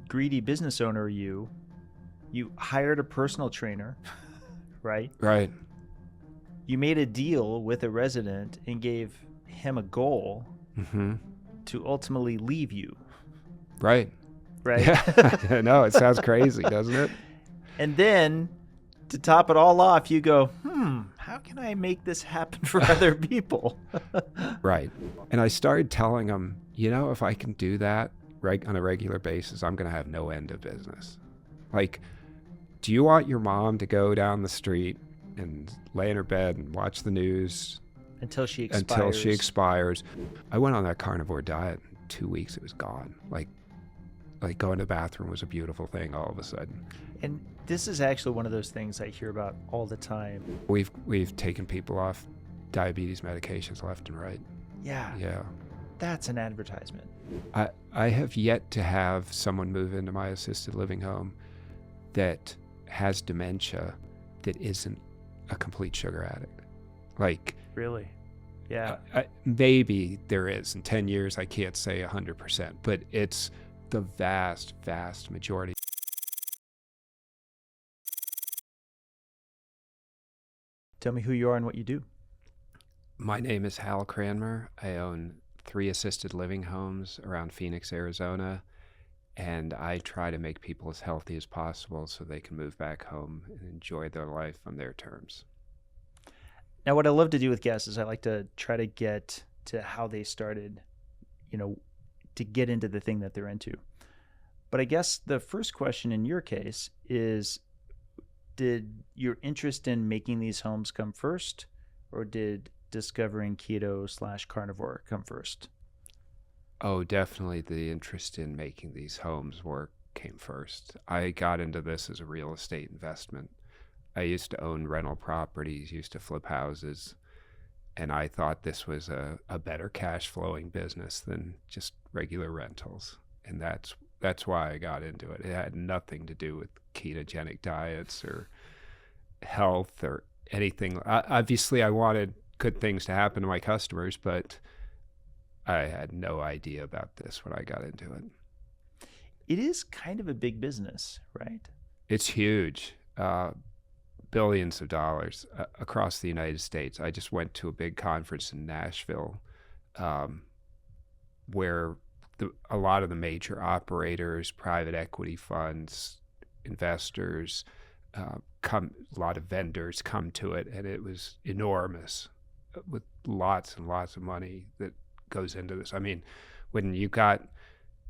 greedy business owner you hired a personal trainer, right? Right. You made a deal with a resident and gave him a goal to ultimately leave you. Right. Right? Yeah. No, it sounds crazy, doesn't it? And then to top it all off, you go, how can I make this happen for other people? Right. And I started telling them, if I can do that on a regular basis, I'm going to have no end of business. Like, do you want your mom to go down the street and lay in her bed and watch the news until she expires? I went on that carnivore diet. In 2 weeks, it was gone. Like going to the bathroom was a beautiful thing all of a sudden. And this is actually one of those things I hear about all the time. We've taken people off diabetes medications left and right. Yeah. Yeah. That's an advertisement. I have yet to have someone move into my assisted living home that has dementia that isn't a complete sugar addict. Like, really? Yeah. Maybe there is. In 10 years, I can't say 100%, but it's the vast, vast majority. Tell me who you are and what you do. My name is Hal Cranmer. I own 3 assisted living homes around Phoenix, Arizona, and I try to make people as healthy as possible so they can move back home and enjoy their life on their terms. Now, what I love to do with guests is I like to try to get to how they started, to get into the thing that they're into. But I guess the first question in your case is, did your interest in making these homes come first, or did discovering keto/carnivore come first? Oh, definitely the interest in making these homes work came first. I got into this as a real estate investment. I used to own rental properties, used to flip houses, and I thought this was a better cash flowing business than just regular rentals. And that's why I got into it. It had nothing to do with ketogenic diets or health or anything. Obviously, I wanted good things to happen to my customers, but I had no idea about this when I got into it. It is kind of a big business, right? It's huge. Billions of dollars across the United States. I just went to a big conference in Nashville where a lot of the major operators, private equity funds, investors, a lot of vendors come to it, and it was enormous with lots and lots of money that goes into this. I mean, when you got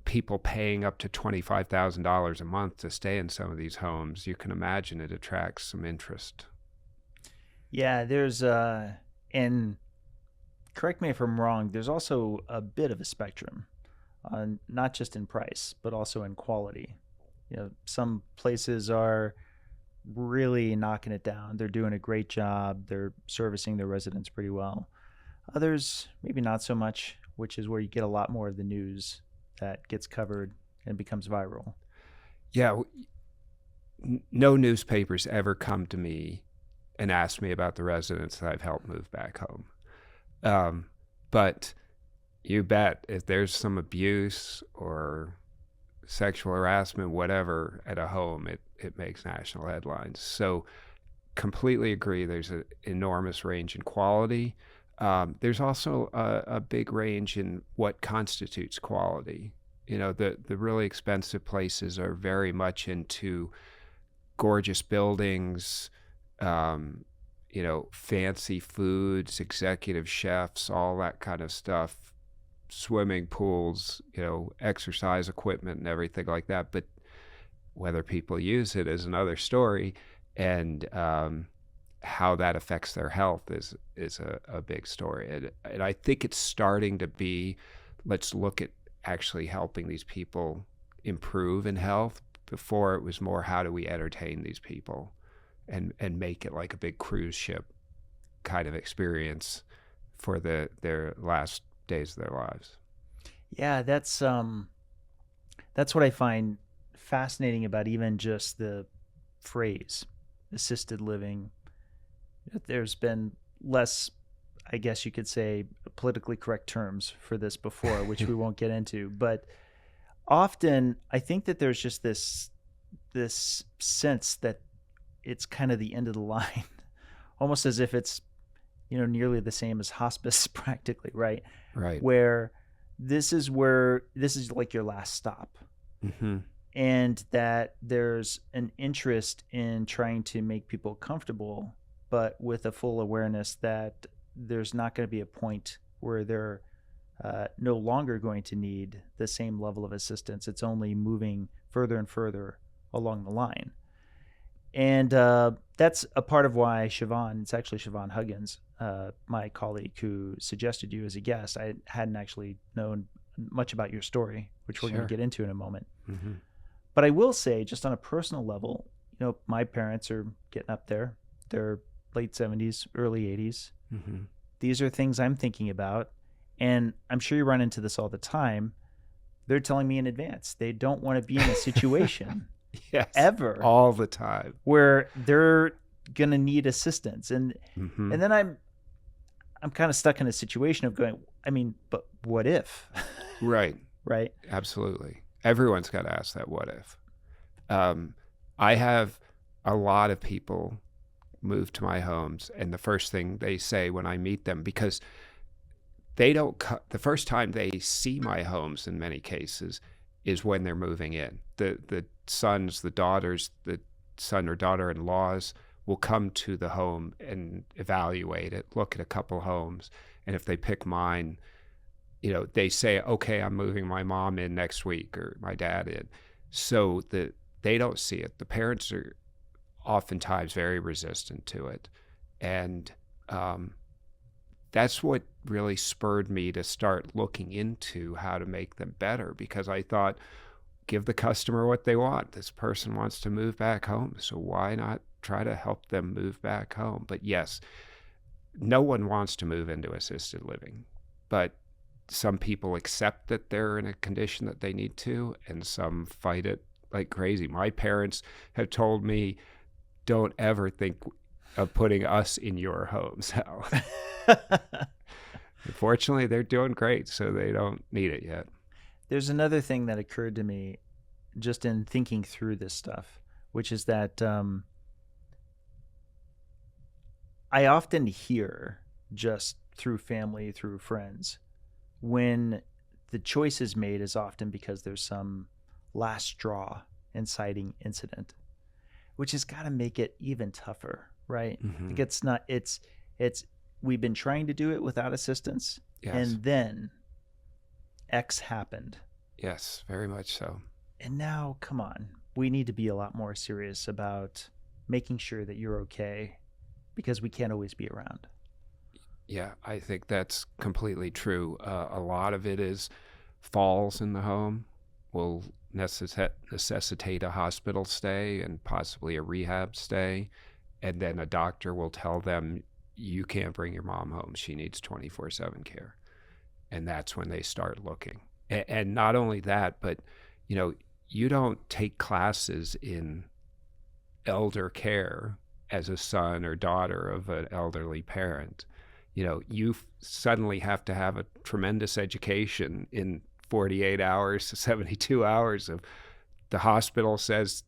people paying up to $25,000 a month to stay in some of these homes, you can imagine it attracts some interest. Yeah, there's and correct me if I'm wrong, there's also a bit of a spectrum, not just in price, but also in quality. Some places are really knocking it down. They're doing a great job. They're servicing their residents pretty well. Others, maybe not so much, which is where you get a lot more of the news that gets covered and becomes viral. Yeah. No newspapers ever come to me and ask me about the residents that I've helped move back home. But you bet if there's some abuse or sexual harassment, whatever, at a home, it makes national headlines. So completely agree. There's an enormous range in quality. There's also a big range in what constitutes quality. The really expensive places are very much into gorgeous buildings, fancy foods, executive chefs, all that kind of stuff, swimming pools, exercise equipment and everything like that. But whether people use it is another story. And how that affects their health is a big story. And I think it's starting to be, let's look at actually helping these people improve in health. Before it was more, how do we entertain these people and make it like a big cruise ship kind of experience for their last days of their lives. Yeah, that's what I find fascinating about even just the phrase assisted living. There's been less, I guess you could say, politically correct terms for this before, which we won't get into. But often I think that there's just this sense that it's kind of the end of the line, almost as if it's, nearly the same as hospice practically, right? Right. Where this is like your last stop. Mm-hmm. And that there's an interest in trying to make people comfortable, but with a full awareness that there's not going to be a point where they're no longer going to need the same level of assistance. It's only moving further and further along the line. And that's a part of why Siobhan, it's actually Siobhan Huggins, my colleague who suggested you as a guest. I hadn't actually known much about your story, which we're going to get into in a moment. Mm-hmm. But I will say, just on a personal level, my parents are getting up there. They're late 70s, early 80s. Mm-hmm. These are things I'm thinking about. And I'm sure you run into this all the time. They're telling me in advance they don't want to be in a situation yes, ever, all the time, where they're going to need assistance. And mm-hmm. and then I'm kind of stuck in a situation of going, but what if? Right. Right. Absolutely. Everyone's got to ask that what if. I have a lot of people move to my homes, and the first thing they say when I meet them, because they don't the first time they see my homes in many cases is when they're moving in. The sons, the daughters, the son or daughter-in-laws will come to the home and evaluate it, look at a couple homes, and if they pick mine, they say, okay, I'm moving my mom in next week or my dad in. So they don't see it. The parents are oftentimes very resistant to it. And that's what really spurred me to start looking into how to make them better, because I thought, give the customer what they want. This person wants to move back home, so why not try to help them move back home? But yes, no one wants to move into assisted living, but some people accept that they're in a condition that they need to, and some fight it like crazy. My parents have told me, don't ever think of putting us in your homes, Hal. Unfortunately, they're doing great, so they don't need it yet. There's another thing that occurred to me just in thinking through this stuff, which is that I often hear, just through family, through friends, when the choice is made is often because there's some last straw inciting incident, which has got to make it even tougher, right? Mm-hmm. Like it's we've been trying to do it without assistance, yes. And then X happened. Yes, very much so. And now, come on, we need to be a lot more serious about making sure that you're okay, because we can't always be around. Yeah, I think that's completely true. A lot of it is falls in the home will necessitate a hospital stay and possibly a rehab stay. And then a doctor will tell them, you can't bring your mom home. She needs 24/7 care. And that's when they start looking. And not only that, but, you don't take classes in elder care as a son or daughter of an elderly parent. You suddenly have to have a tremendous education in 48 hours to 72 hours of the hospital says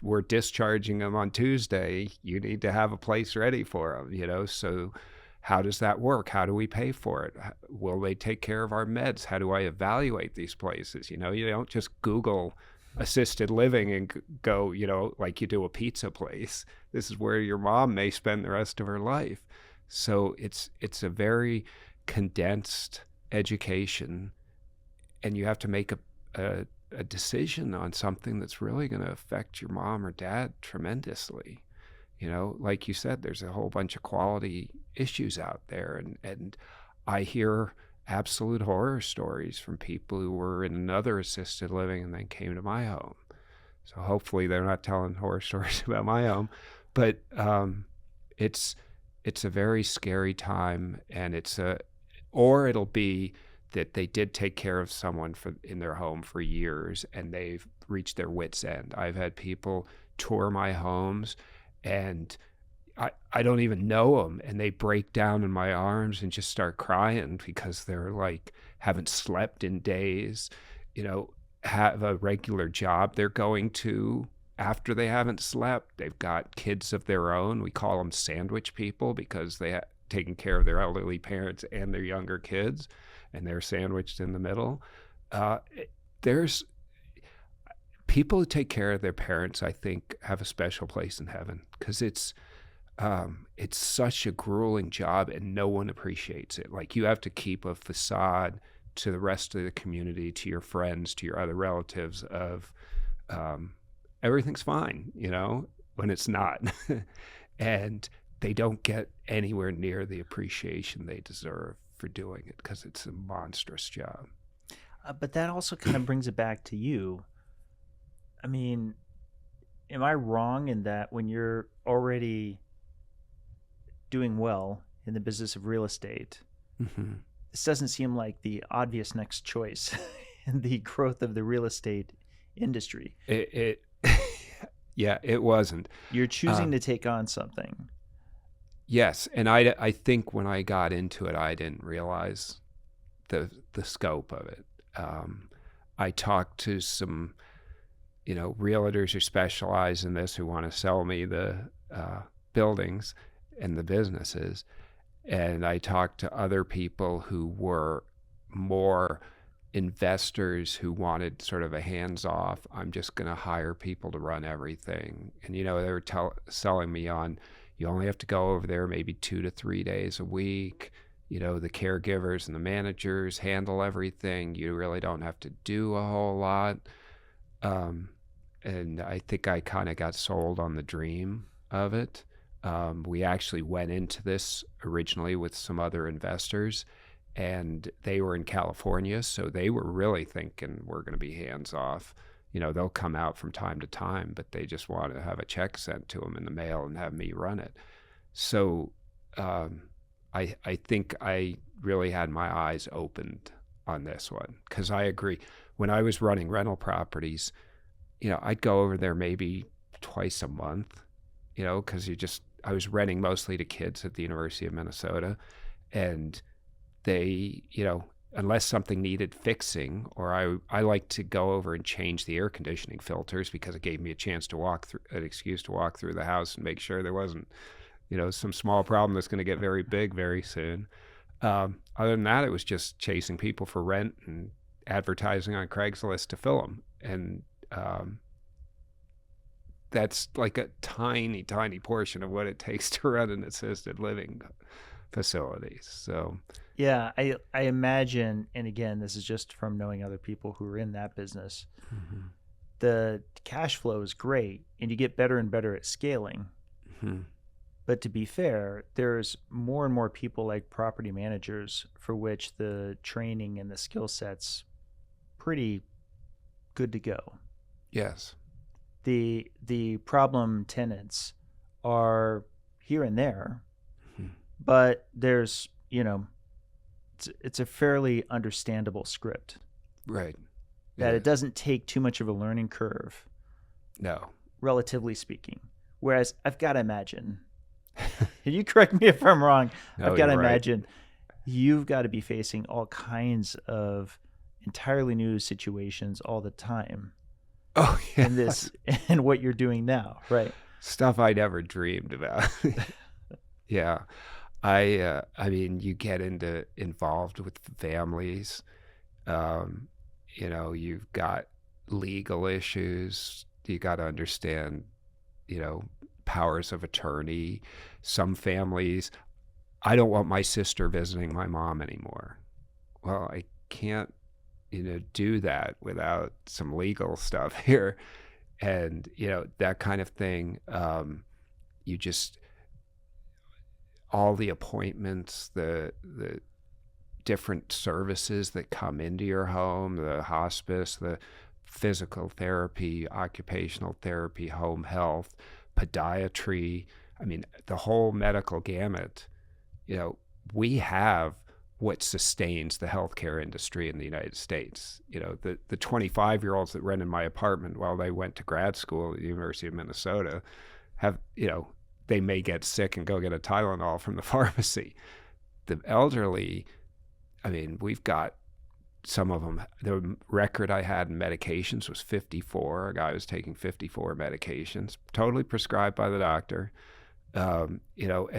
we're discharging them on Tuesday. You need to have a place ready for them, So how does that work? How do we pay for it? Will they take care of our meds? How do I evaluate these places? You don't just Google assisted living and go, like you do a pizza place. This is where your mom may spend the rest of her life. So it's a very condensed education, and you have to make a decision on something that's really going to affect your mom or dad tremendously. Like you said, there's a whole bunch of quality issues out there, and I hear absolute horror stories from people who were in another assisted living and then came to my home. So hopefully they're not telling horror stories about my home, but it's a very scary time, and it'll be that they did take care of someone in their home for years and they've reached their wits' end. I've had people tour my homes and I don't even know them, and they break down in my arms and just start crying because they're like, haven't slept in days. have a regular job they're going to after they haven't slept. They've got kids of their own. We call them sandwich people because they taking care of their elderly parents and their younger kids, and they're sandwiched in the middle. There's people who take care of their parents, I think, have a special place in heaven, because it's such a grueling job and no one appreciates it. Like, you have to keep a facade to the rest of the community, to your friends, to your other relatives of everything's fine, when it's not. And they don't get anywhere near the appreciation they deserve for doing it, because it's a monstrous job. But that also kind of brings it back to you. I mean, am I wrong in that when you're already doing well in the business of real estate, this doesn't seem like the obvious next choice in the growth of the real estate industry? Yeah, it wasn't. You're choosing to take on something. Yes, and I think when I got into it, I didn't realize the scope of it. I talked to some, realtors who specialize in this, who want to sell me the buildings and the businesses, and I talked to other people who were more investors who wanted sort of a hands-off, I'm just going to hire people to run everything. And, they were selling me on, you only have to go over there maybe 2 to 3 days a week. The caregivers and the managers handle everything. You really don't have to do a whole lot. And I think I kind of got sold on the dream of it. We actually went into this originally with some other investors, and they were in California, so they were really thinking we're going to be hands off. They'll come out from time to time, but they just want to have a check sent to them in the mail and have me run it. So I think I really had my eyes opened on this one, because I agree. When I was running rental properties, I'd go over there maybe twice a month, because I was renting mostly to kids at the University of Minnesota, and they, unless something needed fixing, or I like to go over and change the air conditioning filters, because it gave me a chance to an excuse to walk through the house and make sure there wasn't, some small problem that's going to get very big very soon. Other than that, it was just chasing people for rent and advertising on Craigslist to fill them. And that's like a tiny, tiny portion of what it takes to run an assisted living facility. So yeah, I imagine, and again, this is just from knowing other people who are in that business, the cash flow is great and you get better and better at scaling. But to be fair, there's more and more people like property managers for which the training and the skill set's pretty good to go. Yes. The problem tenants are here and there, but there's, it's a fairly understandable script. Right. That it doesn't take too much of a learning curve. No. Relatively speaking. Whereas I've got to imagine, and you correct me if I'm wrong, I've got to imagine you've got to be facing all kinds of entirely new situations all the time. Oh, yeah. In this, and what you're doing now, right? Stuff I never dreamed about. Yeah. I mean, you get involved with families. You've got legal issues. You got to understand, powers of attorney. Some families, I don't want my sister visiting my mom anymore. Well, I can't, do that without some legal stuff here. And, that kind of thing. You just, all the appointments, the different services that come into your home, the hospice, the physical therapy, occupational therapy, home health, podiatry, I mean, the whole medical gamut. We have what sustains the healthcare industry in the United States. The 25-year-olds that rented my apartment while they went to grad school at the University of Minnesota have, they may get sick and go get a Tylenol from the pharmacy. The elderly, I mean, we've got some of them, the record I had in medications was 54. A guy was taking 54 medications, totally prescribed by the doctor, and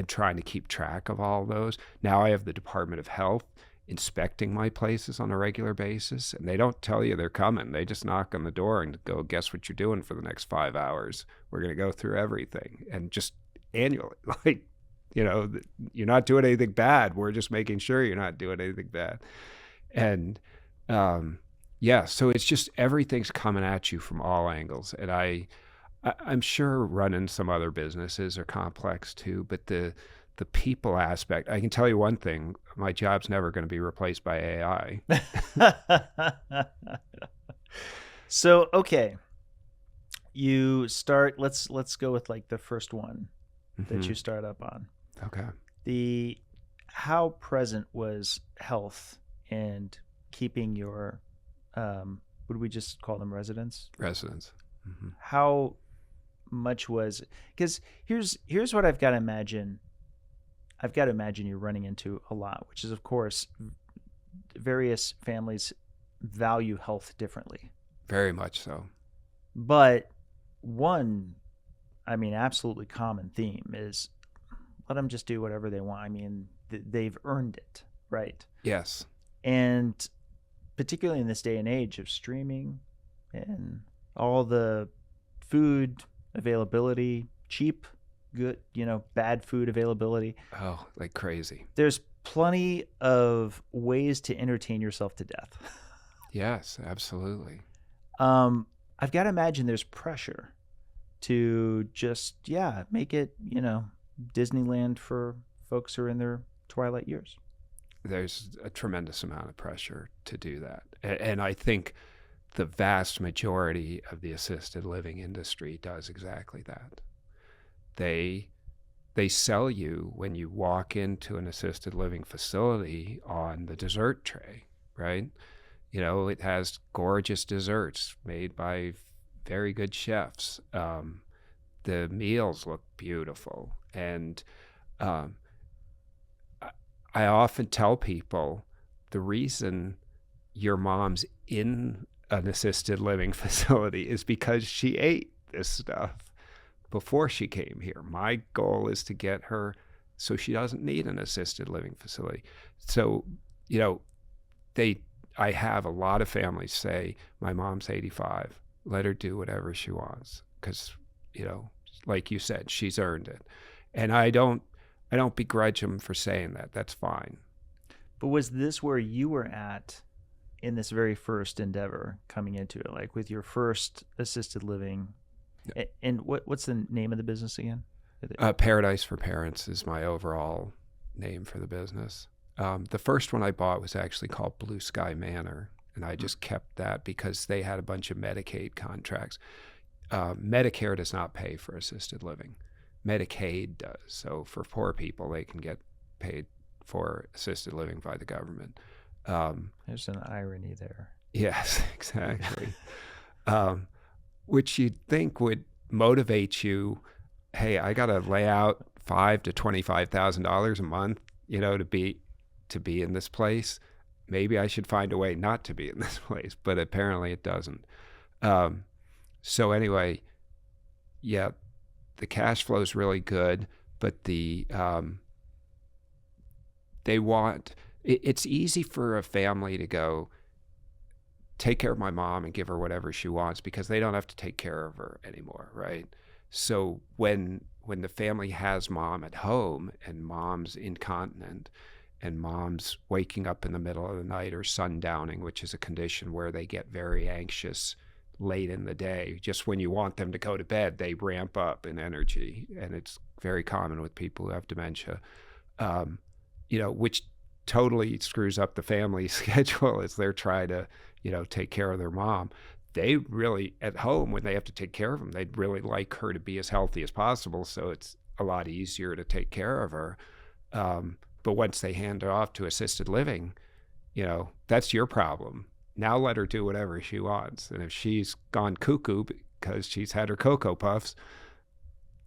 trying to keep track of all those. Now I have the Department of Health inspecting my places on a regular basis, and they don't tell you they're coming. They just knock on the door and go, guess what you're doing for the next 5 hours? We're going to go through everything, and just annually, like, you're not doing anything bad. We're just making sure you're not doing anything bad. And so it's just everything's coming at you from all angles. And I'm sure running some other businesses are complex too, but the people aspect, I can tell you one thing, my job's never going to be replaced by AI. So, okay. You start, let's go with like the first one that you start up on. Okay. How present was health and keeping your, would we just call them residents? Residents. Mm-hmm. How much was, because here's what I've got to imagine. I've got to imagine you're running into a lot, which is, of course, various families value health differently. Very much so. But one, absolutely common theme is let them just do whatever they want. They've earned it, right? Yes. And particularly in this day and age of streaming and all the food availability, cheap, good, bad food availability. Oh, like crazy. There's plenty of ways to entertain yourself to death. Yes, absolutely. I've got to imagine there's pressure to just, make it, Disneyland for folks who are in their twilight years. There's a tremendous amount of pressure to do that. And I think the vast majority of the assisted living industry does exactly that. They sell you when you walk into an assisted living facility on the dessert tray, right? It has gorgeous desserts made by very good chefs. The meals look beautiful. And I often tell people the reason your mom's in an assisted living facility is because she ate this stuff before she came here. My goal is to get her so she doesn't need an assisted living facility. So, I have a lot of families say, my mom's 85, let her do whatever she wants. Because, like you said, she's earned it. And I don't begrudge them for saying that. That's fine. But was this where you were at in this very first endeavor coming into it, like with your first assisted living? Yeah. And what's the name of the business again? Paradise for Parents is my overall name for the business. The first one I bought was actually called Blue Sky Manor, and I just kept that because they had a bunch of Medicaid contracts. Medicare does not pay for assisted living. Medicaid does. So for poor people, they can get paid for assisted living by the government. There's an irony there. Yes, exactly. Which you'd think would motivate you. Hey, I got to lay out $5,000 to $25,000 a month, to be in this place. Maybe I should find a way not to be in this place, but apparently it doesn't. So anyway, yeah, the cash flow is really good, but it's easy for a family to go take care of my mom and give her whatever she wants because they don't have to take care of her anymore, right? So when the family has mom at home and mom's incontinent and mom's waking up in the middle of the night or sundowning, which is a condition where they get very anxious late in the day, just when you want them to go to bed, they ramp up in energy. And it's very common with people who have dementia, which totally screws up the family schedule as they're trying to, take care of their mom. They really, at home, when they have to take care of them, they'd really like her to be as healthy as possible. So it's a lot easier to take care of her. But once they hand her off to assisted living, that's your problem. Now let her do whatever she wants. And if she's gone cuckoo because she's had her Cocoa Puffs,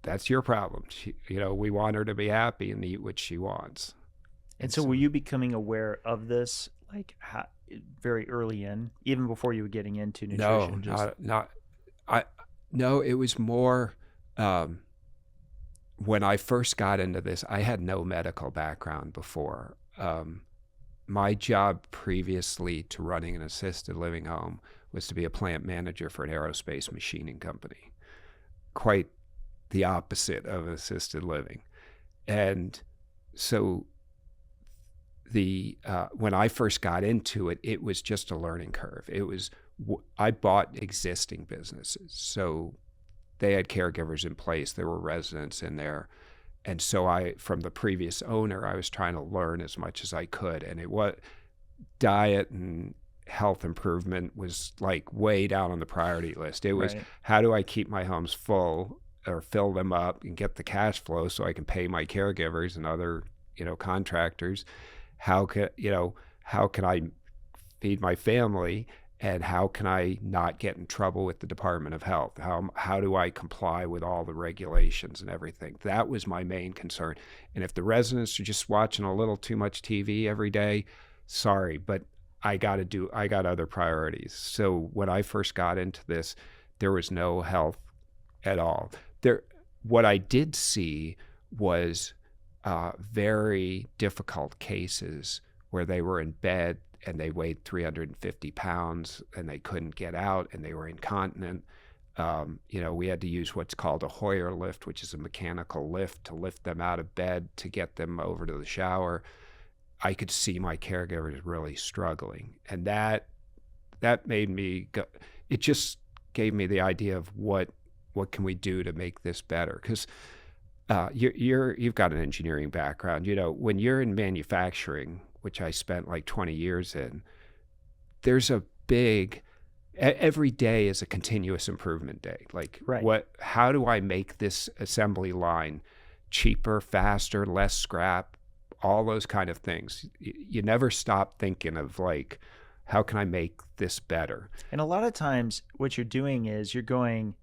that's your problem. We want her to be happy and eat what she wants. And so were you becoming aware of this? Like very early in, even before you were getting into No, nutrition? Just not I. No, it was more when I first got into this. I had no medical background before. My job previously to running an assisted living home was to be a plant manager for an aerospace machining company. Quite the opposite of assisted living. And so when I first got into it, it was just a learning curve. I bought existing businesses. So they had caregivers in place. There were residents in there. And so from the previous owner, I was trying to learn as much as I could. And diet and health improvement was like way down on the priority list. It was, how do I keep my homes full or fill them up and get the cash flow so I can pay my caregivers and other, contractors? How can I feed my family? And how can I not get in trouble with the Department of Health? How do I comply with all the regulations and everything? That was my main concern. And if the residents are just watching a little too much TV every day, sorry, but I got other priorities. So when I first got into this, there was no health at all. What I did see was very difficult cases where they were in bed and they weighed 350 pounds and they couldn't get out and they were incontinent. We had to use what's called a Hoyer lift, which is a mechanical lift to lift them out of bed to get them over to the shower. I could see my caregivers really struggling. And that made me go, it just gave me the idea of what can we do to make this better? Because you've got an engineering background. When you're in manufacturing, which I spent like 20 years in, there's every day is a continuous improvement day. Like how do I make this assembly line cheaper, faster, less scrap, all those kind of things. You never stop thinking of like, how can I make this better? And a lot of times what you're doing is you're going,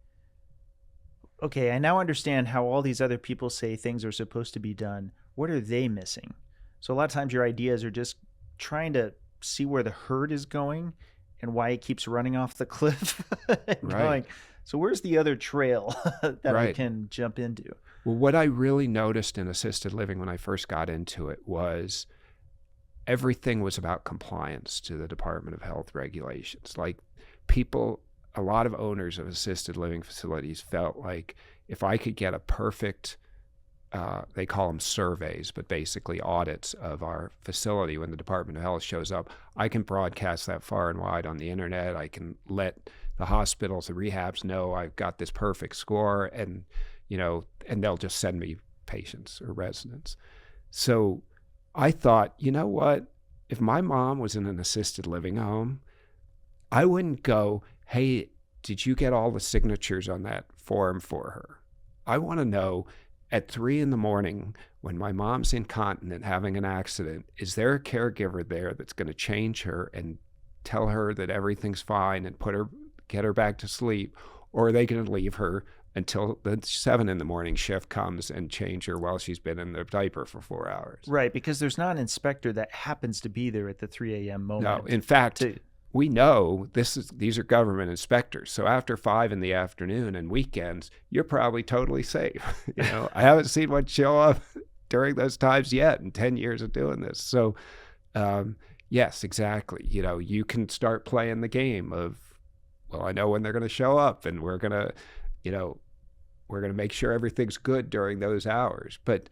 okay, I now understand how all these other people say things are supposed to be done. What are they missing? So a lot of times your ideas are just trying to see where the herd is going and why it keeps running off the cliff. Going, so where's the other trail that I can jump into? Well, what I really noticed in assisted living when I first got into it was everything was about compliance to the Department of Health regulations. Like a lot of owners of assisted living facilities felt like if I could get a perfect they call them surveys, but basically audits of our facility when the Department of Health shows up, I can broadcast that far and wide on the internet. I can let the hospitals, the rehabs know I've got this perfect score, and and they'll just send me patients or residents. So I thought, you know what? If my mom was in an assisted living home, I wouldn't go, hey, did you get all the signatures on that form for her? I want to know at 3 a.m, when my mom's incontinent having an accident, is there a caregiver there that's going to change her and tell her that everything's fine and get her back to sleep? Or are they going to leave her until the 7 a.m. shift comes and change her while she's been in the diaper for 4 hours? Right, because there's not an inspector that happens to be there at the 3 a.m. moment. No, in fact, we know these are government inspectors. So after 5 p.m. and weekends, you're probably totally safe. I haven't seen one show up during those times yet in 10 years of doing this. So yes, exactly. You can start playing the game of, well, I know when they're going to show up and we're going to make sure everything's good during those hours. But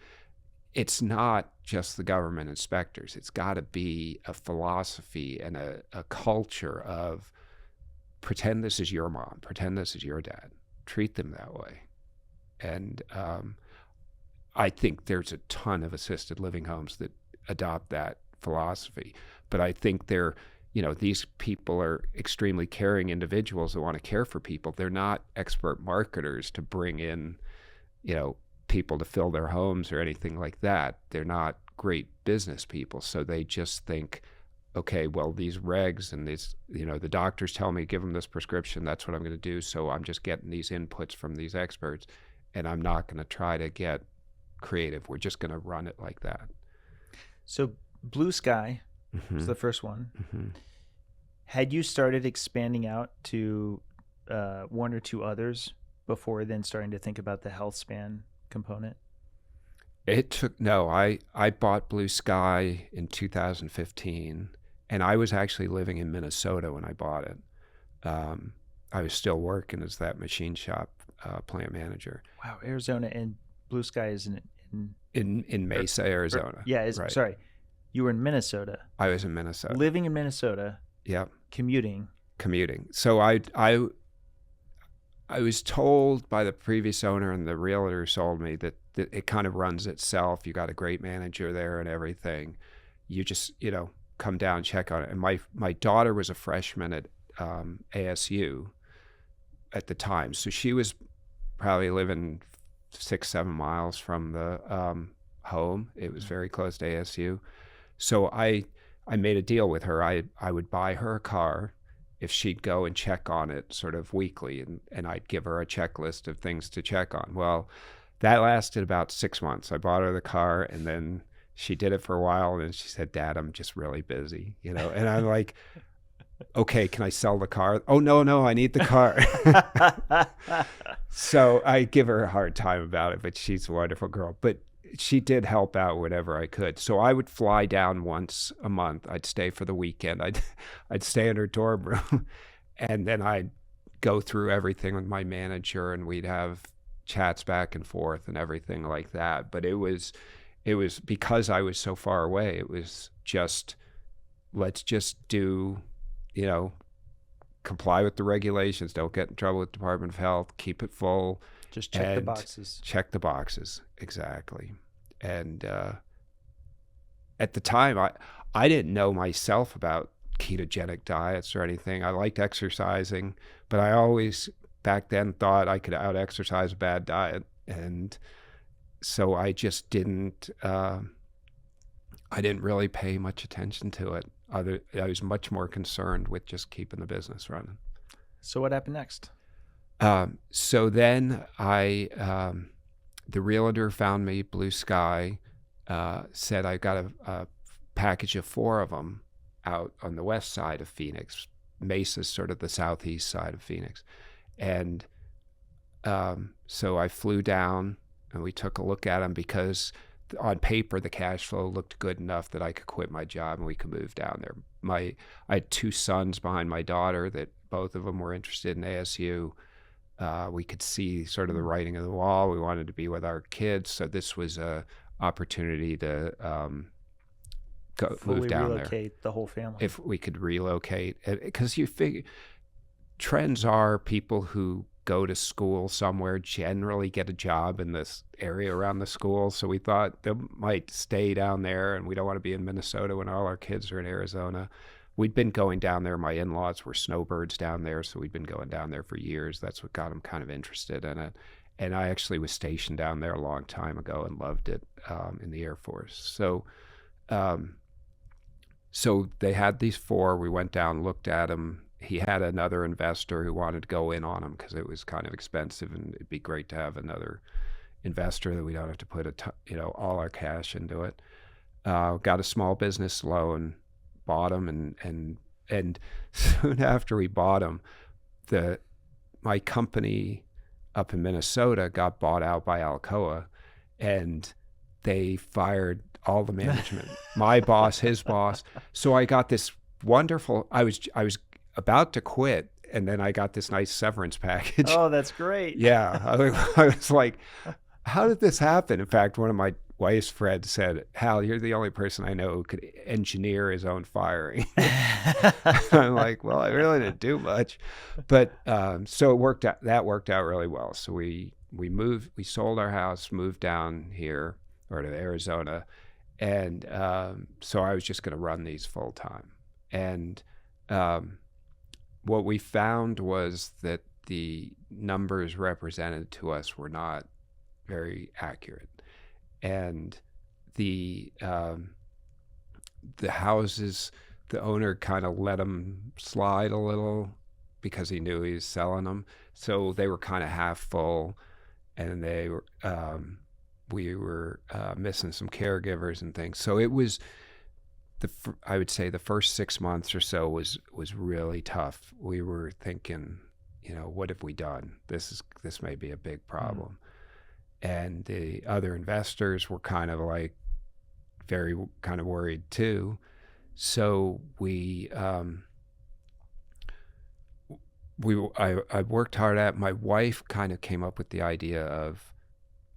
it's not just the government inspectors. It's got to be a philosophy and a culture of pretend this is your mom, pretend this is your dad, treat them that way. And I think there's a ton of assisted living homes that adopt that philosophy. But I think these people are extremely caring individuals that want to care for people. They're not expert marketers to bring in, people to fill their homes or anything like that. They're not great business people. So they just think, okay, well, these regs and these, the doctors tell me, give them this prescription. That's what I'm going to do. So I'm just getting these inputs from these experts and I'm not going to try to get creative. We're just going to run it like that. So Blue Sky was the first one. Mm-hmm. Had you started expanding out to one or two others before then starting to think about the health span component? I bought Blue Sky in 2015, and I was actually living in Minnesota when I bought it. I was still working as that machine shop plant manager. Wow, Arizona and Blue Sky is in Mesa, Arizona. Right. Sorry. You were in Minnesota. I was in Minnesota. Living in Minnesota. Yep. Commuting. So I was told by the previous owner, and the realtor sold me, that it kind of runs itself. You got a great manager there and everything. You just, come down, check on it. And my daughter was a freshman at ASU at the time. So she was probably living 6-7 miles from the home. It was very close to ASU. So I made a deal with her. I would buy her a car if she'd go and check on it sort of weekly, and I'd give her a checklist of things to check on. Well, that lasted about 6 months. I bought her the car, and then she did it for a while, and then she said, "Dad, I'm just really busy," and I'm like, "Okay, can I sell the car?" "Oh, no, I need the car." So I give her a hard time about it, but she's a wonderful girl. But she did help out whenever I could. So I would fly down once a month. I'd stay for the weekend. I'd stay in her dorm room, and then I'd go through everything with my manager, and we'd have chats back and forth and everything like that. But it was because I was so far away. It was just, let's just do, comply with the regulations. Don't get in trouble with Department of Health. Keep it full. Just check the boxes. Check the boxes, exactly. And at the time, I didn't know myself about ketogenic diets or anything. I liked exercising, but I always back then thought I could out-exercise a bad diet. And so I just didn't, I didn't really pay much attention to it. I was much more concerned with just keeping the business running. So what happened next? So then the realtor found me Blue Sky, said I got a package of 4 of them out on the west side of Phoenix. Mesa's sort of the southeast side of Phoenix. And so I flew down, and we took a look at them because on paper the cash flow looked good enough that I could quit my job and we could move down there. I had 2 sons behind my daughter that both of them were interested in ASU. We could see sort of the writing on the wall. We wanted to be with our kids, so this was a opportunity to move down there. Relocate the whole family. If we could relocate, because you figure trends are people who go to school somewhere generally get a job in this area around the school. So we thought they might stay down there, and we don't want to be in Minnesota when all our kids are in Arizona. We'd been going down there. My in-laws were snowbirds down there, so we'd been going down there for years. That's what got them kind of interested in it. And I actually was stationed down there a long time ago and loved it in the Air Force. So they had these 4. We went down, looked at them. He had another investor who wanted to go in on them because it was kind of expensive, and it'd be great to have another investor that we don't have to put all our cash into it. Got a small business loan, bought them, and soon after we bought them, my company up in Minnesota got bought out by Alcoa, and they fired all the management. My boss, his boss. So I got this wonderful. I was about to quit, and then I got this nice severance package. Oh, that's great. Yeah, I was like, how did this happen? In fact, one of my wife's friends said, "Hal, you're the only person I know who could engineer his own firing." I'm like, well, I really didn't do much, but so it worked out. That worked out really well. So we sold our house, moved down here or to Arizona, and so I was just going to run these full time. And what we found was that the numbers represented to us were not very accurate. And the houses, the owner kind of let them slide a little because he knew he was selling them. So they were kind of half full, and they were we were missing some caregivers and things. So it was I would say the first 6 months or so was really tough. We were thinking, what have we done? This may be a big problem. And the other investors were kind of like very kind of worried too. So I worked hard at. My wife kind of came up with the idea of,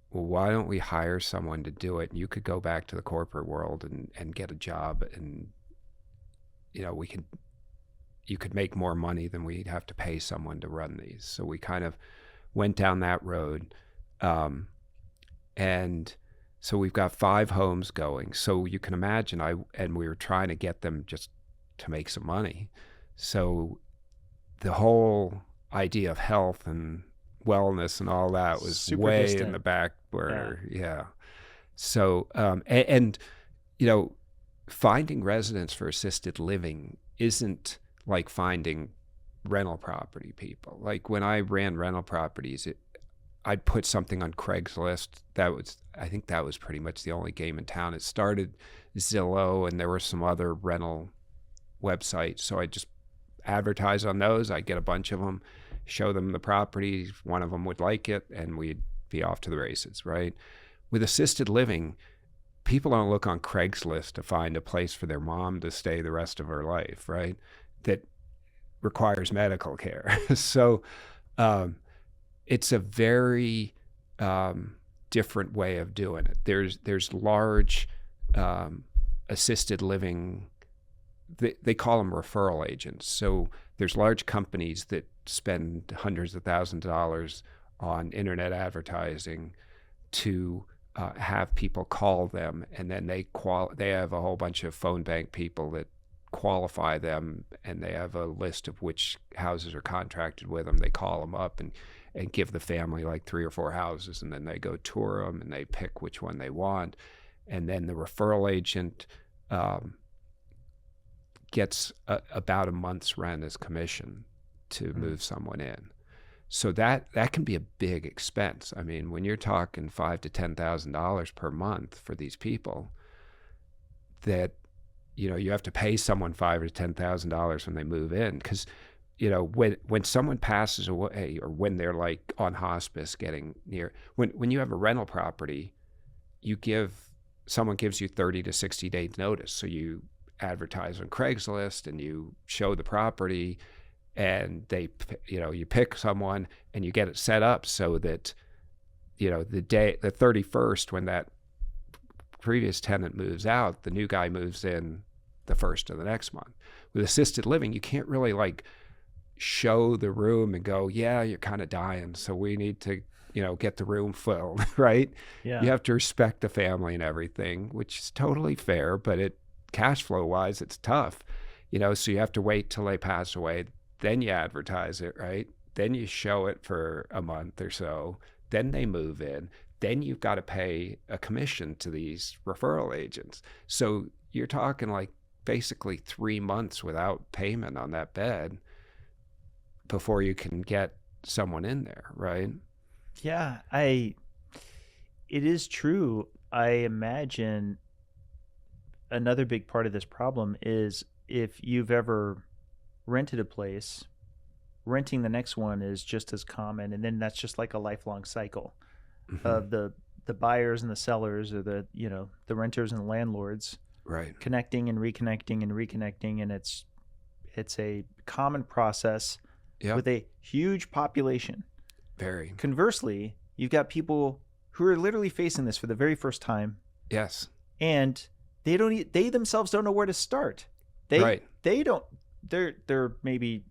well, why don't we hire someone to do it? And you could go back to the corporate world and get a job, and you could make more money than we'd have to pay someone to run these. So we kind of went down that road. And so we've got 5 homes going. So you can imagine we were trying to get them just to make some money. So the whole idea of health and wellness and all that was super way distant in the back burner. Yeah. So, and finding residents for assisted living isn't like finding rental property people. Like when I ran rental properties, I'd put something on Craigslist. I think that was pretty much the only game in town. It started Zillow, and there were some other rental websites. So I just advertise on those. I'd get a bunch of them, show them the property. One of them would like it, and we'd be off to the races, right? With assisted living, people don't look on Craigslist to find a place for their mom to stay the rest of her life, right? That requires medical care. So it's a very different way of doing it. There's large assisted living, they call them referral agents. So there's large companies that spend hundreds of thousands of dollars on internet advertising to have people call them, and then they have a whole bunch of phone bank people that qualify them, and they have a list of which houses are contracted with them. They call them up and give the family like 3 or 4 houses, and then they go tour them and they pick which one they want. And then the referral agent gets about a month's rent as commission to move someone in. So that can be a big expense. I mean, when you're talking $5,000 to $10,000 per month for these people, that you have to pay someone $5,000 to $10,000 when they move in, because when someone passes away, or when they're like on hospice getting near, when you have a rental property, someone gives you 30 to 60 days notice. So you advertise on Craigslist and you show the property, and you pick someone and you get it set up so that the 31st, when that previous tenant moves out, the new guy moves in the first of the next month. With assisted living, you can't really like show the room and go, yeah, you're kind of dying, so we need to get the room filled. Right? Yeah. You have to respect the family and everything, which is totally fair, but cash flow wise, it's tough. So you have to wait till they pass away, then you advertise it, right? Then you show it for a month or so, then they move in, then you've got to pay a commission to these referral agents. So you're talking like basically 3 months without payment on that bed before you can get someone in there, right? Yeah, it is true. I imagine another big part of this problem is if you've ever rented a place, renting the next one is just as common, and then that's just like a lifelong cycle of the buyers and the sellers, or the renters and the landlords, right, connecting and reconnecting and reconnecting, and it's a common process with a huge population. Very. Conversely, you've got people who are literally facing this for the very first time. Yes. And they themselves don't know where to start. Right. They're maybe,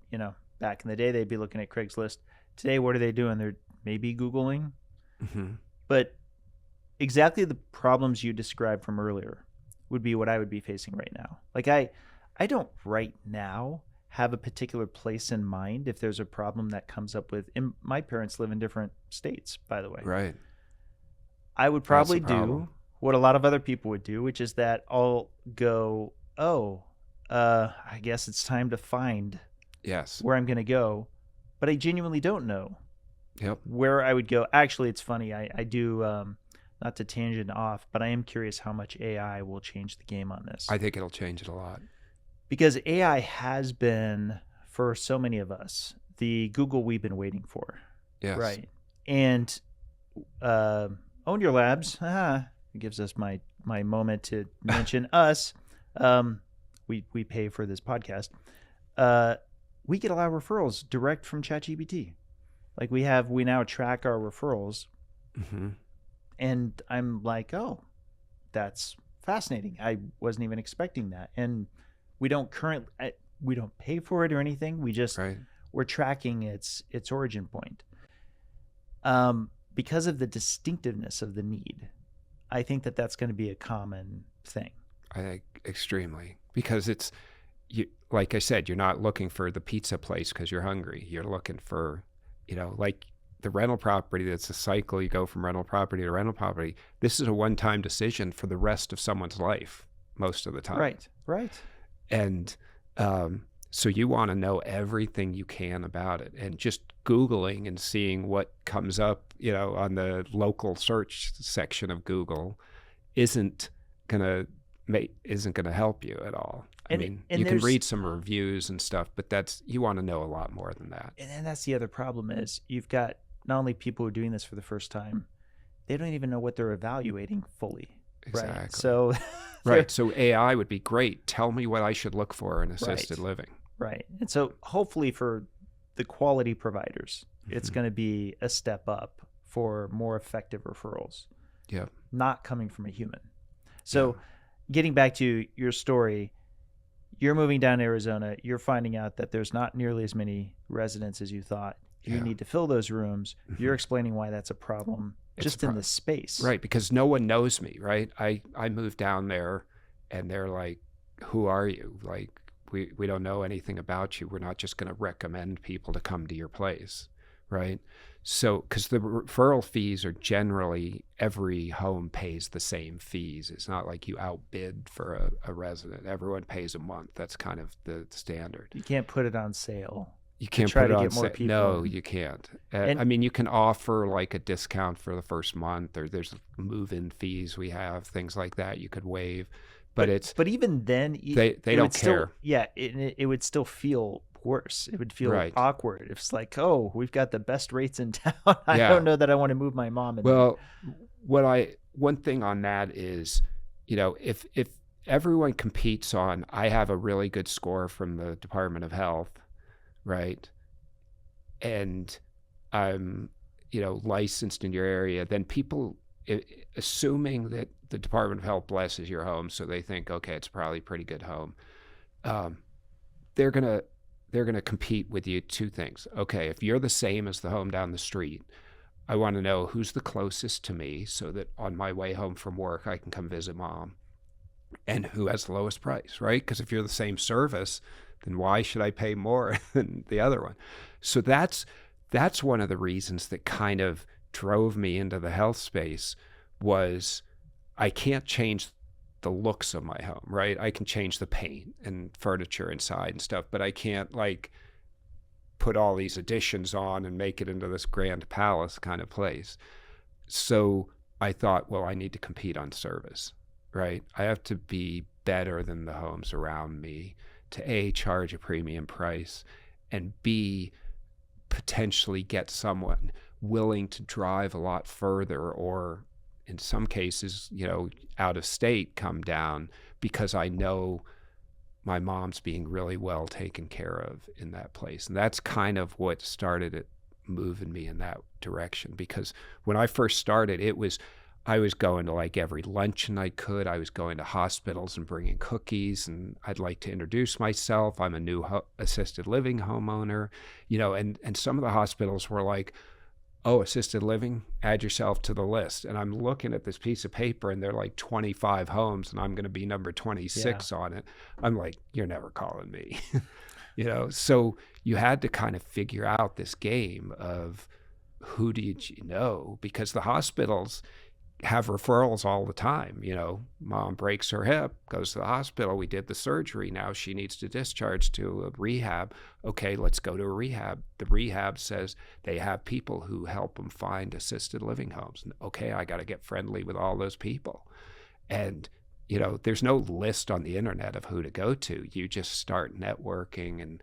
back in the day they'd be looking at Craigslist. Today, what are they doing? They're maybe Googling. Mm-hmm. But exactly the problems you described from earlier would be what I would be facing right now. Like I don't right now have a particular place in mind if there's a problem that comes up with, and my parents live in different states, by the way. Right. I would probably do what a lot of other people would do, which is that I'll go, I guess it's time to find where I'm going to go. But I genuinely don't know where I would go. Actually, it's funny. I do not to tangent off, but I am curious how much AI will change the game on this. I think it'll change it a lot. Because AI has been, for so many of us, the Google we've been waiting for. Yes. Right. And Own Your Labs, it gives us my moment to mention us. We pay for this podcast. We get a lot of referrals direct from ChatGPT. Like we now track our referrals. Mm-hmm. And I'm like, oh, that's fascinating. I wasn't even expecting that. And we don't pay for it or anything. We just, we're tracking its origin point. Because of the distinctiveness of the need, I think that's going to be a common thing. I think extremely, because like I said, you're not looking for the pizza place because you're hungry. You're looking for, like the rental property. That's a cycle. You go from rental property to rental property. This is a one-time decision for the rest of someone's life most of the time. Right. And so you want to know everything you can about it, and just Googling and seeing what comes up, on the local search section of Google isn't gonna help you at all. I mean, you can read some reviews and stuff, but you want to know a lot more than that. And then that's the other problem is you've got not only people who are doing this for the first time, they don't even know what they're evaluating fully. Exactly. Right. So, So AI would be great. Tell me what I should look for in assisted living. Right. And so hopefully for the quality providers, it's going to be a step up for more effective referrals. Yeah. Not coming from a human. So getting back to your story, you're moving down to Arizona. You're finding out that there's not nearly as many residents as you thought. You need to fill those rooms. You're explaining why that's a problem just in the space. Right, because no one knows me, right? I moved down there and they're like, who are you? Like, we don't know anything about you. We're not just going to recommend people to come to your place, right? So, because the referral fees are generally, every home pays the same fees. It's not like you outbid for a resident. Everyone pays a month. That's kind of the standard. You can't put it on sale. You can't try put it to on get more sale. people. No, you can't. I mean, you can offer like a discount for the first month, or there's move-in fees we have, things like that you could waive. But even then, they don't care. It would still feel worse. It would feel awkward. It's like, oh, we've got the best rates in town. I don't know that I want to move my mom. One thing on that is, if everyone competes on, I have a really good score from the Department of Health, right? And I'm, licensed in your area, then people, assuming that the Department of Health blesses your home, so they think, okay, it's probably a pretty good home. They're gonna compete with you two things. Okay, if you're the same as the home down the street, I want to know who's the closest to me, so that on my way home from work I can come visit mom, and who has the lowest price, right? Because if you're the same service, then why should I pay more than the other one? So that's one of the reasons that kind of drove me into the health space. Was I can't change the looks of my home, right? I can change the paint and furniture inside and stuff, but I can't like put all these additions on and make it into this grand palace kind of place. So I thought, well, I need to compete on service, right? I have to be better than the homes around me to A, charge a premium price, and B, potentially get someone willing to drive a lot further, or in some cases, out of state, come down, because I know my mom's being really well taken care of in that place. And that's kind of what started it moving me in that direction. Because when I first started, I was going to like every luncheon I could. I was going to hospitals and bringing cookies, and I'd like to introduce myself. I'm a new assisted living homeowner, and some of the hospitals were like, oh, assisted living, add yourself to the list. And I'm looking at this piece of paper and they're like 25 homes and I'm going to be number 26 on it. I'm like, you're never calling me, So you had to kind of figure out this game of who did you know? Because the hospitals, have referrals all the time. Mom breaks her hip, goes to the hospital. We did the surgery. Now she needs to discharge to a rehab. Okay, let's go to a rehab. The rehab says they have people who help them find assisted living homes. Okay, I got to get friendly with all those people. And, there's no list on the internet of who to go to. You just start networking and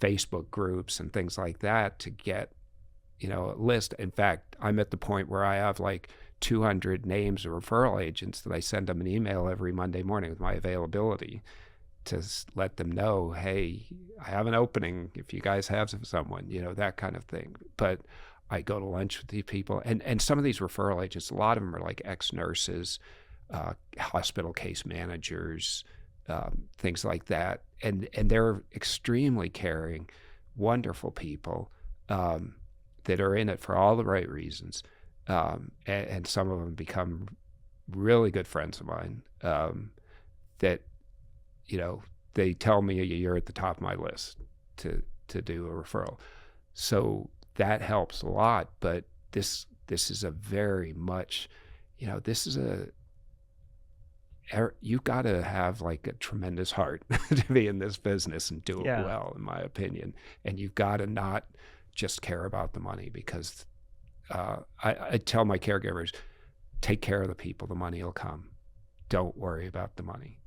Facebook groups and things like that to get, a list. In fact, I'm at the point where I have like 200 names of referral agents that I send them an email every Monday morning with my availability to let them know, hey, I have an opening if you guys have someone, that kind of thing. But I go to lunch with these people, and some of these referral agents, a lot of them are like ex-nurses, hospital case managers, things like that. And they're extremely caring, wonderful people that are in it for all the right reasons. And some of them become really good friends of mine that, they tell me you're at the top of my list to do a referral. So that helps a lot. But this is a very much, you've got to have like a tremendous heart to be in this business and do it well, in my opinion. And you've got to not just care about the money, because I tell my caregivers, take care of the people, the money will come. Don't worry about the money.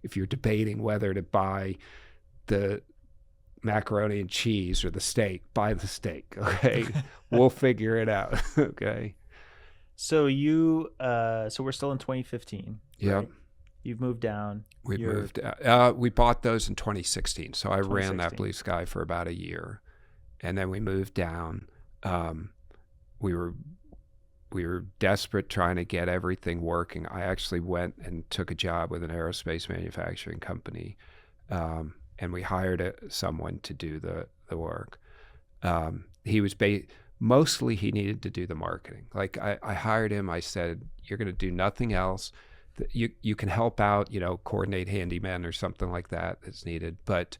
If you're debating whether to buy the macaroni and cheese or the steak, buy the steak, okay? We'll figure it out, okay? So so we're still in 2015. Yeah. Right? You've moved down. We moved. We bought those in 2016. So I ran that Blue Sky for about a year, and then we moved down. We were desperate trying to get everything working. I actually went and took a job with an aerospace manufacturing company, and we hired someone to do the work. He was mostly he needed to do the marketing. Like I hired him. I said, you're going to do nothing else. You can help out, coordinate handyman or something like that that's needed, but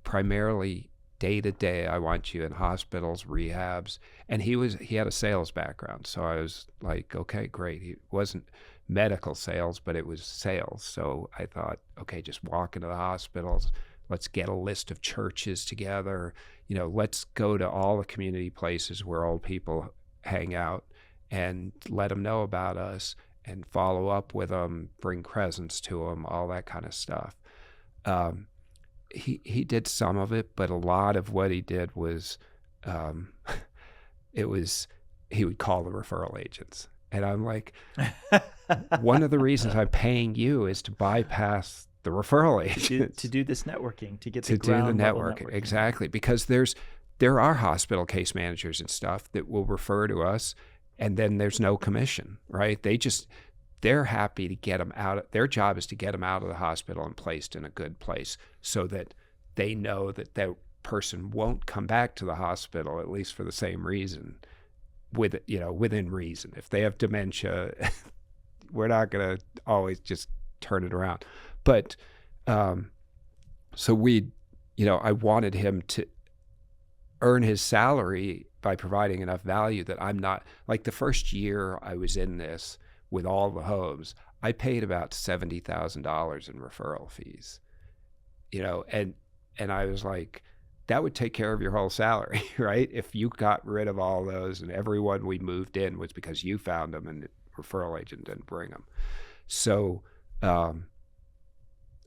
primarily day to day, I want you in hospitals, rehabs. And he had a sales background. So I was like, okay, great. It wasn't medical sales, but it was sales. So I thought, okay, just walk into the hospitals. Let's get a list of churches together. Let's go to all the community places where old people hang out and let them know about us and follow up with them, bring presents to them, all that kind of stuff. He did some of it, but a lot of what he did was, he would call the referral agents. And I'm like, one of the reasons I'm paying you is to bypass the referral agent. To do this networking, to get to the ground do the level networking. Exactly. Because there are hospital case managers and stuff that will refer to us, and then there's no commission, right? They're happy to get them out. Their job is to get them out of the hospital and placed in a good place so that they know that that person won't come back to the hospital, at least for the same reason, within reason. If they have dementia, we're not going to always just turn it around. But so I wanted him to earn his salary by providing enough value that I'm not, like the first year I was in this with all the homes, I paid about $70,000 in referral fees, and I was like, that would take care of your whole salary, right? If you got rid of all those and everyone we moved in was because you found them and the referral agent didn't bring them. So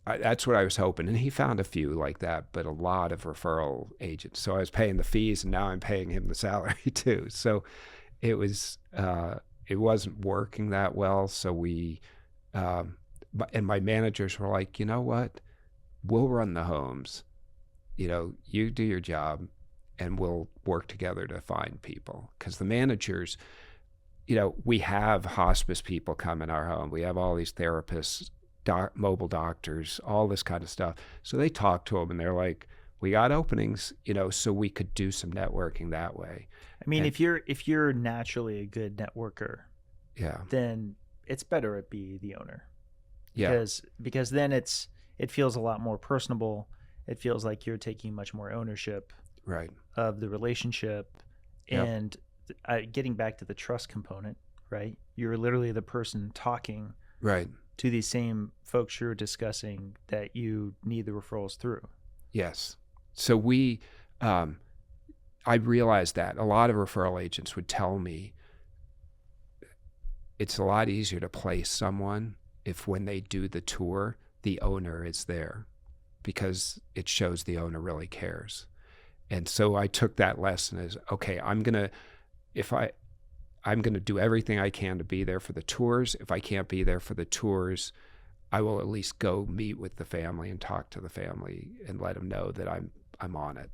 that's what I was hoping. And he found a few like that, but a lot of referral agents. So I was paying the fees and now I'm paying him the salary too. So it wasn't working that well. So and my managers were like, you know what? We'll run the homes. You do your job and we'll work together to find people. Because the managers, we have hospice people come in our home. We have all these therapists, mobile doctors, all this kind of stuff. So they talk to them and they're like, we got openings, so we could do some networking that way. I mean, if you're naturally a good networker, then it's better to be the owner. Because then it feels a lot more personable. It feels like you're taking much more ownership of the relationship. And getting back to the trust component, right? You're literally the person talking Right. to these same folks you're discussing that you need the referrals through. Yes. So I realized that a lot of referral agents would tell me it's a lot easier to place someone if when they do the tour, the owner is there, because it shows the owner really cares. And so I took that lesson as, okay, I'm going to do everything I can to be there for the tours. If I can't be there for the tours, I will at least go meet with the family and talk to the family and let them know that I'm on it.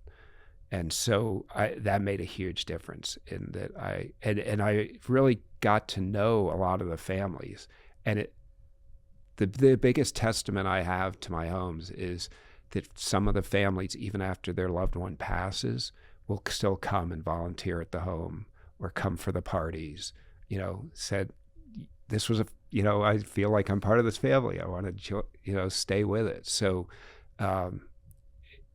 And so that made a huge difference in that I really got to know a lot of the families. And the biggest testament I have to my homes is that some of the families, even after their loved one passes, will still come and volunteer at the home or come for the parties, said, this was I feel like I'm part of this family. I want to, stay with it. So,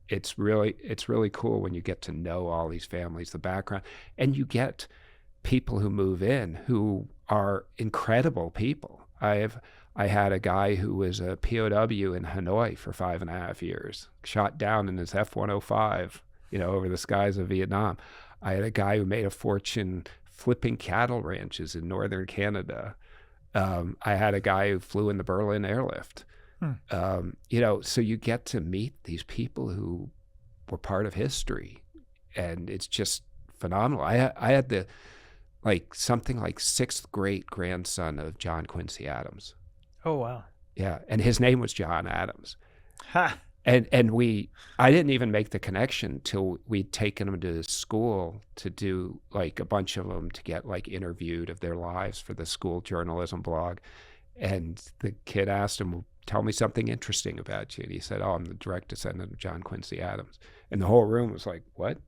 it's really cool when you get to know all these families, the background, and you get people who move in who are incredible people. I had a guy who was a POW in Hanoi for 5.5 years, shot down in his F-105, over the skies of Vietnam. I had a guy who made a fortune flipping cattle ranches in northern Canada. I had a guy who flew in the Berlin airlift. So you get to meet these people who were part of history, and it's just phenomenal. I had something like 6th great grandson of John Quincy Adams. Oh, wow. Yeah. And his name was John Adams. Ha! And I didn't even make the connection till we'd taken him to school to do a bunch of them to get interviewed of their lives for the school journalism blog. And the kid asked him, well, tell me something interesting about you. And he said, oh, I'm the direct descendant of John Quincy Adams. And the whole room was like, what?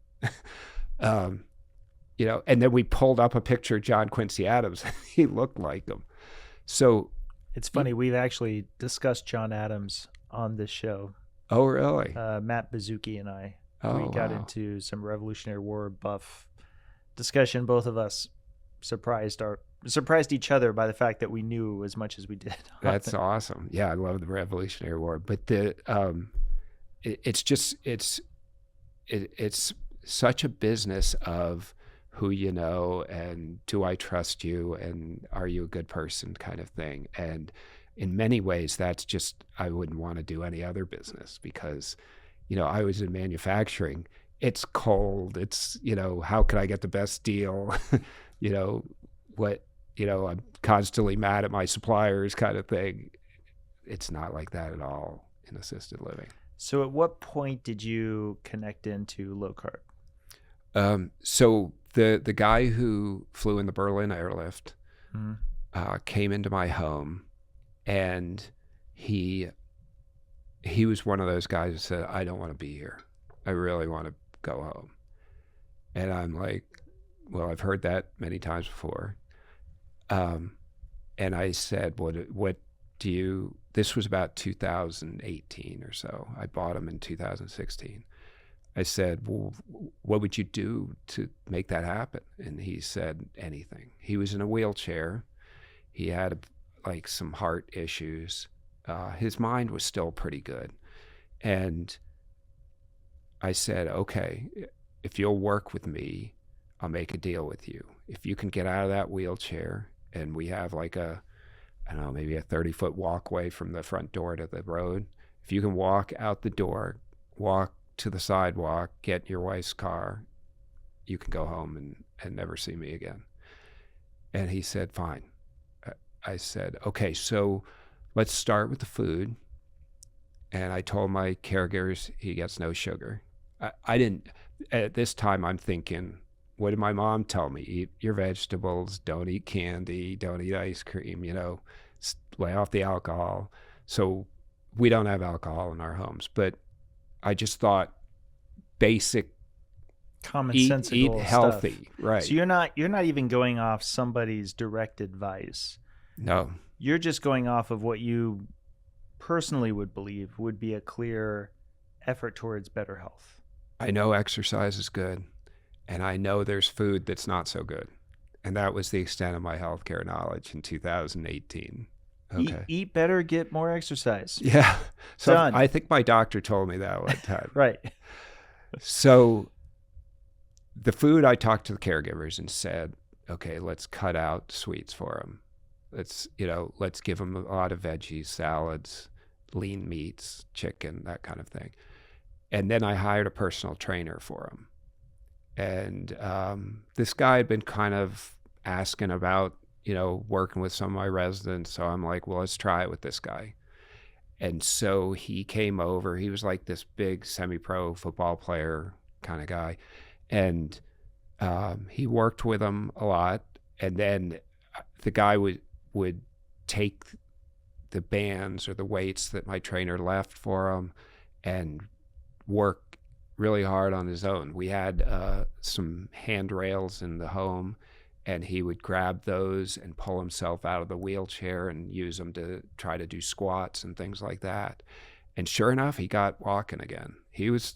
And then we pulled up a picture of John Quincy Adams. He looked like him. So it's funny. We've actually discussed John Adams on this show. Oh, really? Matt Bazuki and I. Oh, we got wow. into some Revolutionary War buff discussion. Both of us surprised each other by the fact that we knew as much as we did. That's awesome. Yeah, I love the Revolutionary War, but it's such a business of who you know and do I trust you and are you a good person kind of thing. And in many ways, that's just, I wouldn't want to do any other business because, I was in manufacturing. It's cold. It's, how can I get the best deal? I'm constantly mad at my suppliers kind of thing. It's not like that at all in assisted living. So at what point did you connect into low carb? So the guy who flew in the Berlin airlift came into my home, and he was one of those guys who said, I don't want to be here. I really want to go home. And I'm like, well, I've heard that many times before. And I said, what do you, this was about 2018 or so. I bought him in 2016. I said, well, what would you do to make that happen? And he said, anything. He was in a wheelchair. He had some heart issues. His mind was still pretty good. And I said, okay, if you'll work with me, I'll make a deal with you. If you can get out of that wheelchair and we have maybe a 30-foot walkway from the front door to the road. If you can walk out the door, walk to the sidewalk, get your wife's car, you can go home and never see me again. And he said, fine. I said, okay, so let's start with the food. And I told my caregivers he gets no sugar. I didn't, at this time I'm thinking, what did my mom tell me? Eat your vegetables, don't eat candy, don't eat ice cream, lay off the alcohol. So we don't have alcohol in our homes, but I just thought basic commonsensical eat healthy, stuff. Right. So you're not even going off somebody's direct advice. No. You're just going off of what you personally would believe would be a clear effort towards better health. I know exercise is good, and I know there's food that's not so good. And that was the extent of my healthcare knowledge in 2018. Okay. Eat better, get more exercise. Yeah. So Done. I think my doctor told me that one time. Right. So the food, I talked to the caregivers and said, okay, let's cut out sweets for them. Let's give them a lot of veggies, salads, lean meats, chicken, that kind of thing. And then I hired a personal trainer for them. And this guy had been kind of asking about, working with some of my residents. So I'm like, well, let's try it with this guy. And so he came over. He was like this big semi-pro football player kind of guy. And he worked with him a lot. And then the guy would take the bands or the weights that my trainer left for him and work really hard on his own. We had some handrails in the home, and he would grab those and pull himself out of the wheelchair and use them to try to do squats and things like that. And sure enough, he got walking again. He was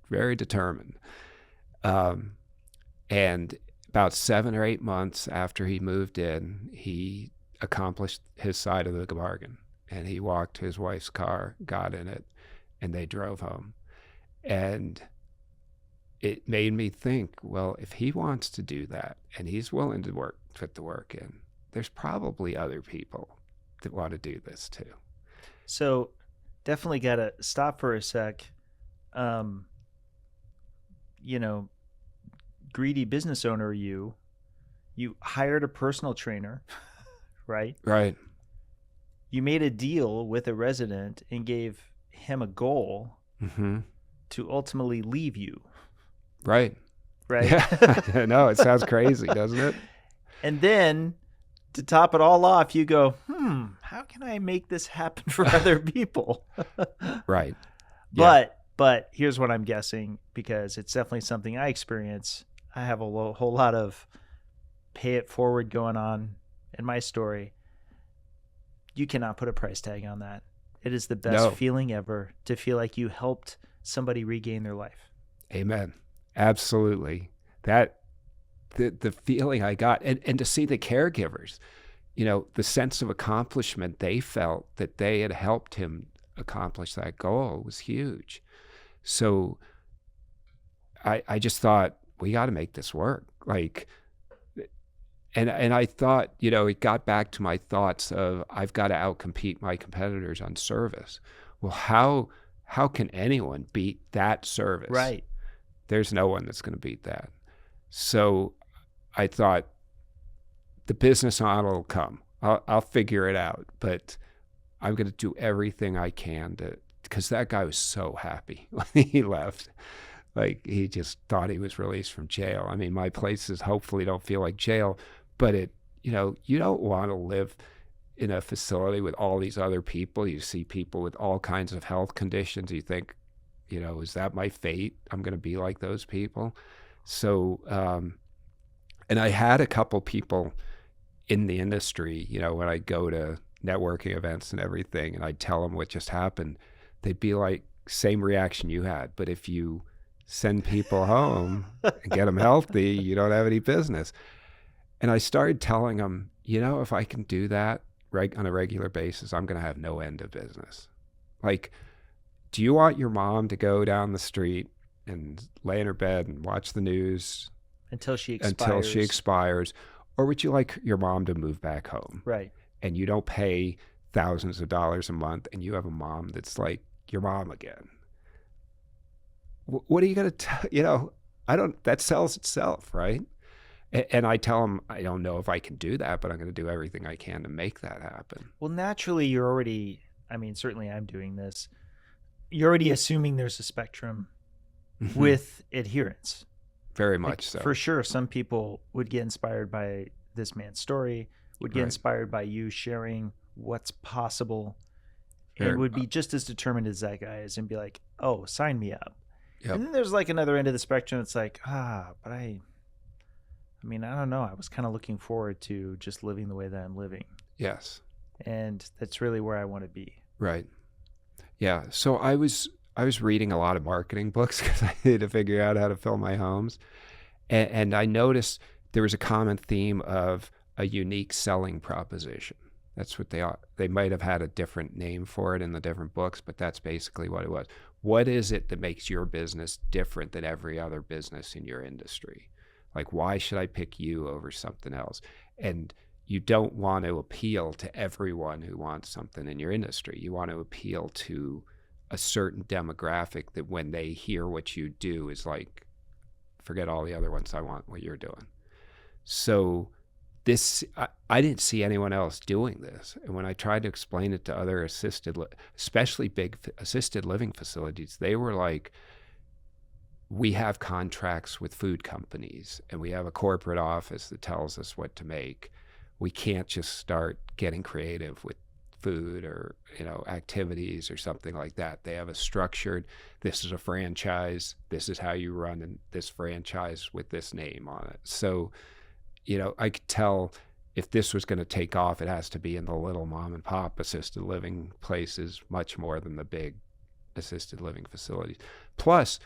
very determined. And about 7 or 8 months after he moved in, he accomplished his side of the bargain. And he walked to his wife's car, got in it, and they drove home. And it made me think, well, if he wants to do that and he's willing to put the work in, there's probably other people that want to do this too. So definitely got to stop for a sec. Greedy business owner, you hired a personal trainer, right? Right. You made a deal with a resident and gave him a goal to ultimately leave you. Right. Right. Yeah. No, it sounds crazy, doesn't it? And then to top it all off, you go, how can I make this happen for other people? Right. Yeah. But here's what I'm guessing, because it's definitely something I experience. I have a whole lot of pay it forward going on in my story. You cannot put a price tag on that. It is the best feeling ever to feel like you helped somebody regain their life. Amen. Absolutely. That the feeling I got, and to see the caregivers, the sense of accomplishment they felt that they had helped him accomplish that goal was huge. So I just thought, we got to make this work. And I thought, it got back to my thoughts of, I've got to outcompete my competitors on service. Well, how can anyone beat that service? Right. There's no one that's going to beat that. So I thought, the business model will come. I'll figure it out, but I'm going to do everything I can because that guy was so happy when he left. Like, he just thought he was released from jail. I mean, my places hopefully don't feel like jail, but you don't want to live in a facility with all these other people. You see people with all kinds of health conditions. You think, is that my fate? I'm going to be like those people. So, and I had a couple people in the industry, when I go to networking events and everything, and I'd tell them what just happened, they'd be like, same reaction you had. But if you send people home and get them healthy, you don't have any business. And I started telling them, if I can do that on a regular basis, I'm going to have no end of business. Like, do you want your mom to go down the street and lay in her bed and watch the news until she expires? Or would you like your mom to move back home? Right. And you don't pay thousands of dollars a month, and you have a mom that's like your mom again. What are you going to that sells itself, right? And I tell them, I don't know if I can do that, but I'm going to do everything I can to make that happen. Well, naturally, you're already, certainly I'm doing this. You're already assuming there's a spectrum with adherence. Very much so. For sure, some people would get inspired by this man's story, would get inspired by you sharing what's possible, and would be just as determined as that guy is and be like, oh, sign me up. Yep. And then there's like another end of the spectrum. It's like, but I don't know. I was kind of looking forward to just living the way that I'm living. Yes. And that's really where I want to be. Right. Yeah. So I was reading a lot of marketing books because I needed to figure out how to fill my homes. And I noticed there was a common theme of a unique selling proposition. That's what they are. They might have had a different name for it in the different books, but that's basically what it was. What is it that makes your business different than every other business in your industry? Like, why should I pick you over something else? And you don't want to appeal to everyone who wants something in your industry. You want to appeal to a certain demographic that when they hear what you do is like, forget all the other ones, I want what you're doing. So this, I didn't see anyone else doing this. And when I tried to explain it to other especially big assisted living facilities, they were like, we have contracts with food companies and we have a corporate office that tells us what to make. We can't just start getting creative with food or, activities or something like that. They have a structured, this is a franchise, this is how you run this franchise with this name on it. So, I could tell if this was going to take off, it has to be in the little mom and pop assisted living places much more than the big assisted living facilities. Plus,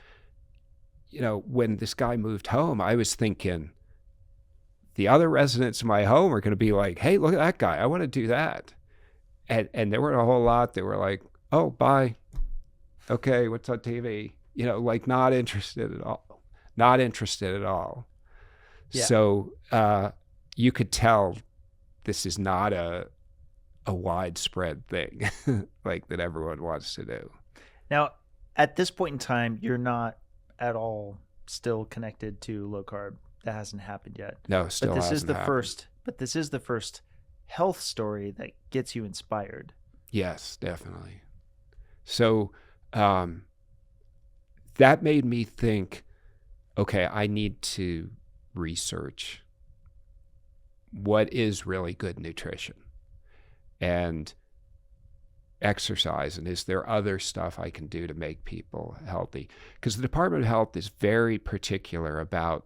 when this guy moved home, I was thinking the other residents in my home are going to be like, hey, look at that guy. I want to do that. And there were a whole lot that were like, oh, bye. Okay, what's on TV? Like not interested at all. Not interested at all. Yeah. So you could tell this is not a widespread thing like that everyone wants to do. Now, at this point in time, you're not at all still connected to low carb. That hasn't happened yet. No, still but this hasn't is the happened. first. But this is the first health story that gets you inspired. Yes, definitely. So that made me think, okay, I need to research what is really good nutrition and exercise, and is there other stuff I can do to make people healthy? Because the Department of Health is very particular about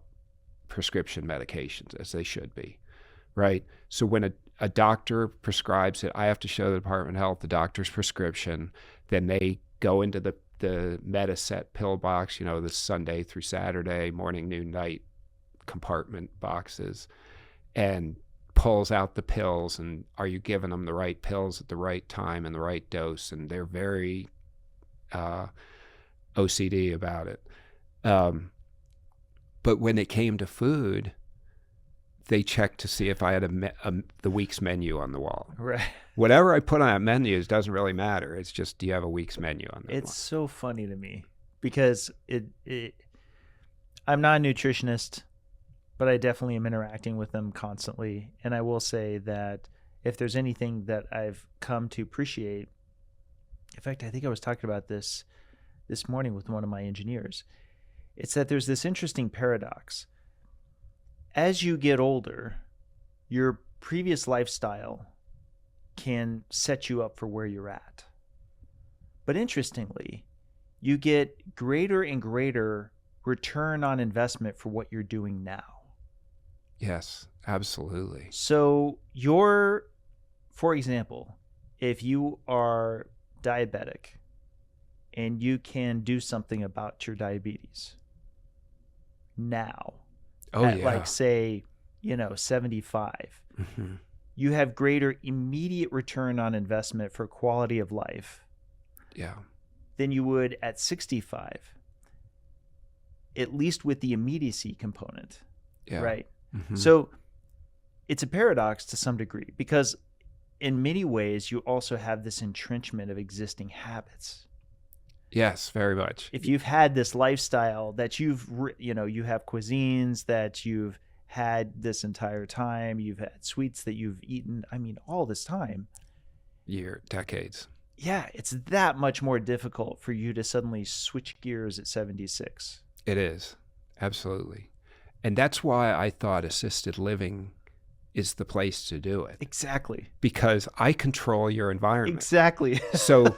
prescription medications, as they should be, right? So when a doctor prescribes it, I have to show the Department of Health the doctor's prescription. Then they go into the Metaset pill box, the Sunday through Saturday, morning, noon, night compartment boxes, and pulls out the pills. And are you giving them the right pills at the right time and the right dose? And they're very OCD about it. But when it came to food, they checked to see if I had the week's menu on the wall. Right. Whatever I put on that menu doesn't really matter. It's just, do you have a week's menu on the wall? It's so funny to me because I'm not a nutritionist, but I definitely am interacting with them constantly. And I will say that if there's anything that I've come to appreciate, in fact, I think I was talking about this morning with one of my engineers, it's that there's this interesting paradox. As you get older, your previous lifestyle can set you up for where you're at. But interestingly, you get greater and greater return on investment for what you're doing now. Yes, absolutely. So for example, if you are diabetic and you can do something about your diabetes now, like say, 75, mm-hmm. you have greater immediate return on investment for quality of life than you would at 65, at least with the immediacy component, right? Mm-hmm. So it's a paradox to some degree because in many ways you also have this entrenchment of existing habits. Yes, very much. If you've had this lifestyle that you have cuisines that you've had this entire time, you've had sweets that you've eaten, all this time. Decades. Yeah, it's that much more difficult for you to suddenly switch gears at 76. It is, absolutely. And that's why I thought assisted living is the place to do it. Exactly. Because I control your environment. Exactly. So,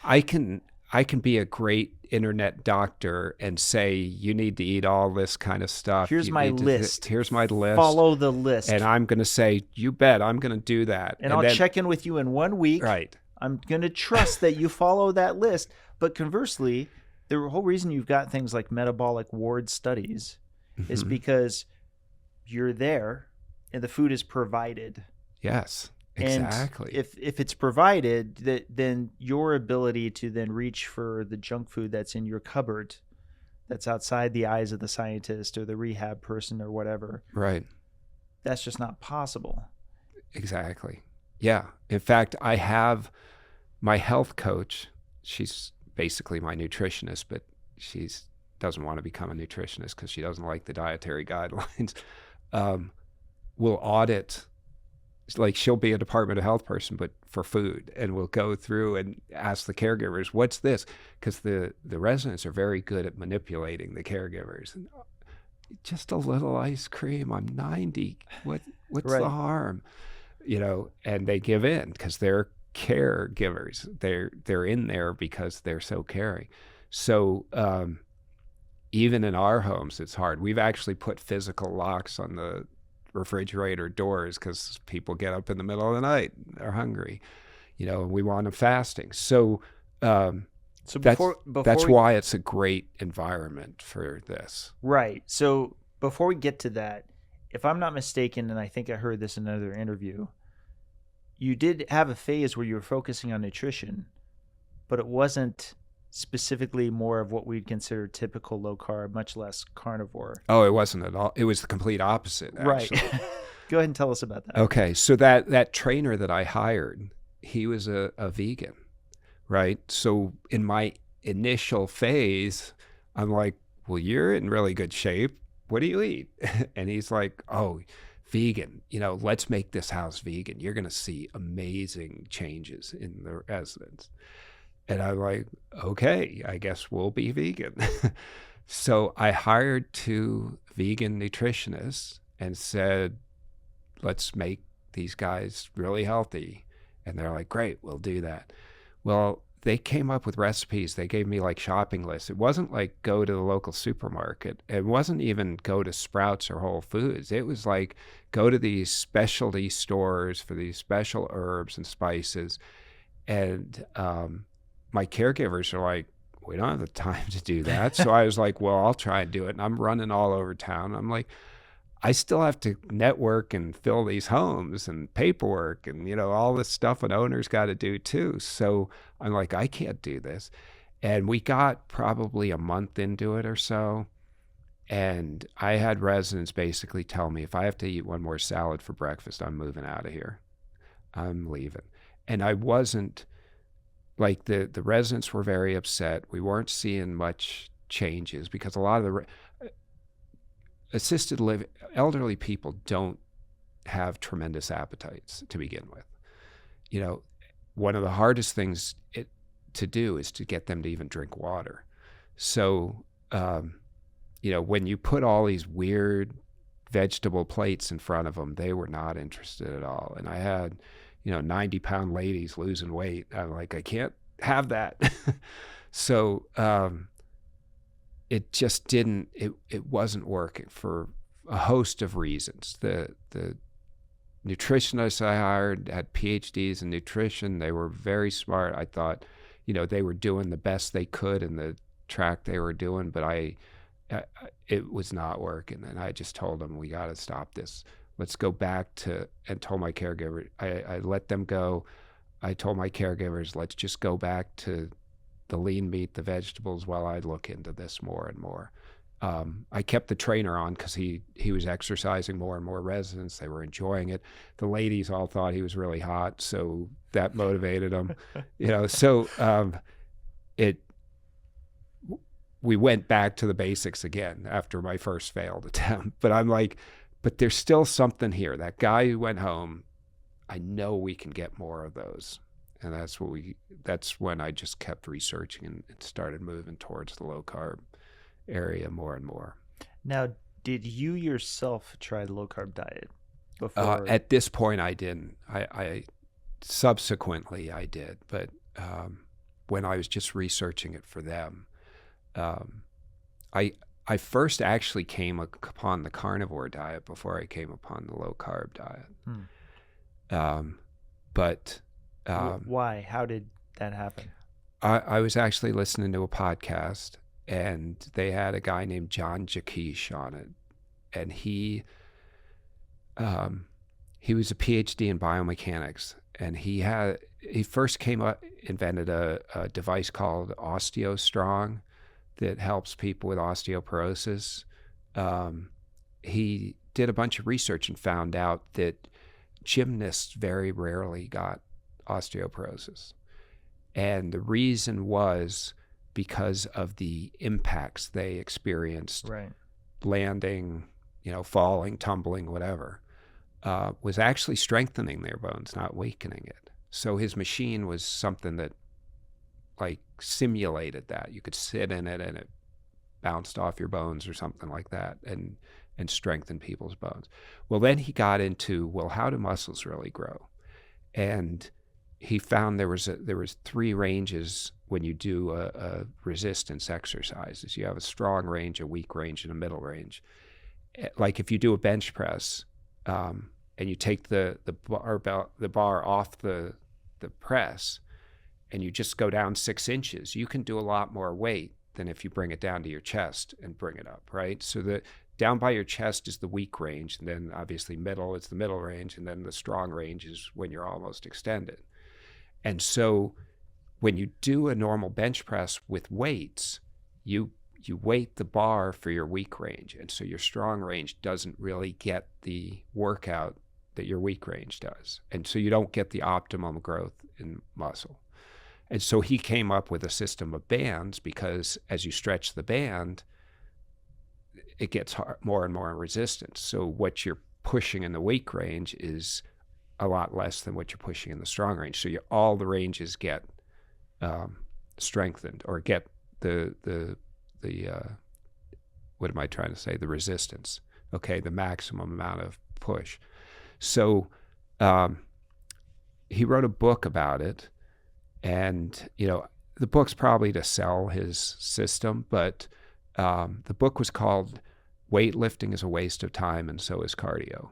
I can be a great internet doctor and say, you need to eat all this kind of stuff. Here's my list. Here's my list. Follow the list. And I'm going to say, you bet, I'm going to do that. And I'll check in with you in 1 week. Right. I'm going to trust that you follow that list. But conversely, the whole reason you've got things like metabolic ward studies is because you're there and the food is provided. Yes, exactly. And if it's provided, then your ability to then reach for the junk food that's in your cupboard, that's outside the eyes of the scientist or the rehab person or whatever, right, that's just not possible. Exactly. Yeah. In fact, I have my health coach. She's basically my nutritionist, but she doesn't want to become a nutritionist because she doesn't like the dietary guidelines. Will audit, like she'll be a Department of Health person, but for food, and we'll go through and ask the caregivers, what's this? Because the residents are very good at manipulating the caregivers. And just a little ice cream. I'm 90. What's Right. the harm? And they give in because they're caregivers. They're in there because they're so caring. So even in our homes, it's hard. We've actually put physical locks on the refrigerator doors because people get up in the middle of the night, they're hungry, and we want them fasting. So that's why it's a great environment for this. Right. So before we get to that, if I'm not mistaken, and I think I heard this in another interview, you did have a phase where you were focusing on nutrition, but it wasn't specifically more of what we'd consider typical low carb, much less carnivore. Oh, it wasn't at all. It was the complete opposite, actually. Right. Go ahead and tell us about that. Okay. So that trainer that I hired, he was a vegan, right? So in my initial phase, I'm like, well, you're in really good shape. What do you eat? And he's like, oh, vegan. Let's make this house vegan. You're going to see amazing changes in the residents. And I'm like, okay, I guess we'll be vegan. So I hired 2 vegan nutritionists and said, let's make these guys really healthy. And they're like, great, we'll do that. Well, they came up with recipes. They gave me like shopping lists. It wasn't like go to the local supermarket. It wasn't even go to Sprouts or Whole Foods. It was like go to these specialty stores for these special herbs and spices. And my caregivers are like, we don't have the time to do that. So I was like, well, I'll try and do it. And I'm running all over town. I'm like, I still have to network and fill these homes and paperwork and, all this stuff an owner's got to do too. So I'm like, I can't do this. And we got probably a month into it or so. And I had residents basically tell me, if I have to eat one more salad for breakfast, I'm moving out of here. I'm leaving. And I wasn't, like the residents were very upset. We weren't seeing much changes because a lot of the assisted living, elderly people don't have tremendous appetites to begin with. One of the hardest things to do is to get them to even drink water. So, when you put all these weird vegetable plates in front of them, they were not interested at all. And I had, 90-pound ladies losing weight. I'm like, I can't have that. So, it just didn't, it wasn't working for a host of reasons. The nutritionists I hired had PhDs in nutrition. They were very smart. I thought, they were doing the best they could in the track they were doing, but it was not working. And I just told them, we got to stop this. Let's go back to, and told my caregiver, I let them go. I told my caregivers, let's just go back to the lean meat, the vegetables, while I look into this more and more. I kept the trainer on because he was exercising more and more residents. They were enjoying it. The ladies all thought he was really hot, so that motivated them. We went back to the basics again after my first failed attempt. But I'm like, but there's still something here. That guy who went home, I know we can get more of those. And that's when I just kept researching and started moving towards the low carb area more and more. Now, did you yourself try the low carb diet before? At this point, I didn't. I subsequently I did, but when I was just researching it for them, I first actually came upon the carnivore diet before I came upon the low carb diet. But why? How did that happen? I was actually listening to a podcast, and they had a guy named John Jaquish on it, and he he was a PhD in biomechanics, and he first invented a device called OsteoStrong that helps people with osteoporosis. He did a bunch of research and found out that gymnasts very rarely got osteoporosis. And the reason was because of the impacts they experienced, Right. landing, falling, tumbling, whatever, was actually strengthening their bones, not weakening it. So his machine was something that like simulated that. You could sit in it and it bounced off your bones or something like that and strengthen people's bones. Well, then he got into, how do muscles really grow? And he found there was 3 ranges when you do a resistance exercises. You have a strong range, a weak range, and a middle range. Like if you do a bench press, and you take the bar off the press, and you just go down 6 inches, you can do a lot more weight than if you bring it down to your chest and bring it up, right? So the down by your chest is the weak range, and then obviously middle is the middle range, and then the strong range is when you're almost extended. And so when you do a normal bench press with weights, you weight the bar for your weak range, and so your strong range doesn't really get the workout that your weak range does, and so you don't get the optimum growth in muscle. And so he came up with a system of bands, because as you stretch the band, it gets more and more resistance. So what you're pushing in the weak range is a lot less than what you're pushing in the strong range. So all the ranges get strengthened, or get the what am I trying to say? The resistance. Okay, the maximum amount of push. So he wrote a book about it. And, the book's probably to sell his system, but the book was called Weightlifting is a Waste of Time, and So is Cardio.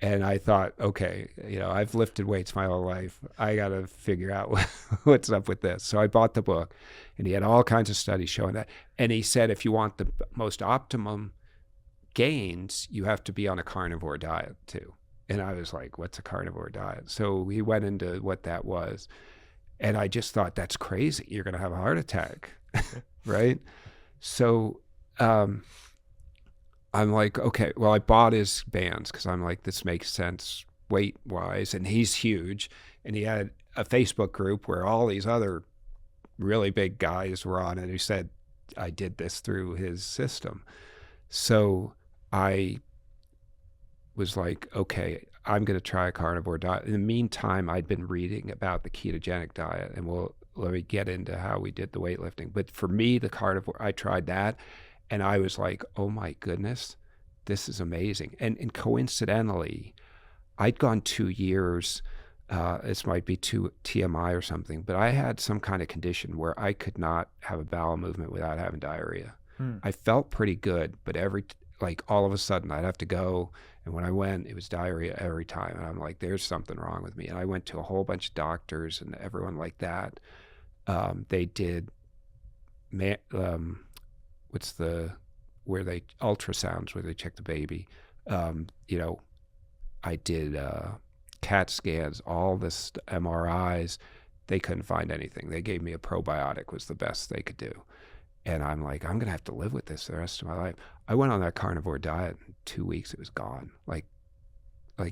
And I thought, okay, I've lifted weights my whole life. I got to figure out what's up with this. So I bought the book, and he had all kinds of studies showing that. And he said, if you want the most optimum gains, you have to be on a carnivore diet too. And I was like, what's a carnivore diet? So he went into what that was. And I just thought, that's crazy. You're going to have a heart attack, right? So I'm like, okay, well, I bought his bands because I'm like, this makes sense weight-wise. And he's huge. And he had a Facebook group where all these other really big guys were on it, who said, I did this through his system. So I was like, okay, I'm going to try a carnivore diet. In the meantime, I'd been reading about the ketogenic diet, and let me get into how we did the weightlifting. But for me, the carnivore, I tried that, and I was like, oh my goodness, this is amazing. And coincidentally, I'd gone 2 years, this might be too TMI or something, but I had some kind of condition where I could not have a bowel movement without having diarrhea. I felt pretty good, but all of a sudden I'd have to go. And when I went, it was diarrhea every time. And I'm like, there's something wrong with me. And I went to a whole bunch of doctors and everyone like that. They did, ultrasounds where they check the baby. I did CAT scans, all this MRIs. They couldn't find anything. They gave me a probiotic, was the best they could do. And I'm like, I'm going to have to live with this the rest of my life. I went on that carnivore diet. In 2 weeks, it was gone. Like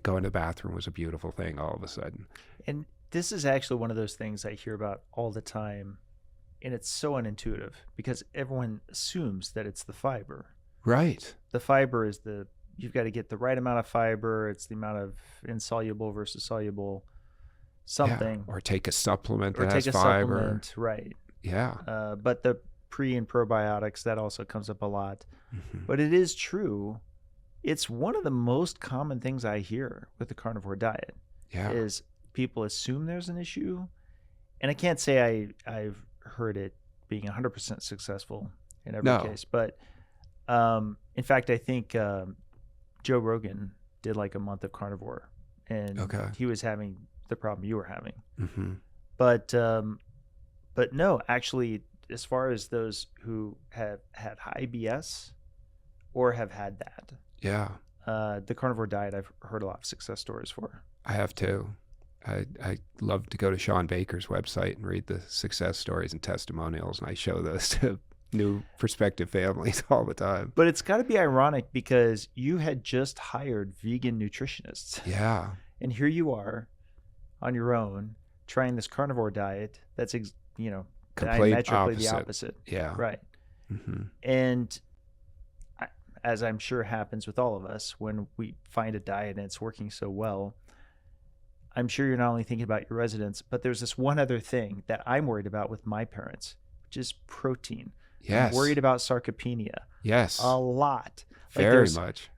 going to the bathroom was a beautiful thing all of a sudden. And this is actually one of those things I hear about all the time. And it's so unintuitive because everyone assumes that it's the fiber. Right. The fiber is you've got to get the right amount of fiber. It's the amount of insoluble versus soluble something. Yeah. Or take a supplement that has fiber. Supplement, right. Yeah. But the pre and probiotics, that also comes up a lot. But it is true. It's one of the most common things I hear with the carnivore diet is people assume there's an issue. And I can't say I've heard it being 100% successful in every case. But in fact, I think Joe Rogan did like a month of carnivore. And he was having the problem you were having. But no, actually, as far as those who have had high BS or have had that, the carnivore diet, I've heard a lot of success stories for. I have too. I love to go to Sean Baker's website and read the success stories and testimonials, and I show those to new prospective families all the time. But it's got to be ironic because you had just hired vegan nutritionists. Yeah. And here you are on your own trying this carnivore diet that's, diametrically the opposite. Yeah. Right. Mm-hmm. And as I'm sure happens with all of us, when we find a diet and it's working so well, I'm sure you're not only thinking about your residents, but there's this one other thing that I'm worried about with my parents, which is protein. Yes. I'm worried about sarcopenia. Yes. A lot. Very much.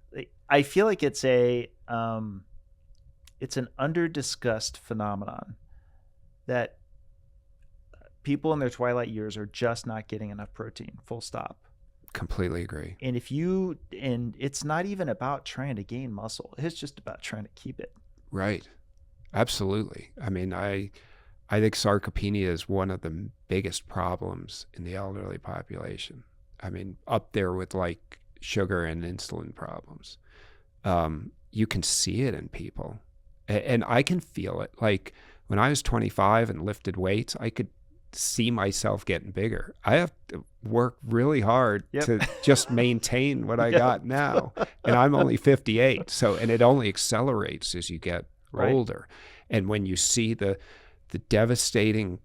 I feel like it's an under-discussed phenomenon that people in their twilight years are just not getting enough protein, full stop. Completely agree. And it's not even about trying to gain muscle. It's just about trying to keep it. Right. Absolutely. I mean, I think sarcopenia is one of the biggest problems in the elderly population. I mean, up there with like sugar and insulin problems. You can see it in people. And I can feel it. Like when I was 25 and lifted weights, I could see myself getting bigger. I have to work really hard to just maintain what I got now. And I'm only 58. And it only accelerates as you get older. And when you see the devastating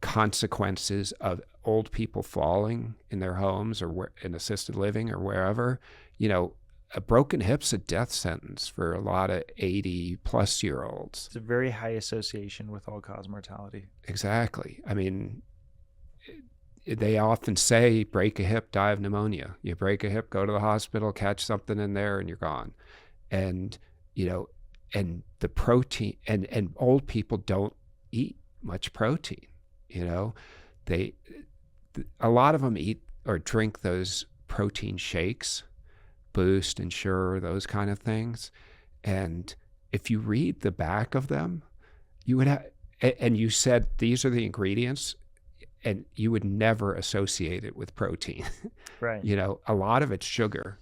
consequences of old people falling in their homes or in assisted living or wherever, a broken hip's a death sentence for a lot of 80-plus-year-olds. It's a very high association with all-cause mortality. Exactly. I mean, they often say, break a hip, die of pneumonia. You break a hip, go to the hospital, catch something in there, and you're gone. And, and the protein, and old people don't eat much protein, a lot of them eat or drink those protein shakes, Boost, Ensure, those kind of things. And if you read the back of them, you would have, and you said these are the ingredients, and you would never associate it with protein. Right. A lot of it's sugar.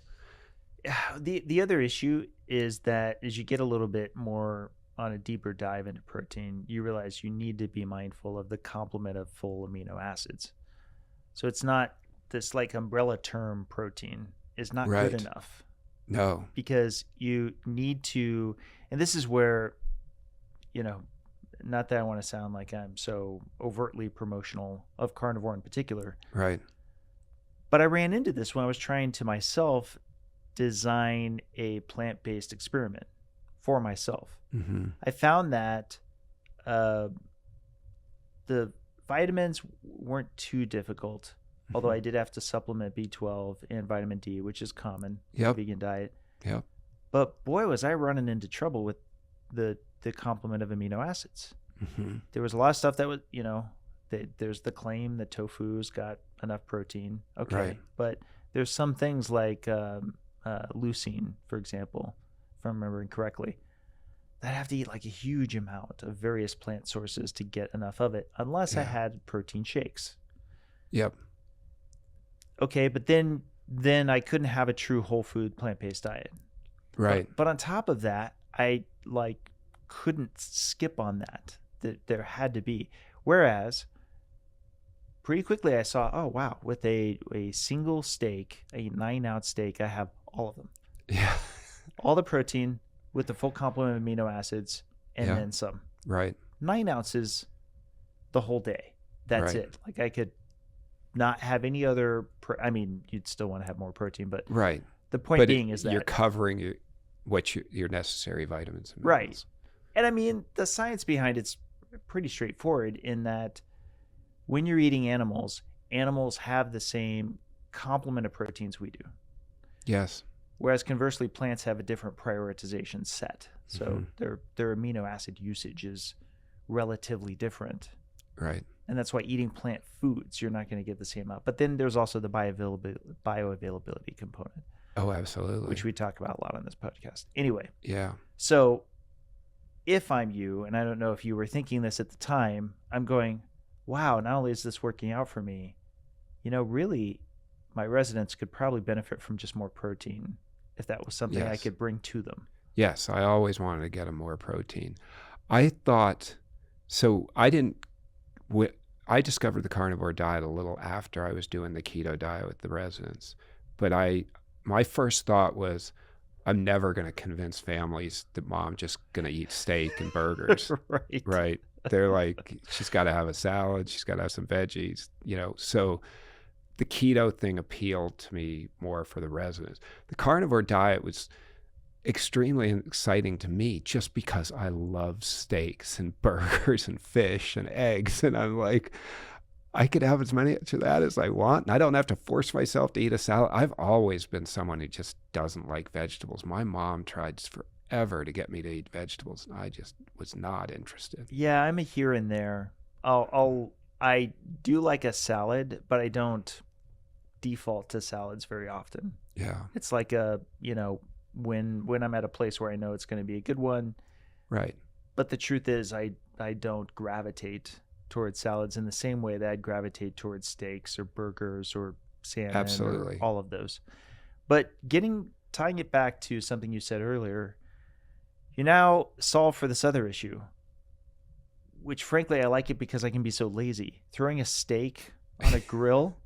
The other issue is that as you get a little bit more on a deeper dive into protein, you realize you need to be mindful of the complement of full amino acids. So it's not this like umbrella term protein is not good enough. No. Because you need to, and this is where, not that I want to sound like I'm so overtly promotional of carnivore in particular. Right. But I ran into this when I was trying to myself design a plant-based experiment for myself. Mm-hmm. I found that the vitamins weren't too difficult, although I did have to supplement B12 and vitamin D, which is common in the vegan diet. Yep. But boy, was I running into trouble with the complement of amino acids. Mm-hmm. There was a lot of stuff that was, there's the claim that tofu's got enough protein. Okay. Right. But there's some things like leucine, for example, if I'm remembering correctly, that I have to eat like a huge amount of various plant sources to get enough of it, unless I had protein shakes. Yep. Okay, but then I couldn't have a true whole food plant-based diet. Right. But on top of that, I couldn't skip on that. There had to be. Whereas pretty quickly I saw, oh wow, with a single steak, a 9-ounce steak, I have all of them. Yeah. All the protein with the full complement of amino acids and then some. Right. 9 ounces the whole day. That's it. Like I could not have any other, you'd still want to have more protein, but the point being is that you're covering your necessary vitamins and minerals. Right. And the science behind it's pretty straightforward in that when you're eating animals have the same complement of proteins we do. Yes. Whereas conversely, plants have a different prioritization set. So their amino acid usage is relatively different. Right. And that's why eating plant foods, you're not going to get the same amount. But then there's also the bioavailability component. Oh, absolutely. Which we talk about a lot on this podcast. Anyway. Yeah. So if I'm you, and I don't know if you were thinking this at the time, I'm going, wow, not only is this working out for me, really, my residents could probably benefit from just more protein if that was something I could bring to them. Yes, I always wanted to get them more protein. I thought, so I didn't, I discovered the carnivore diet a little after I was doing the keto diet with the residents. But my first thought was, I'm never going to convince families that mom's just going to eat steak and burgers. Right. Right. They're like, she's got to have a salad. She's got to have some veggies, So the keto thing appealed to me more for the residents. The carnivore diet was extremely exciting to me just because I love steaks and burgers and fish and eggs. And I'm like, I could have as many of that as I want. And I don't have to force myself to eat a salad. I've always been someone who just doesn't like vegetables. My mom tried forever to get me to eat vegetables, and I just was not interested. Yeah, I'm a here and there. I do like a salad, but I don't default to salads very often. Yeah. It's like when I'm at a place where I know it's going to be a good one. Right. But the truth is I don't gravitate towards salads in the same way that I'd gravitate towards steaks or burgers or salmon. Absolutely. Or all of those. But tying it back to something you said earlier, you now solve for this other issue, which frankly I like it because I can be so lazy. Throwing a steak on a grill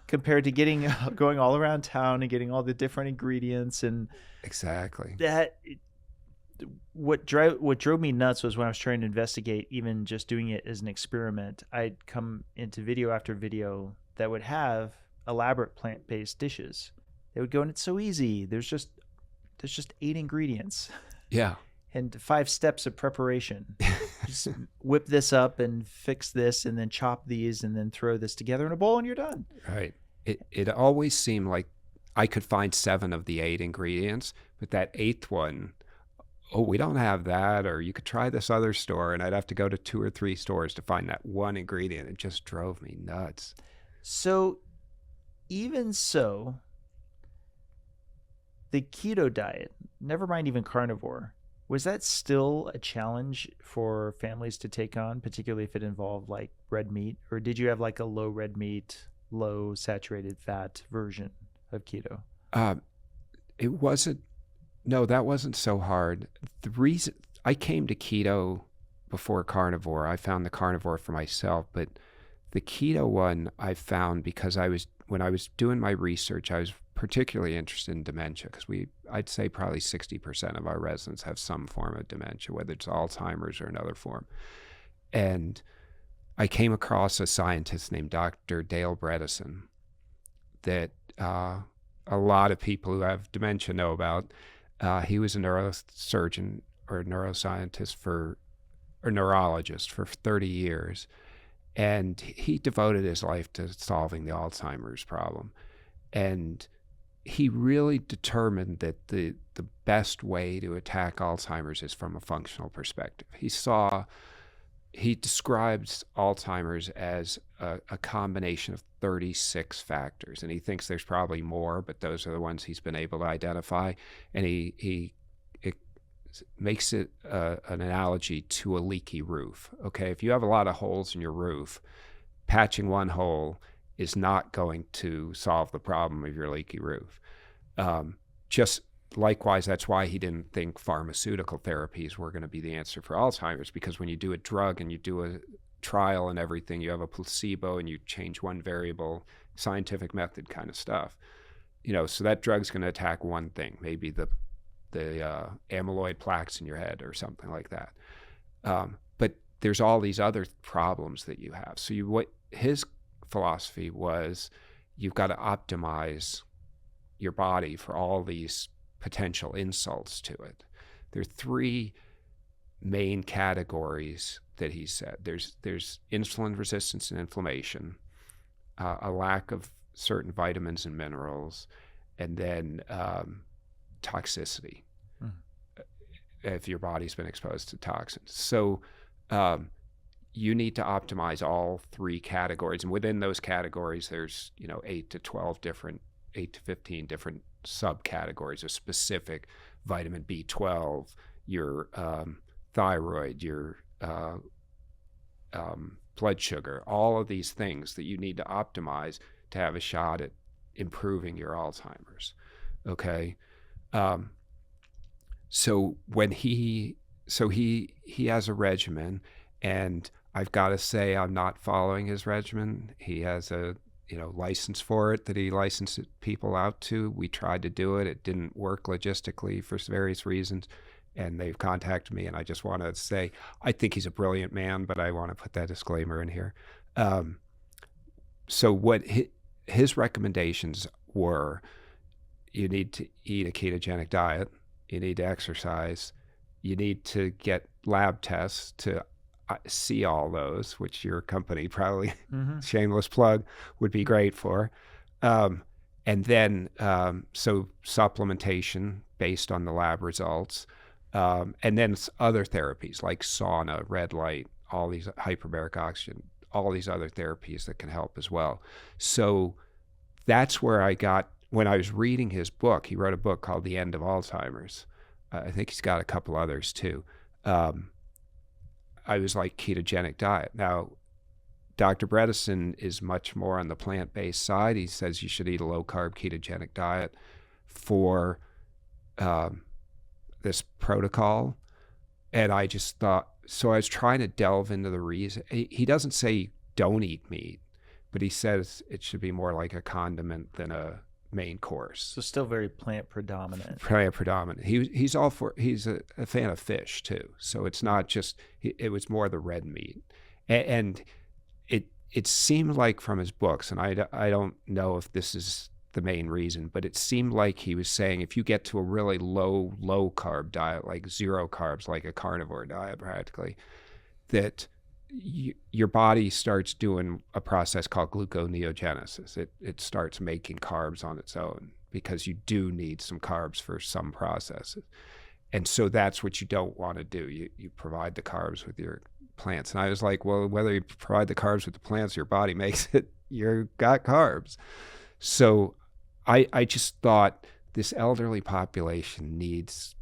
compared to going all around town and getting all the different ingredients and exactly that. What drove me nuts was when I was trying to investigate even just doing it as an experiment. I'd come into video after video that would have elaborate plant-based dishes. They would go, and it's so easy. There's just 8 ingredients. Yeah. And 5 steps of preparation. Just whip this up and fix this and then chop these and then throw this together in a bowl and you're done. Right. It always seemed like I could find 7 of the 8 ingredients, but that 8th one, oh, we don't have that, or you could try this other store, and I'd have to go to 2 or 3 stores to find that one ingredient. It just drove me nuts. So even so, the keto diet, never mind even carnivore, was that still a challenge for families to take on, particularly if it involved like red meat? Or did you have like a low red meat, low saturated fat version of keto? No, that wasn't so hard. The reason I came to keto before carnivore, I found the carnivore for myself, but the keto one I found because when I was doing my research, I was particularly interested in dementia because I'd say probably 60% of our residents have some form of dementia, whether it's Alzheimer's or another form. And I came across a scientist named Dr. Dale Bredesen that a lot of people who have dementia know about. He was a neurosurgeon or a neuroscientist or neurologist for 30 years. And he devoted his life to solving the Alzheimer's problem. And he really determined that the best way to attack Alzheimer's is from a functional perspective. He describes Alzheimer's as a combination of 36 factors, and he thinks there's probably more, but those are the ones he's been able to identify. And it makes it an analogy to a leaky roof. Okay, if you have a lot of holes in your roof, patching one hole is not going to solve the problem of your leaky roof. Just likewise, that's why he didn't think pharmaceutical therapies were going to be the answer for Alzheimer's, because when you do a drug and you do a trial and everything, you have a placebo and you change one variable, scientific method kind of stuff. So that drug's going to attack one thing, maybe the amyloid plaques in your head or something like that. But there's all these other problems that you have. So what his philosophy was, you've got to optimize your body for all these potential insults to it. There are 3 main categories that he said. There's insulin resistance and inflammation, a lack of certain vitamins and minerals, and then toxicity, if your body's been exposed to toxins. So you need to optimize all 3 categories. And within those categories, there's 8 to 15 different subcategories of specific vitamin B12, your thyroid, your blood sugar, all of these things that you need to optimize to have a shot at improving your Alzheimer's. Okay. Um, so when he has a regimen, and I've got to say I'm not following his regimen. He has a license for it that he licenses people out to. We tried to do it. It didn't work logistically for various reasons. And they've contacted me, and I just want to say, I think he's a brilliant man, but I want to put that disclaimer in here. So what his recommendations were: you need to eat a ketogenic diet, you need to exercise, you need to get lab tests to see all those, which your company probably, shameless plug, would be great for. And then, so supplementation based on the lab results. And then other therapies like sauna, red light, all these hyperbaric oxygen, all these other therapies that can help as well. So that's where I got, when I was reading his book, he wrote a book called The End of Alzheimer's. I think he's got a couple others too. I was like, ketogenic diet. Now, Dr. Bredesen is much more on the plant-based side. He says you should eat a low-carb ketogenic diet for this protocol. And I just thought, so I was trying to delve into the reason. He doesn't say don't eat meat, but he says it should be more like a condiment than a main course. So still very plant predominant. Plant predominant. He's all for. He's a fan of fish too. So it's not just. It was more the red meat, and it seemed like from his books, and I don't know if this is the main reason, but it seemed like he was saying if you get to a really low carb diet, like zero carbs, like a carnivore diet practically, that your body starts doing a process called gluconeogenesis. It starts making carbs on its own because you do need some carbs for some processes. And so that's what you don't want to do. You provide the carbs with your plants. And I was like, well, whether you provide the carbs with the plants, your body makes it, you've got carbs. So I just thought this elderly population needs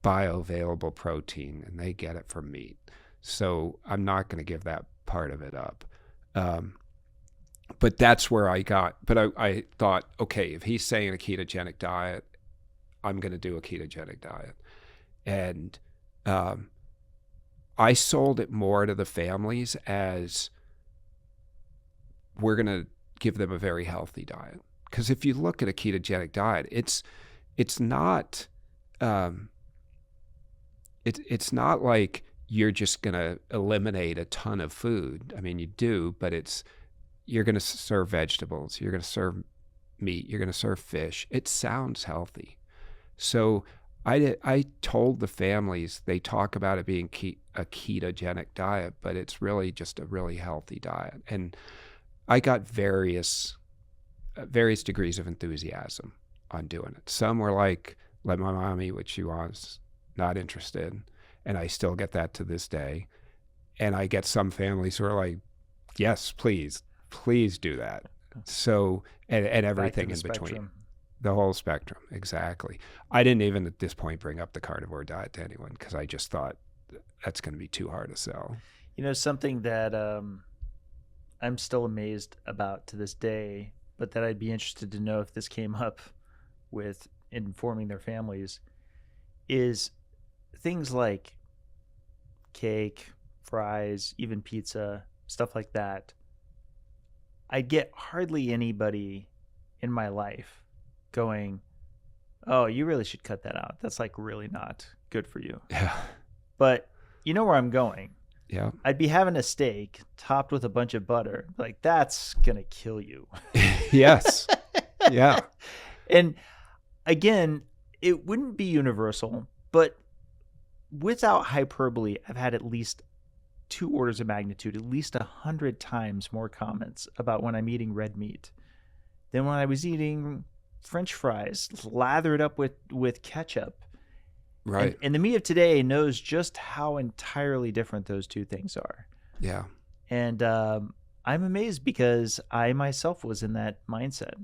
bioavailable protein, and they get it from meat. So I'm not going to give that part of it up. But that's where I got, but I thought, okay, if he's saying a ketogenic diet, I'm going to do a ketogenic diet. And I sold it more to the families as we're going to give them a very healthy diet. Because if you look at a ketogenic diet, it's not it's not like you're just going to eliminate a ton of food. I mean, you do, but you're going to serve vegetables, you're going to serve meat, you're going to serve fish. It sounds healthy. So I told the families, they talk about it being a ketogenic diet, but it's really just a really healthy diet. And I got various degrees of enthusiasm on doing it. Some were like, let my mom eat what she wants, not interested. And I still get that to this day. And I get some families who are like, yes, please do that. So, and everything in between. The whole spectrum, exactly. I didn't even at this point bring up the carnivore diet to anyone because I just thought that's going to be too hard to sell. Something that I'm still amazed about to this day, but that I'd be interested to know if this came up with informing their families, is things like cake, fries, even pizza, stuff like that. I get hardly anybody in my life going, oh, you really should cut that out. That's like really not good for you. Yeah. But you know where I'm going. Yeah. I'd be having a steak topped with a bunch of butter. Like, that's going to kill you. Yes. Yeah. And again, it wouldn't be universal, but without hyperbole, I've had at least 2 orders of magnitude, at least 100 times more comments about when I'm eating red meat than when I was eating French fries lathered up with ketchup. Right. And the me of today knows just how entirely different those two things are. Yeah. And I'm amazed because I myself was in that mindset,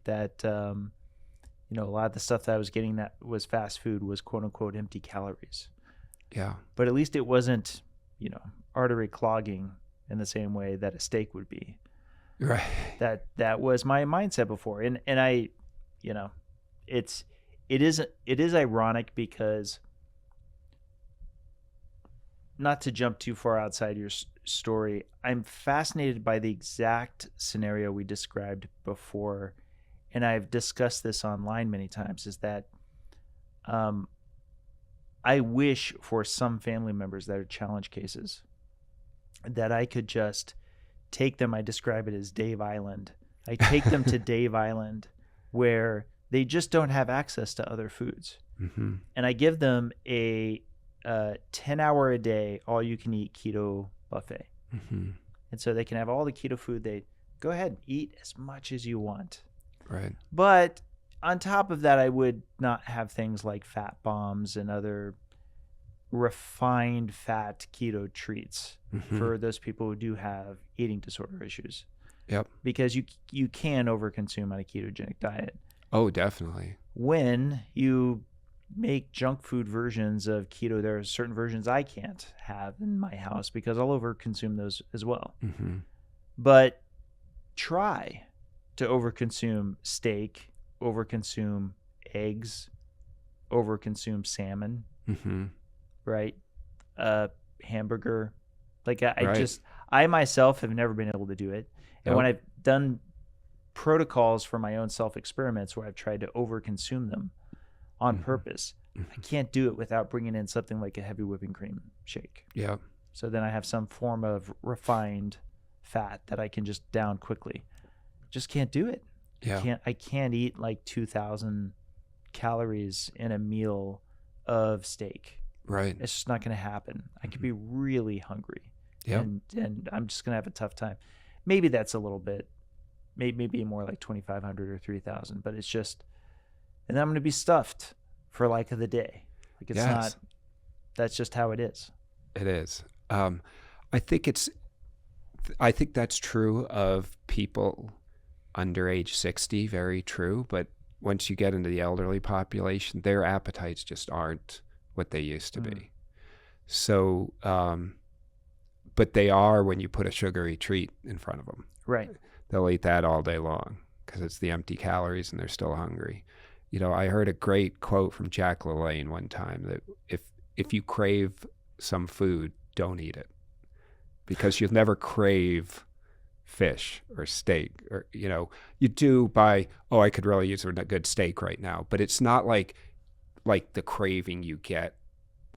that, a lot of the stuff that I was getting that was fast food was quote unquote empty calories. Yeah. But at least it wasn't, artery clogging in the same way that a steak would be. Right. That was my mindset before. And I, it's it is ironic because, not to jump too far outside your story, I'm fascinated by the exact scenario we described before, and I've discussed this online many times, is that I wish for some family members that are challenge cases that I could just take them. I describe it as Dave Island. I take them to Dave Island where they just don't have access to other foods. Mm-hmm. And I give them a 10-hour a day, all you can eat keto buffet. Mm-hmm. And so they can have all the keto food. They go ahead, eat as much as you want. Right. But on top of that, I would not have things like fat bombs and other refined fat keto treats Mm-hmm. for those people who do have eating disorder issues. Yep. Because you can overconsume on a ketogenic diet. Oh, definitely. When you make junk food versions of keto, there are certain versions I can't have in my house because I'll overconsume those as well. Mm-hmm. But try to overconsume steak, overconsume eggs, overconsume salmon, Mm-hmm. right? Hamburger. Like Right. I myself have never been able to do it. And Yep. when I've done protocols for my own self-experiments where I've tried to overconsume them on Mhm. purpose, I Mhm. can't do it without bringing in something like a heavy whipping cream shake. Yeah. So then I have some form of refined fat that I can just down quickly. Just can't do it. Yeah. I can't eat like 2,000 calories in a meal of steak. Right. It's just not going to happen. I could be really hungry. Yep. And I'm just going to have a tough time. Maybe that's a little bit, maybe more like 2,500 or 3,000, but it's just, and then I'm going to be stuffed for like the day. Like it's Yes. not, that's just how it is. It is. I think that's true of people under age 60, very true. But once you get into the elderly population, their appetites just aren't what they used to be. So, but they are when you put a sugary treat in front of them. Right. They'll eat that all day long because it's the empty calories and they're still hungry. You know, I heard a great quote from Jack LaLanne one time that if you crave some food, don't eat it, because you'll never crave fish or steak, or, you know, you do by, oh, I could really use a good steak right now, but it's not like the craving you get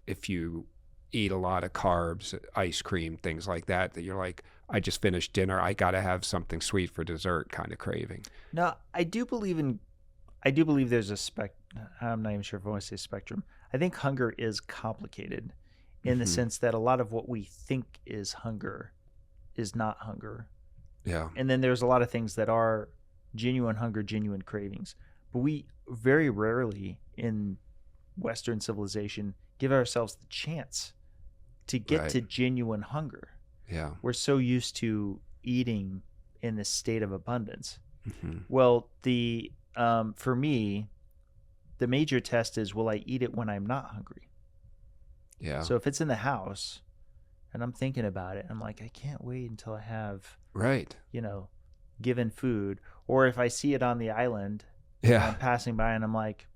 if you eat a lot of carbs, ice cream, things like that you're like, I just finished dinner, I got to have something sweet for dessert kind of craving. No, I do believe there's a I'm not even sure if I want to say spectrum. I think hunger is complicated in the sense that a lot of what we think is hunger is not hunger. Yeah. And then there's a lot of things that are genuine hunger, genuine cravings. But we very rarely in Western civilization give ourselves the chance to get Right. to genuine hunger. Yeah. We're so used to eating in this state of abundance. Mm-hmm. Well, for me, the major test is, will I eat it when I'm not hungry? Yeah. So if it's in the house and I'm thinking about it, I'm like, I can't wait until I have, Right. given food. Or if I see it on the island and Yeah. I'm passing by and I'm like,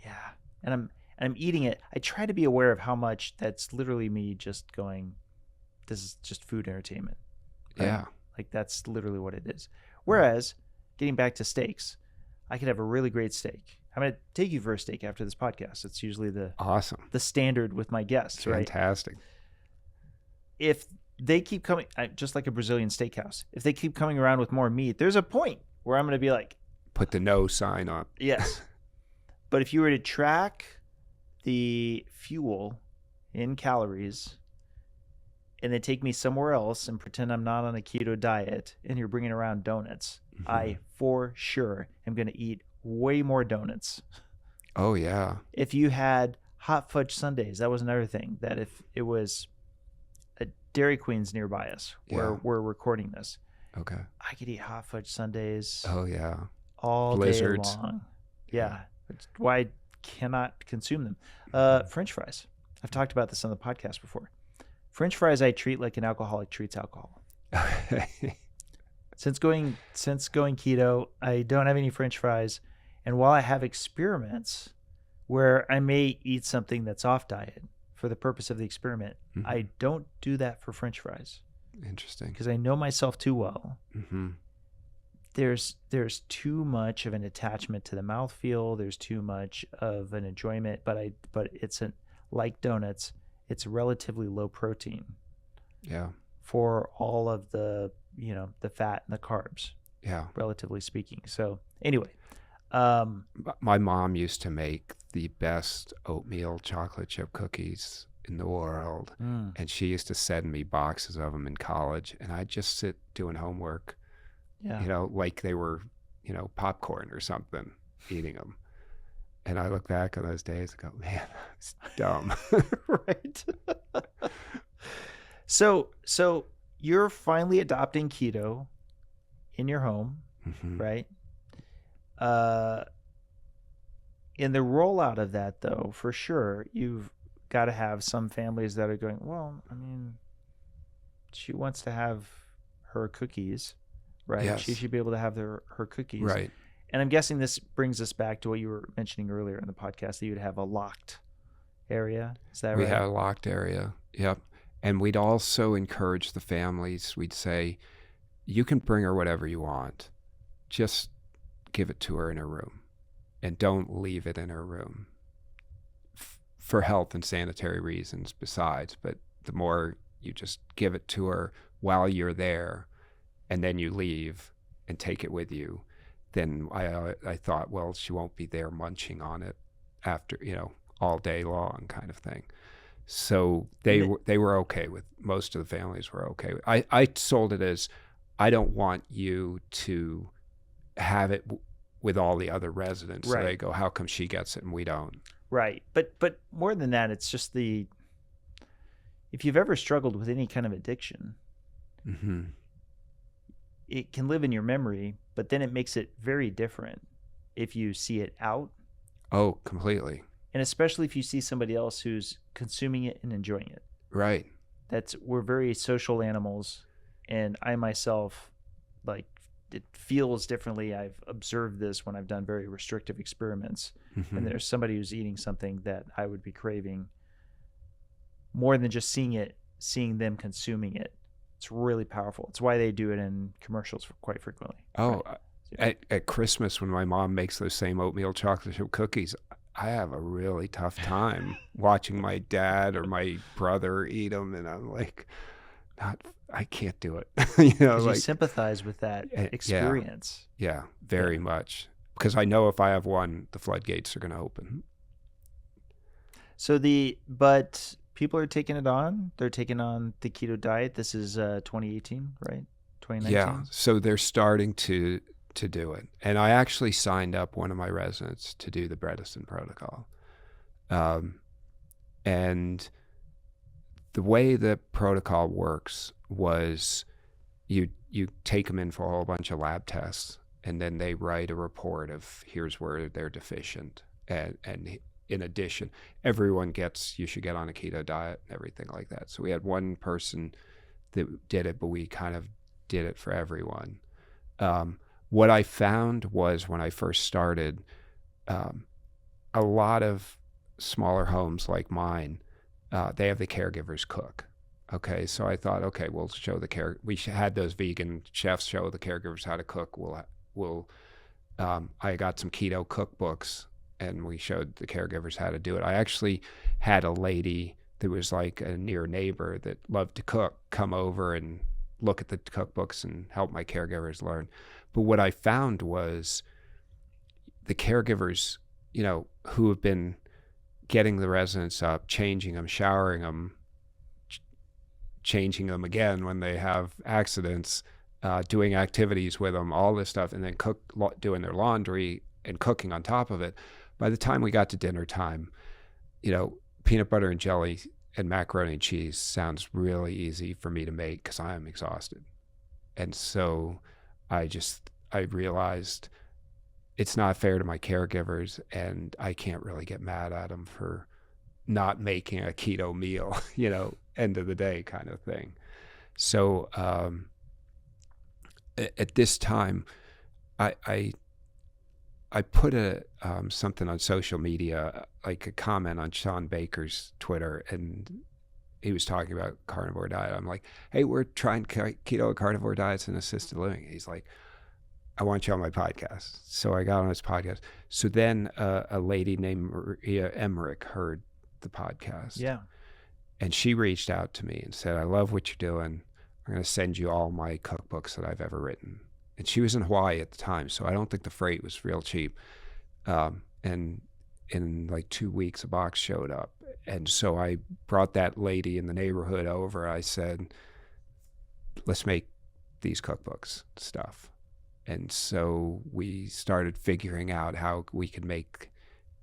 yeah, and I'm eating it. I try to be aware of how much that's literally me just going, this is just food entertainment. Right? Yeah. Like that's literally what it is. Whereas, getting back to steaks, I could have a really great steak. I'm going to take you for a steak after this podcast. It's usually the Awesome. standard with my guests, right? Fantastic. If they keep coming, just like a Brazilian steakhouse, if they keep coming around with more meat, there's a point where I'm going to be like, Put the no sign on. yes. But if you were to track the fuel in calories and then take me somewhere else and pretend I'm not on a keto diet and you're bringing around donuts, I for sure am going to eat way more donuts. Oh, yeah. If you had hot fudge sundaes, that was another thing, that if it was a Dairy Queen's nearby us where Yeah. we're recording this, Okay. I could eat hot fudge sundaes Oh, yeah. all Blizzards. day long. Yeah. It's why I cannot consume them. French fries. I've talked about this on the podcast before. French fries I treat like an alcoholic treats alcohol. Since going keto, I don't have any French fries, And while I have experiments where I may eat something that's off diet for the purpose of the experiment, I don't do that for French fries. Interesting. Because I know myself too well. Mm-hmm. There's too much of an attachment to the mouthfeel. There's too much of an enjoyment. But it's like donuts, it's relatively low protein. Yeah. For all of the the fat and the carbs. Yeah. Relatively speaking. So anyway, my mom used to make the best oatmeal chocolate chip cookies in the world, and she used to send me boxes of them in college, and I'd just sit doing homework. Yeah. Like they were, popcorn or something, eating them. And I look back on those days and go, man, it's dumb. Right. So you're finally adopting keto in your home, right? In the rollout of that, though, for sure, you've got to have some families that are going, well, I mean, she wants to have her cookies, right? Yes. She should be able to have her cookies. Right. And I'm guessing this brings us back to what you were mentioning earlier in the podcast, that you'd have a locked area. Is that right? We had a locked area. Yep. And we'd also encourage the families. We'd say, you can bring her whatever you want. Just give it to her in her room. And don't leave it in her room. For health and sanitary reasons besides. But the more you just give it to her while you're there, and then you leave and take it with you, then I thought, well, she won't be there munching on it after, all day long kind of thing. So they were okay with, most of the families were okay with. I sold it as, I don't want you to have it with all the other residents. Right. So they go, how come she gets it and we don't? Right. But more than that, it's just if you've ever struggled with any kind of addiction, it can live in your memory, but then it makes it very different if you see it out. Oh, completely. And especially if you see somebody else who's consuming it and enjoying it. Right. We're very social animals, and I myself, it feels differently. I've observed this when I've done very restrictive experiments, and there's somebody who's eating something that I would be craving more than just seeing them consuming it. It's really powerful. It's why they do it in commercials quite frequently. Oh, right? at Christmas when my mom makes those same oatmeal chocolate chip cookies, I have a really tough time watching my dad or my brother eat them, and I'm like, I can't do it. You sympathize with that experience. Yeah, very much. Because I know if I have one, the floodgates are going to open. So but people are taking it on. They're taking on the keto diet. This is 2018, right? 2019. Yeah. So they're starting to do it. And I actually signed up one of my residents to do the Bredesen protocol. And the way the protocol works was you take them in for a whole bunch of lab tests, and then they write a report of here's where they're deficient. And in addition, everyone you should get on a keto diet and everything like that. So we had one person that did it, but we kind of did it for everyone. What I found was when I first started, a lot of smaller homes like mine, they have the caregivers cook. Okay, so I thought, okay, we'll show we had those vegan chefs show the caregivers how to cook. I got some keto cookbooks, and we showed the caregivers how to do it. I actually had a lady that was like a near neighbor that loved to cook come over and look at the cookbooks and help my caregivers learn. But what I found was the caregivers, who have been getting the residents up, changing them, showering them, changing them again when they have accidents, doing activities with them, all this stuff, and then doing their laundry and cooking on top of it. By the time we got to dinner time, peanut butter and jelly and macaroni and cheese sounds really easy for me to make because I am exhausted. And so I realized it's not fair to my caregivers, and I can't really get mad at them for not making a keto meal, end of the day kind of thing. So at this time, I I put something on social media, like a comment on Sean Baker's Twitter, and he was talking about carnivore diet. I'm like, hey, we're trying keto and carnivore diets and assisted living. He's like, I want you on my podcast. So I got on his podcast. So then a lady named Maria Emmerich heard the podcast. Yeah. And she reached out to me and said, I love what you're doing. I'm going to send you all my cookbooks that I've ever written. And she was in Hawaii at the time, so I don't think the freight was real cheap. And in like 2 weeks, a box showed up. And so I brought that lady in the neighborhood over. I said, let's make these cookbooks stuff. And so we started figuring out how we could make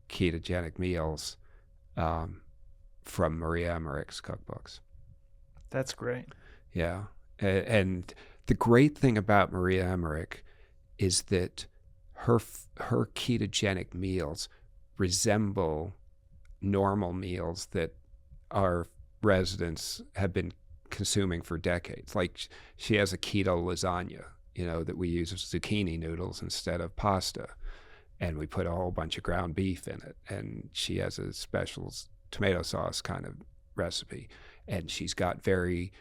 ketogenic meals from Maria Emmerich's cookbooks. That's great. Yeah. And the great thing about Maria Emmerich is that her ketogenic meals resemble normal meals that our residents have been consuming for decades. Like she has a keto lasagna, that we use zucchini noodles instead of pasta. And we put a whole bunch of ground beef in it. And she has a special tomato sauce kind of recipe. And she's got very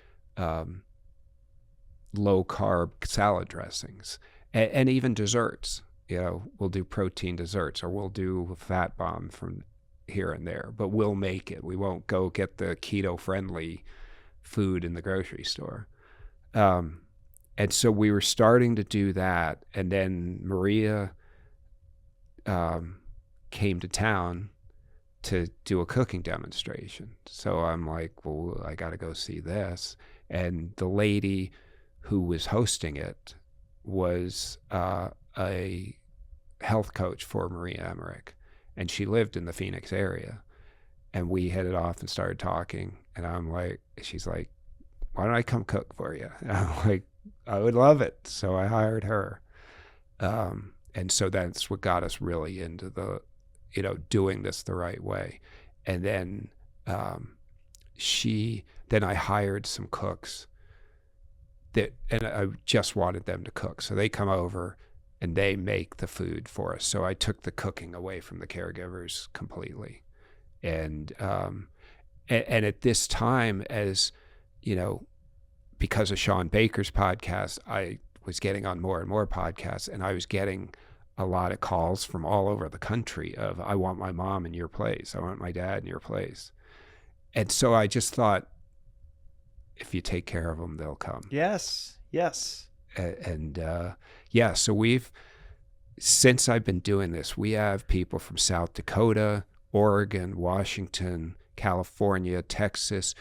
low carb salad dressings and even desserts. We'll do protein desserts, or we'll do a fat bomb from here and there, but we'll make it. We won't go get the keto friendly food in the grocery store. And so we were starting to do that. And then Maria came to town to do a cooking demonstration. So I'm like, well, I got to go see this. And the lady who was hosting it was a health coach for Maria Emmerich. And she lived in the Phoenix area. And we headed off and started talking. And I'm like, she's like, why don't I come cook for you? And I'm like, I would love it. So I hired her. And so that's what got us really into the, doing this the right way. And then then I hired some cooks and I just wanted them to cook. So they come over and they make the food for us. So I took the cooking away from the caregivers completely. And at this time, as because of Sean Baker's podcast, I was getting on more and more podcasts, and I was getting a lot of calls from all over the country of, I want my mom in your place. I want my dad in your place. And so I just thought, if you take care of them, they'll come. Yes. So since I've been doing this, we have people from South Dakota, Oregon, Washington, California, Texas.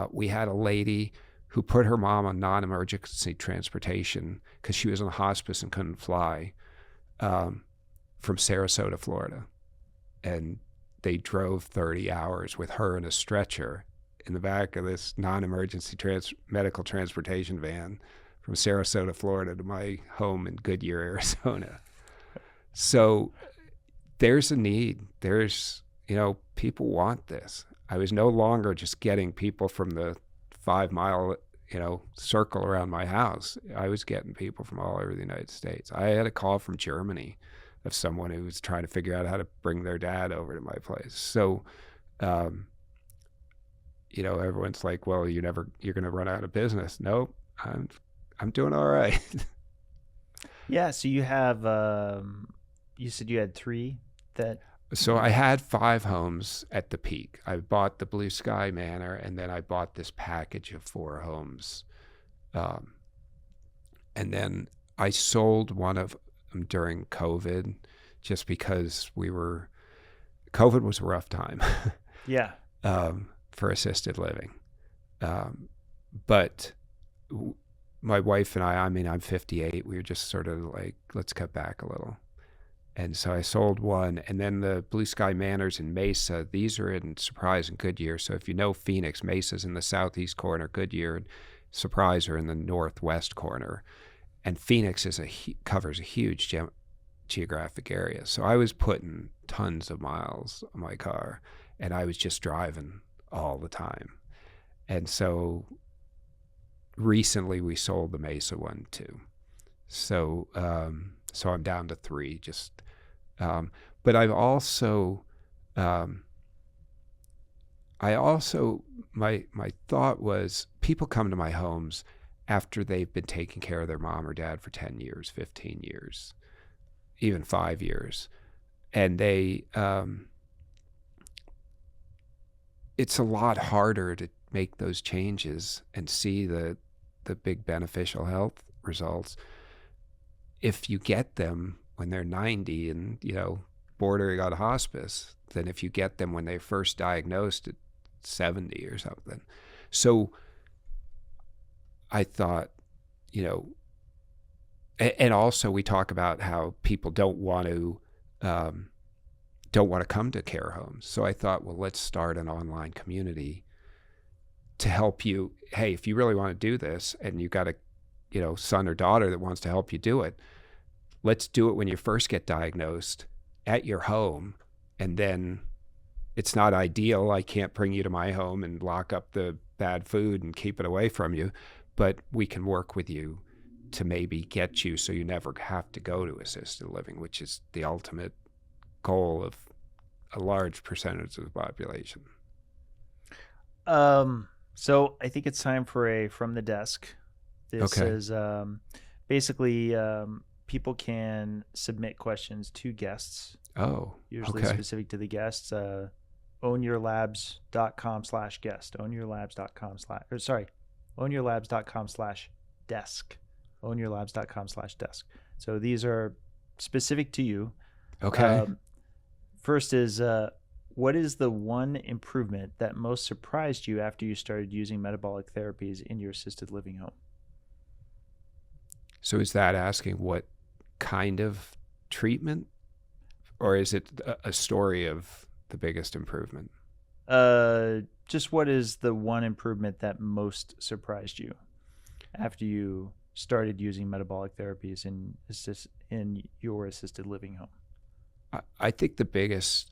We had a lady who put her mom on non-emergency transportation because she was in a hospice and couldn't fly, from Sarasota, Florida. And they drove 30 hours with her in a stretcher in the back of this non-emergency medical transportation van from Sarasota, Florida to my home in Goodyear, Arizona. So there's a need. There's, people want this. I was no longer just getting people from the 5 mile, circle around my house. I was getting people from all over the United States. I had a call from Germany of someone who was trying to figure out how to bring their dad over to my place. So, everyone's like, well, you're going to run out of business. Nope. I'm doing all right. Yeah. So you have, you said you had 3 that. So I had 5 homes at the peak. I bought the Blue Sky Manor, and then I bought this package of 4 homes. And then I sold one of them during COVID just because COVID was a rough time. Yeah. For assisted living. But my wife and I'm 58. We were just sort of like, let's cut back a little. And so I sold one. And then the Blue Sky Manors in Mesa, these are in Surprise and Goodyear. So if you know Phoenix, Mesa's in the southeast corner, Goodyear and Surprise are in the northwest corner. And Phoenix covers a huge geographic area. So I was putting tons of miles on my car, and I was just driving all the time. And so recently we sold the Mesa one too. So I'm down to 3, just But my thought was, people come to my homes after they've been taking care of their mom or dad for 10 years, 15 years, even 5 years. And it's a lot harder to make those changes and see the big beneficial health results if you get them when they're 90 and, bordering on hospice, than if you get them when they're first diagnosed at 70 or something. So I thought, and also we talk about how people don't want to come to care homes. So I thought, well, let's start an online community to help you. Hey, if you really want to do this and you got a, son or daughter that wants to help you do it, let's do it when you first get diagnosed at your home. And then it's not ideal. I can't bring you to my home and lock up the bad food and keep it away from you, but we can work with you to maybe get you so you never have to go to assisted living, which is the ultimate goal of a large percentage of the population. So I think it's time for a From the Desk. This is basically people can submit questions to guests. Usually specific to the guests. ownyourlabs.com/guest. ownyourlabs.com/desk. ownyourlabs.com/desk. So these are specific to you. First is, what is the one improvement that most surprised you after you started using metabolic therapies in your assisted living home? So is that asking what kind of treatment, or is it a story of the biggest improvement? Just what is the one improvement that most surprised you after you started using metabolic therapies in your assisted living home? I think the biggest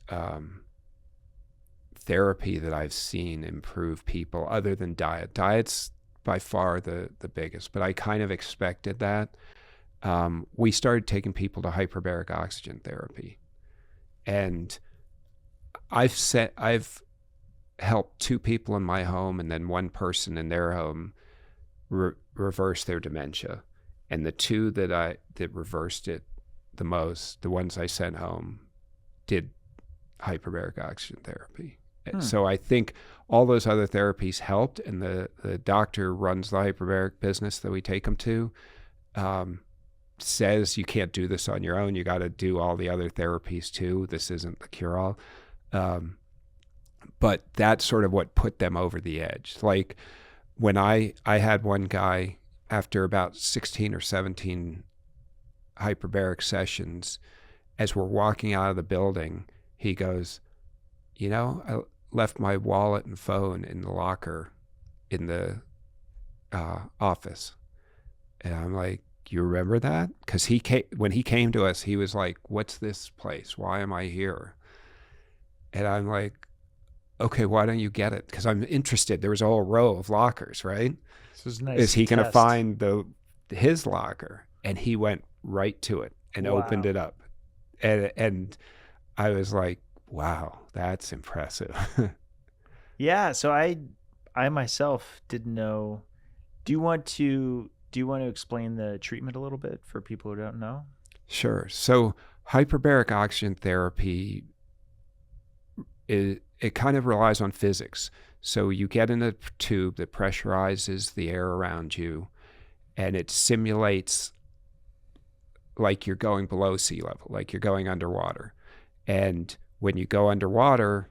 therapy that I've seen improve people, other than diet's by far the biggest, but I kind of expected that. We started taking people to hyperbaric oxygen therapy, and I've helped 2 people in my home and then 1 person in their home reverse their dementia. And the 2 that reversed it the most, the ones I sent home, did hyperbaric oxygen therapy. So I think all those other therapies helped, and the doctor runs the hyperbaric business that we take them to, says you can't do this on your own. You got to do all the other therapies too. This isn't the cure-all. But that's sort of what put them over the edge. Like when I had one guy, after about 16 or 17 hyperbaric sessions, as we're walking out of the building, he goes, I left my wallet and phone in the locker in the office. And I'm like, you remember that? Because when he came to us, he was like, what's this place? Why am I here? And I'm like, okay, why don't you get it? Because I'm interested. There was a whole row of lockers, right? This is nice. Is he going to find his locker? And he went right to it and opened it up. And I was like, wow, that's impressive. Yeah. So I myself didn't know. Do you want to explain the treatment a little bit for people who don't know? Sure. So hyperbaric oxygen therapy, it kind of relies on physics. So you get in a tube that pressurizes the air around you, and it simulates like you're going below sea level, like you're going underwater. And when you go underwater,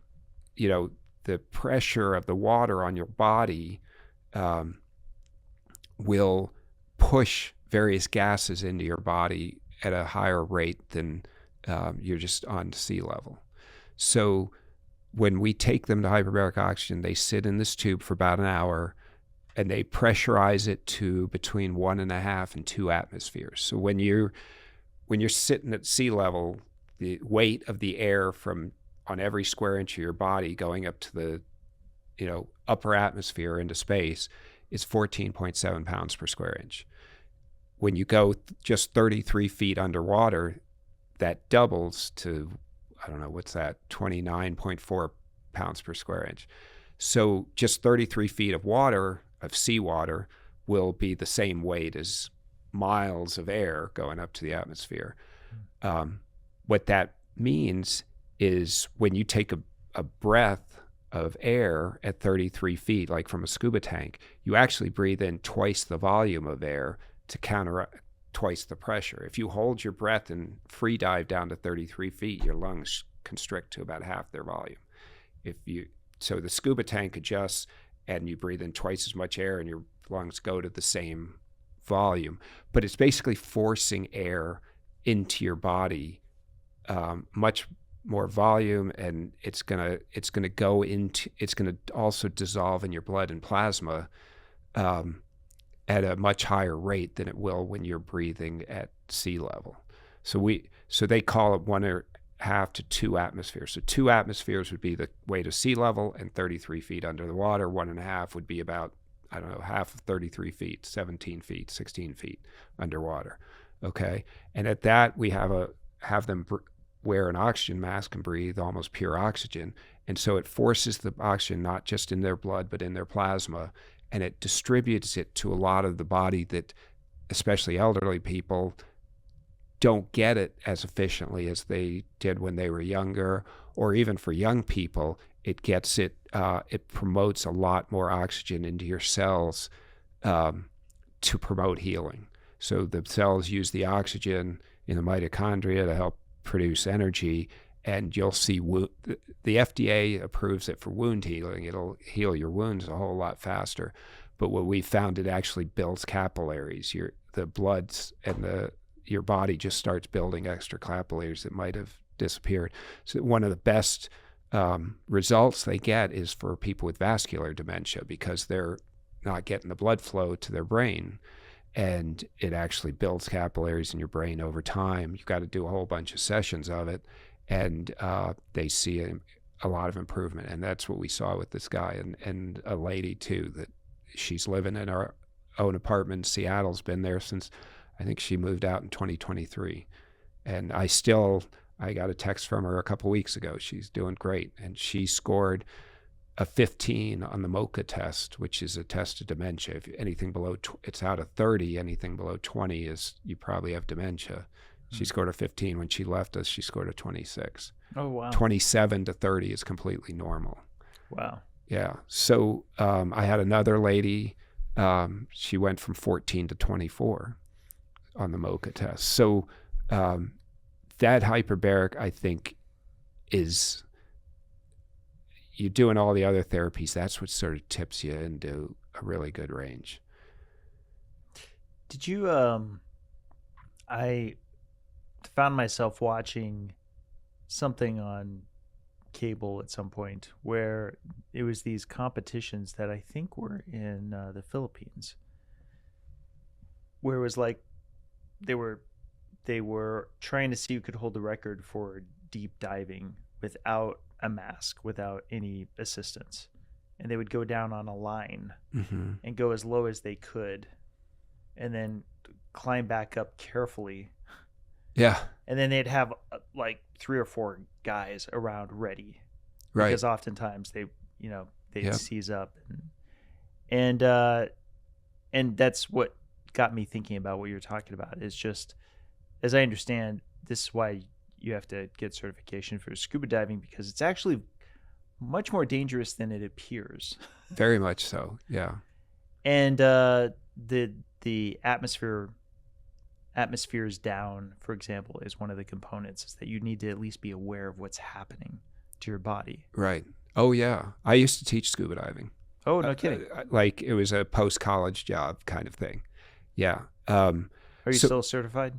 the pressure of the water on your body will push various gases into your body at a higher rate than you're just on sea level. So when we take them to hyperbaric oxygen, they sit in this tube for about an hour, and they pressurize it to between 1.5 and 2 atmospheres. So when you're sitting at sea level, the weight of the air from on every square inch of your body going up to the upper atmosphere into space is 14.7 pounds per square inch. When you go just 33 feet underwater, that doubles to, I don't know, what's that, 29.4 pounds per square inch. So just 33 feet of water, of seawater, will be the same weight as miles of air going up to the atmosphere. What that means is when you take a breath of air at 33 feet, like from a scuba tank, you actually breathe in twice the volume of air to counteract twice the pressure. If you hold your breath and free dive down to 33 feet, your lungs constrict to about half their volume. So the scuba tank adjusts and you breathe in twice as much air and your lungs go to the same volume, but it's basically forcing air into your body, much more volume, and it's gonna also dissolve in your blood and plasma at a much higher rate than it will when you're breathing at sea level. So they call it 1.5 to 2 atmospheres. So 2 atmospheres would be the weight of sea level, and 33 feet under the water. 1.5 would be about, I don't know, half of 33 feet, 17 feet, 16 feet underwater. Okay, and at that we have them wear an oxygen mask and breathe almost pure oxygen, and so it forces the oxygen not just in their blood but in their plasma, and it distributes it to a lot of the body that, especially elderly people, don't get it as efficiently as they did when they were younger, or even for young people, it promotes a lot more oxygen into your cells to promote healing. So the cells use the oxygen in the mitochondria to help produce energy, and you'll see the FDA approves it for wound healing. It'll heal your wounds a whole lot faster. But what we found, it actually builds capillaries. The bloods and your body just starts building extra capillaries that might have disappeared. So one of the best results they get is for people with vascular dementia, because they're not getting the blood flow to their brain, and it actually builds capillaries in your brain over time. You've got to do a whole bunch of sessions of it, and they see a lot of improvement. And that's what we saw with this guy and a lady too, that she's living in our own apartment in Seattle's been there since, I think she moved out in 2023. And I got a text from her a couple weeks ago. She's doing great. And she scored a 15 on the MoCA test, which is a test of dementia. If anything below, it's out of 30, anything below 20 is you probably have dementia. She scored a 15. When she left us, she scored a 26. Oh, wow. 27 to 30 is completely normal. Wow. Yeah. So I had another lady, she went from 14 to 24 on the MoCA test. So that hyperbaric, I think, is, you're doing all the other therapies, that's what sort of tips you into a really good range. Did you, I found myself watching something on cable at some point where it was these competitions that I think were in the Philippines, where it was like they were trying to see who could hold the record for deep diving without a mask, without any assistance, and they would go down on a line and go as low as they could and then climb back up carefully. Yeah. And then they'd have like 3 or 4 guys around ready, right? Because oftentimes they'd Yep. seize up, and that's what got me thinking about what you're talking about. Is just, as I understand, this is why you have to get certification for scuba diving, because it's actually much more dangerous than it appears. Very much so, yeah. And the atmospheres down, for example, is one of the components, is that you need to at least be aware of what's happening to your body. Right. Oh, yeah. I used to teach scuba diving. Oh, no kidding. Like it was a post-college job kind of thing. Yeah. Are you still certified?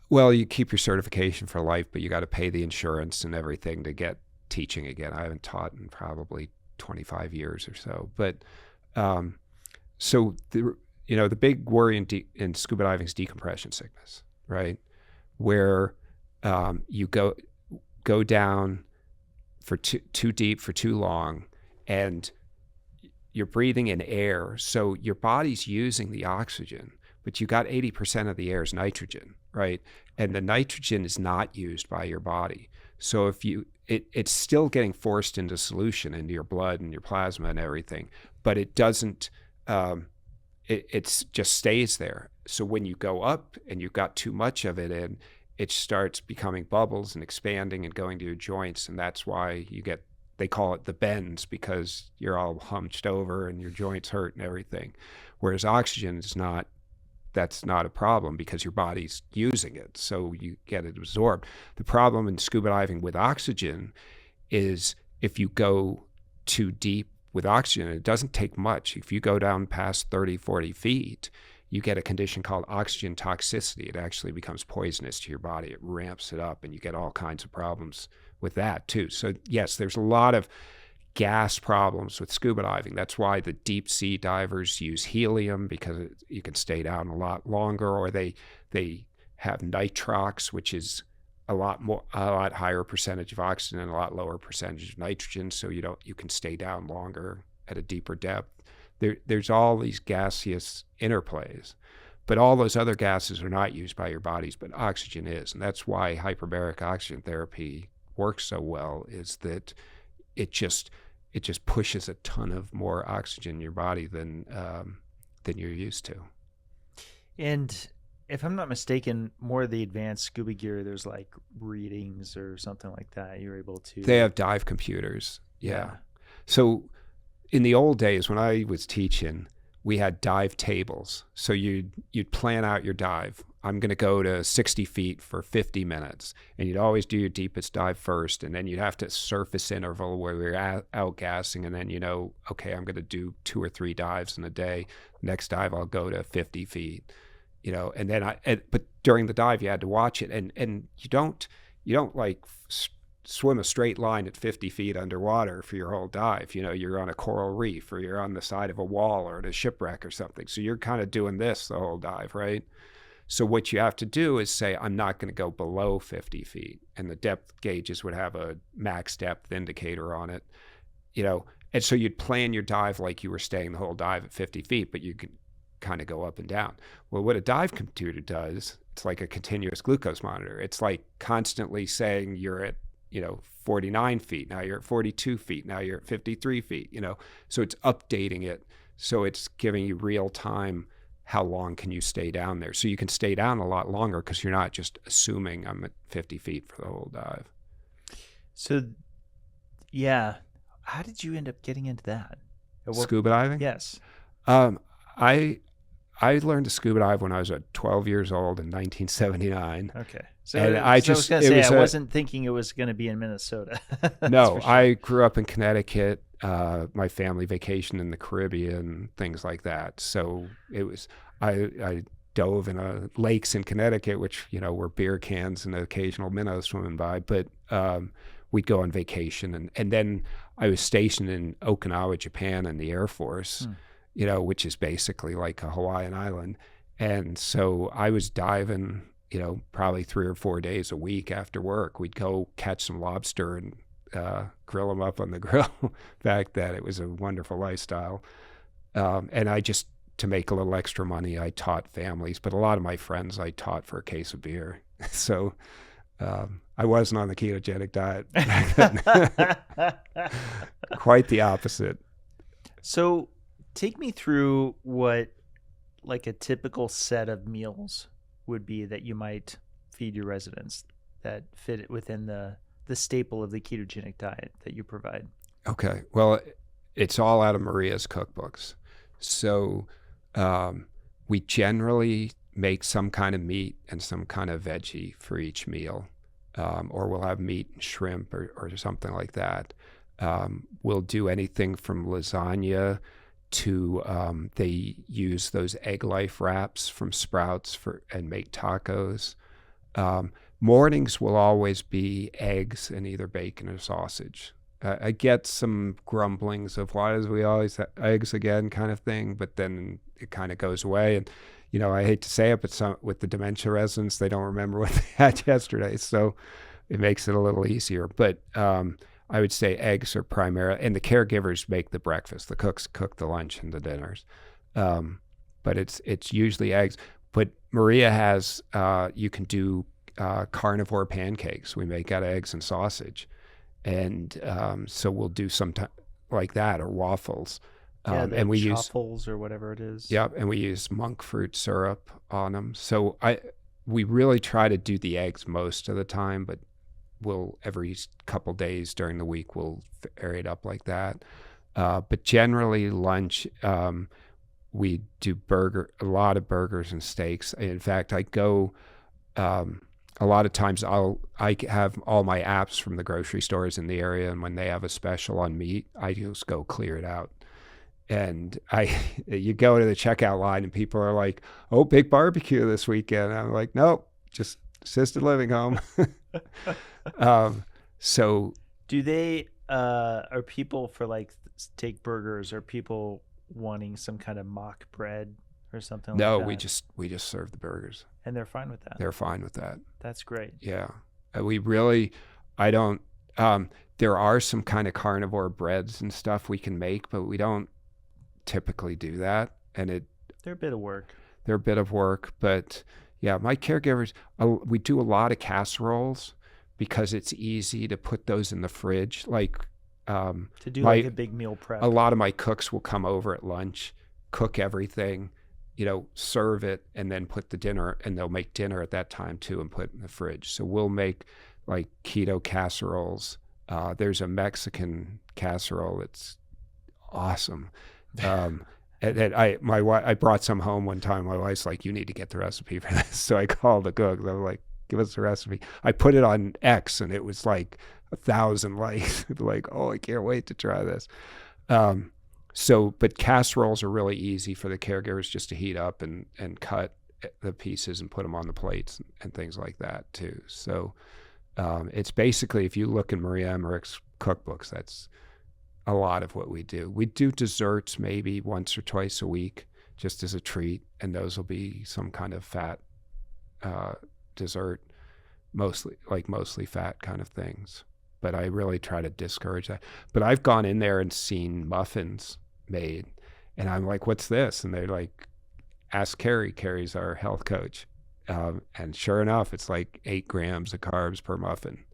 Well, you keep your certification for life, but you got to pay the insurance and everything to get teaching again. I haven't taught in probably 25 years or so. But so the big worry in scuba diving is decompression sickness, right? Where you go down for too deep for too long, and you're breathing in air, so your body's using the oxygen, but you got 80% of the air is nitrogen, right? And the nitrogen is not used by your body. So if it's still getting forced into solution into your blood and your plasma and everything, but it doesn't, it just stays there. So when you go up and you've got too much of it in, it starts becoming bubbles and expanding and going to your joints. And that's why they call it the bends, because you're all hunched over and your joints hurt and everything. Whereas oxygen that's not a problem because your body's using it. So you get it absorbed. The problem in scuba diving with oxygen is if you go too deep with oxygen, it doesn't take much. If you go down past 30, 40 feet, you get a condition called oxygen toxicity. It actually becomes poisonous to your body. It ramps it up, and you get all kinds of problems with that too. So yes, there's a lot of gas problems with scuba diving. That's why the deep sea divers use helium, because you can stay down a lot longer, or they have nitrox, which is a lot higher percentage of oxygen and a lot lower percentage of nitrogen, so you can stay down longer at a deeper depth. There's all these gaseous interplays, but all those other gases are not used by your bodies, but oxygen is. And that's why hyperbaric oxygen therapy works so well, is that it just pushes a ton of more oxygen in your body than you're used to. And if I'm not mistaken, more of the advanced scuba gear, there's like readings or something like that. You're able to. They have dive computers. Yeah. So in the old days when I was teaching, we had dive tables. So you'd plan out your dive. I'm going to go to 60 feet for 50 minutes. And you'd always do your deepest dive first. And then you'd have to surface interval where you're outgassing. And then, okay, I'm going to do 2 or 3 dives in a day. Next dive, I'll go to 50 feet. And then but during the dive, you had to watch it. And you don't like swim a straight line at 50 feet underwater for your whole dive. You're on a coral reef, or you're on the side of a wall or at a shipwreck or something. So you're kind of doing this the whole dive, right? So what you have to do is say, I'm not going to go below 50 feet. And the depth gauges would have a max depth indicator on it, and so you'd plan your dive like you were staying the whole dive at 50 feet, but you could kind of go up and down. Well, what a dive computer does, it's like a continuous glucose monitor. It's like constantly saying you're at 49 feet. Now you're at 42 feet. Now you're at 53 feet, so it's updating it. So it's giving you real time, how long can you stay down there? So you can stay down a lot longer because you're not just assuming I'm at 50 feet for the whole dive. So, yeah. How did you end up getting into that? Scuba diving? Yes. I learned to scuba dive when I was 12 years old in 1979. Okay. So, and I was going to say, I wasn't thinking it was going to be in Minnesota. No, sure. I grew up in Connecticut. My family vacationed in the Caribbean, things like that. So it was, I dove in lakes in Connecticut, which, were beer cans and occasional minnows swimming by. But we'd go on vacation. And then I was stationed in Okinawa, Japan in the Air Force. Which is basically like a Hawaiian island. And so I was diving, probably 3 or 4 days a week after work. We'd go catch some lobster and grill them up on the grill back then. It was a wonderful lifestyle. And I just, to make a little extra money, I taught families, but a lot of my friends I taught for a case of beer. So I wasn't on the ketogenic diet back then. Quite the opposite. So take me through what like a typical set of meals would be that you might feed your residents that fit within the staple of the ketogenic diet that you provide. Okay. Well, it's all out of Maria's cookbooks. So we generally make some kind of meat and some kind of veggie for each meal, or we'll have meat and shrimp or something like that. We'll do anything from lasagna to they use those egg life wraps from Sprouts and make tacos. Mornings will always be eggs and either bacon or sausage. I get some grumblings of why does we always have eggs again kind of thing, but then it kind of goes away. And, I hate to say it, but with the dementia residents, they don't remember what they had yesterday. So it makes it a little easier. But I would say eggs are primary, and the caregivers make the breakfast. The cooks cook the lunch and the dinners. but it's usually eggs. But Maria has you can do carnivore pancakes. We make out of eggs and sausage, and so we'll do something like that, or waffles. And we use chaffles or whatever it is. Yep, and we use monk fruit syrup on them. So we really try to do the eggs most of the time, but we'll every couple days during the week we'll vary it up like that. But generally lunch, we do a lot of burgers and steaks. In fact, I go a lot of times I have all my apps from the grocery stores in the area, and when they have a special on meat, I just go clear it out. And you go to the checkout line and people are like, "Oh, big barbecue this weekend." I'm like, "Nope, just assisted living home." So do they are people for like steak burgers, or people wanting some kind of mock bread or something like that? No, we just serve the burgers. And they're fine with that. They're fine with that. That's great. Yeah. There are some kind of carnivore breads and stuff we can make, but we don't typically do that. And they're a bit of work. They're a bit of work, but yeah, my caregivers, we do a lot of casseroles because it's easy to put those in the fridge. Like, to do like a big meal prep. A lot of my cooks will come over at lunch, cook everything, serve it, and then put the dinner, and they'll make dinner at that time too and put it in the fridge. So we'll make like keto casseroles. There's a Mexican casserole that's awesome. I brought some home one time. My wife's like, "You need to get the recipe for this." So I called the cook. They were like, "Give us the recipe." I put it on X, and it was like 1,000 likes. Like, "Oh, I can't wait to try this." But casseroles are really easy for the caregivers just to heat up and cut the pieces and put them on the plates and things like that too. So it's basically, if you look in Maria Emmerich's cookbooks, that's a lot of what we do. We do desserts maybe once or twice a week just as a treat, and those will be some kind of fat dessert, mostly fat kind of things. But I really try to discourage that. But I've gone in there and seen muffins made, and I'm like, "What's this?" And they're like, "Ask Carrie." Carrie's our health coach. And sure enough, it's like 8 grams of carbs per muffin.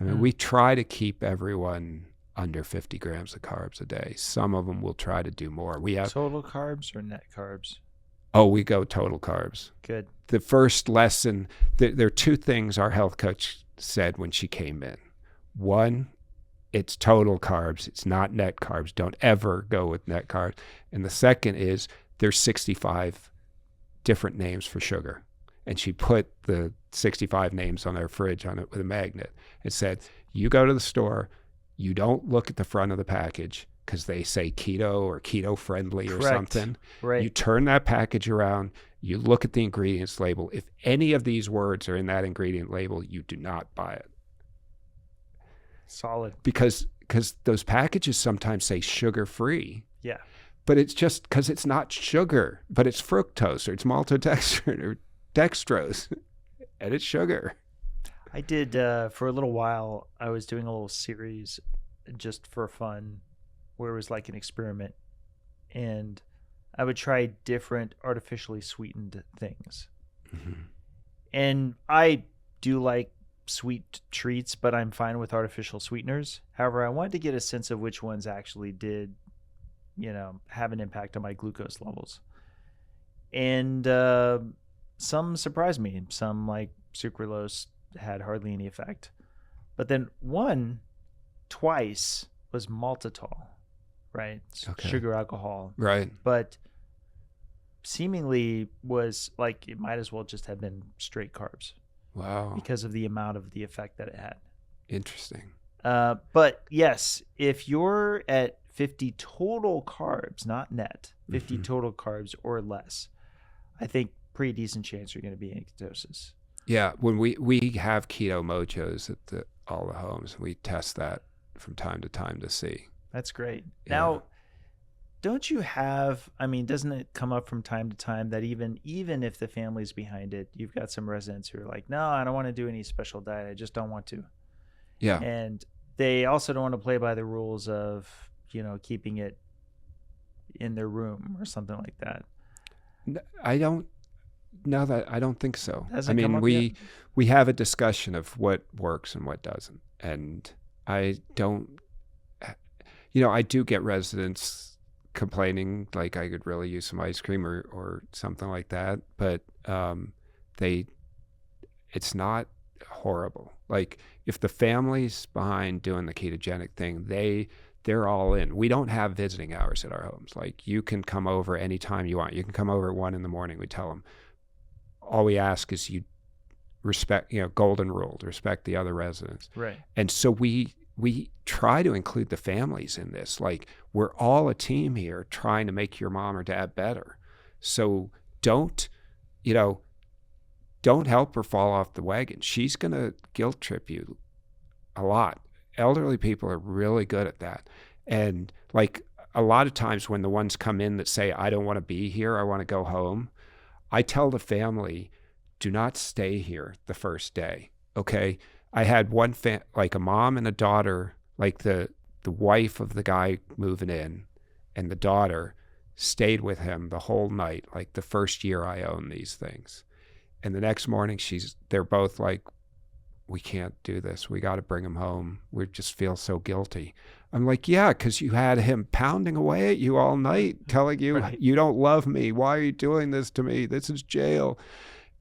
I mean, we try to keep everyone under 50 grams of carbs a day. Some of them will try to do more. We have total carbs or net carbs? Oh, we go total carbs. Good. The first lesson, there are 2 things our health coach said when she came in. One, it's total carbs. It's not net carbs. Don't ever go with net carbs. And the second is there's 65 different names for sugar. And she put the 65 names on our fridge on it with a magnet. It said, you go to the store, you don't look at the front of the package because they say keto or keto friendly or something. Right. You turn that package around, you look at the ingredients label. If any of these words are in that ingredient label, you do not buy it. Solid. Because those packages sometimes say sugar-free. Yeah. But it's just because it's not sugar, but it's fructose or it's maltodextrin or dextrose, and it's sugar. I did, for a little while, I was doing a little series just for fun where it was like an experiment. And I would try different artificially sweetened things. Mm-hmm. And I do like sweet treats, but I'm fine with artificial sweeteners. However, I wanted to get a sense of which ones actually did, have an impact on my glucose levels. And some surprised me. Some, like sucralose, had hardly any effect. But then one, twice, was maltitol, right? Okay. Sugar alcohol. Right. But seemingly was like, it might as well just have been straight carbs. Wow. Because of the amount of the effect that it had. Interesting. But yes, if you're at 50 total carbs, not net, 50 total carbs or less, I think pretty decent chance you're going to be in ketosis. Yeah, when we have keto mojos at all the homes, we test that from time to time to see. That's great. Yeah. Now, don't you have, doesn't it come up from time to time that even if the family's behind it, you've got some residents who are like, no, I don't want to do any special diet. I just don't want to. Yeah. And they also don't want to play by the rules of, keeping it in their room or something like that. I don't know that. I don't think so. Hasn't come up yet? We have a discussion of what works and what doesn't. And I don't, I do get residents complaining like I could really use some ice cream or something like that. But it's not horrible. Like if the family's behind doing the ketogenic thing, they're all in. We don't have visiting hours at our homes. Like you can come over anytime you want. You can come over at 1 a.m. We tell them, all we ask is you respect, golden rule, to respect the other residents. Right. And so we try to include the families in this. Like we're all a team here trying to make your mom or dad better. So don't help her fall off the wagon. She's going to guilt trip you a lot. Elderly people are really good at that. And like a lot of times when the ones come in that say, I don't want to be here, I want to go home, I tell the family, do not stay here the first day. Okay. I had one like a mom and a daughter, like the wife of the guy moving in and the daughter stayed with him the whole night, like the first year I owned these things. And the next morning they're both like, we can't do this. We got to bring him home. We just feel so guilty. I'm like, yeah, because you had him pounding away at you all night, telling you, right, you don't love me. Why are you doing this to me? This is jail.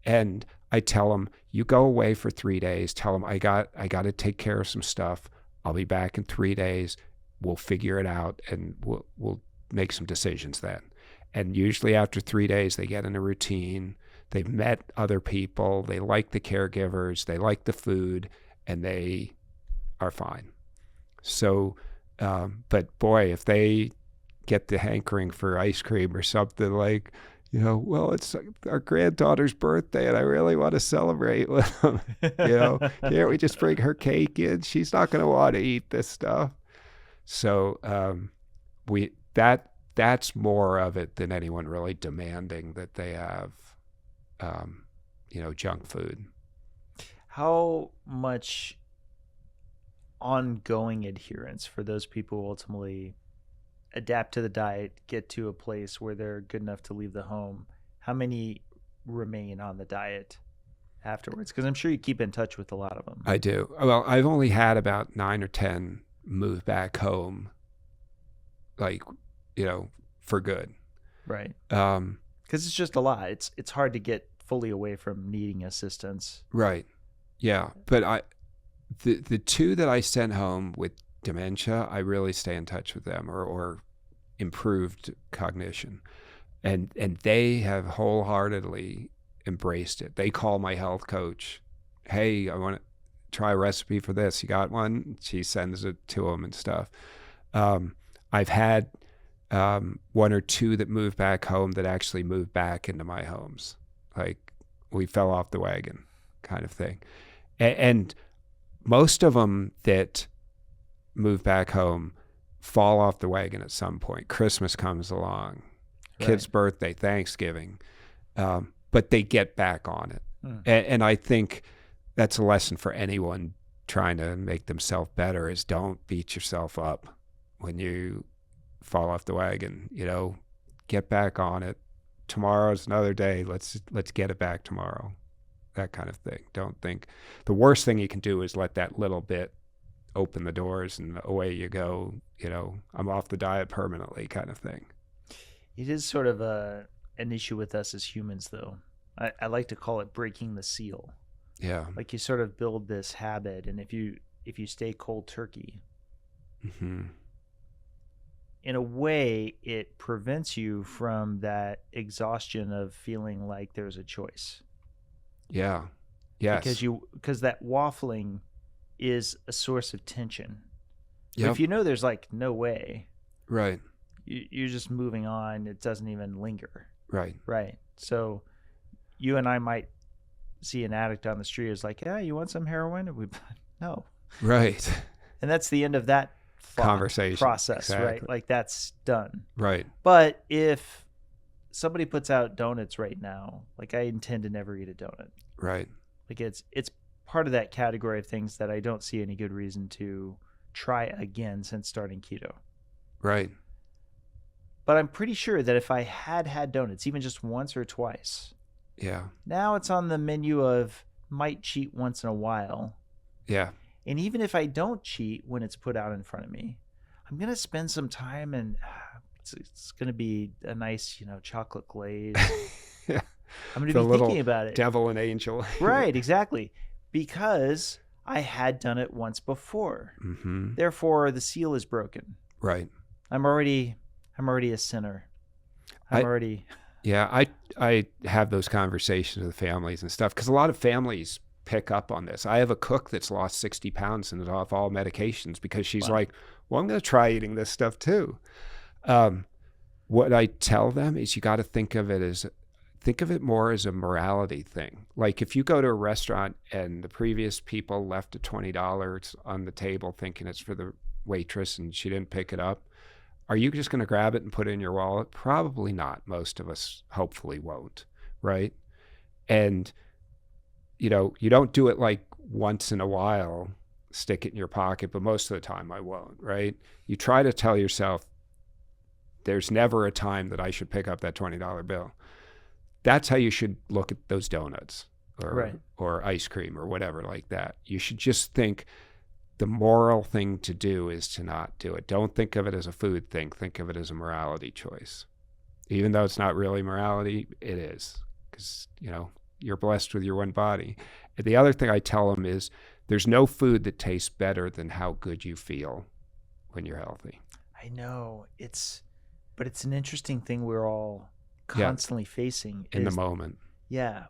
And I tell him, you go away for 3 days. Tell him I got to take care of some stuff. I'll be back in 3 days. We'll figure it out and we'll make some decisions then. And usually after 3 days, they get in a routine. They've met other people. They like the caregivers. They like the food, and they are fine. So, but boy, if they get the hankering for ice cream or something like, well, it's our granddaughter's birthday and I really want to celebrate with them. Can't we just bring her cake in? She's not going to want to eat this stuff. So that's more of it than anyone really demanding that they have, junk food. How much ongoing adherence for those people who ultimately adapt to the diet, get to a place where they're good enough to leave the home? How many remain on the diet afterwards? Because I'm sure you keep in touch with a lot of them. I do. Well, I've only had about 9 or 10 move back home, like, for good. Right. Because it's just a lot. It's hard to get fully away from needing assistance. Right. Yeah. But the 2 that I sent home with dementia, I really stay in touch with them or improved cognition. And they have wholeheartedly embraced it. They call my health coach, hey, I want to try a recipe for this. You got one? She sends it to them and stuff. I've had 1 or 2 that moved back home that actually moved back into my homes. Like we fell off the wagon kind of thing. And most of them that move back home fall off the wagon at some point. Christmas comes along, right, kid's birthday, Thanksgiving, but they get back on it. And I think that's a lesson for anyone trying to make themselves better is don't beat yourself up when you fall off the wagon. Get back on it. Tomorrow's another day. Let's get it back tomorrow. That kind of thing. Don't think the worst thing you can do is let that little bit open the doors and away you go. I'm off the diet permanently kind of thing. It is sort of an issue with us as humans, though. I like to call it breaking the seal. Yeah. Like you sort of build this habit, and if you stay cold turkey, mm-hmm, in a way, it prevents you from that exhaustion of feeling like there's a choice. Yeah. Yes. Because that waffling is a source of tension. Yep. If there's like no way, right, you're just moving on. It doesn't even linger. Right. Right. So you and I might see an addict on the street is like, yeah, you want some heroin? And we no. Right. And that's the end of that conversation process, exactly. Right? Like that's done. Right. But if somebody puts out donuts right now, like I intend to never eat a donut. Right. Like it's part of that category of things that I don't see any good reason to try again since starting keto. Right. But I'm pretty sure that if I had donuts, even just once or twice, Yeah. now it's on the menu of might cheat once in a while. Yeah. And even if I don't cheat when it's put out in front of me, I'm going to spend some time and it's going to be a nice, chocolate glaze. Yeah. I'm going to be thinking about it. Devil and angel. Right, exactly. Because I had done it once before. Mm-hmm. Therefore, the seal is broken. Right. I'm already a sinner. Yeah, I have those conversations with families and stuff because a lot of families pick up on this. I have a cook that's lost 60 pounds and is off all medications because she's like, well, I'm going to try eating this stuff too. What I tell them is you got to think of it more as a morality thing. Like if you go to a restaurant and the previous people left a $20 on the table thinking it's for the waitress and she didn't pick it up, are you just going to grab it and put it in your wallet? Probably not. Most of us hopefully won't, right? And, you don't do it like once in a while, stick it in your pocket, but most of the time I won't, right? You try to tell yourself, there's never a time that I should pick up that $20 bill. That's how you should look at those donuts or ice cream or whatever like that. You should just think the moral thing to do is to not do it. Don't think of it as a food thing. Think of it as a morality choice. Even though it's not really morality, it is because, you're blessed with your one body. And the other thing I tell them is there's no food that tastes better than how good you feel when you're healthy. I know. But it's an interesting thing we're all constantly facing. In the moment. Yeah.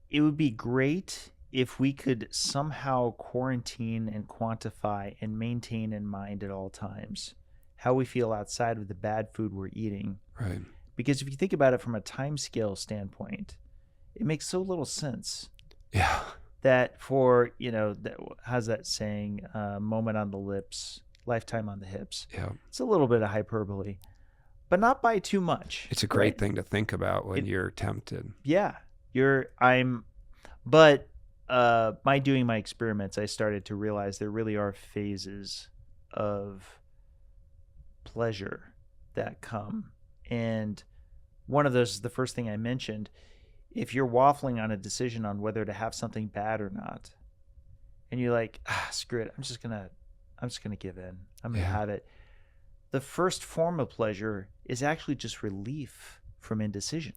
It would be great if we could somehow quarantine and quantify and maintain in mind at all times how we feel outside of the bad food we're eating. Right. Because if you think about it from a time scale standpoint, it makes so little sense. Yeah. That for, how's that saying? Moment on the lips, lifetime on the hips. Yeah. It's a little bit of hyperbole, but not by too much. It's a great thing to think about when you're tempted. Yeah. But by doing my experiments, I started to realize there really are phases of pleasure that come. And one of those is the first thing I mentioned. If you're waffling on a decision on whether to have something bad or not, and you're like, screw it, I'm just gonna give in. I'm gonna have it. The first form of pleasure is actually just relief from indecision.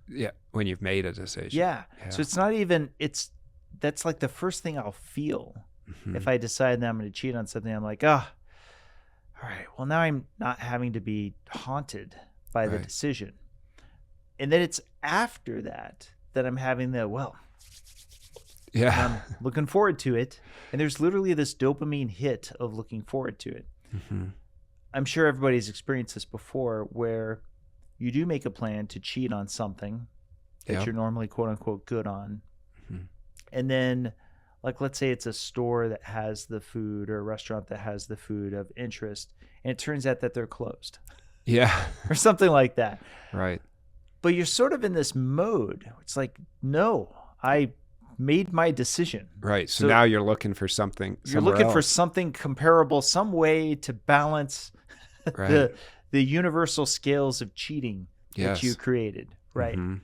Yeah, when you've made a decision. Yeah. So it's not even, that's like the first thing I'll feel. Mm-hmm. If I decide that I'm going to cheat on something, I'm like, all right, well, now I'm not having to be haunted by the decision. And then it's after that I'm having I'm looking forward to it. And there's literally this dopamine hit of looking forward to it. Mm-hmm. I'm sure everybody's experienced this before where you do make a plan to cheat on something that you're normally quote unquote good on. Mm-hmm. And then like, let's say it's a store that has the food or a restaurant that has the food of interest and it turns out that they're closed. Yeah. Or something like that. Right. But you're sort of in this mode. It's like, no, I made my decision. Right. So now you're looking for something. You're looking for something comparable, some way to balance the universal scales of cheating that you created. Right. Mm-hmm.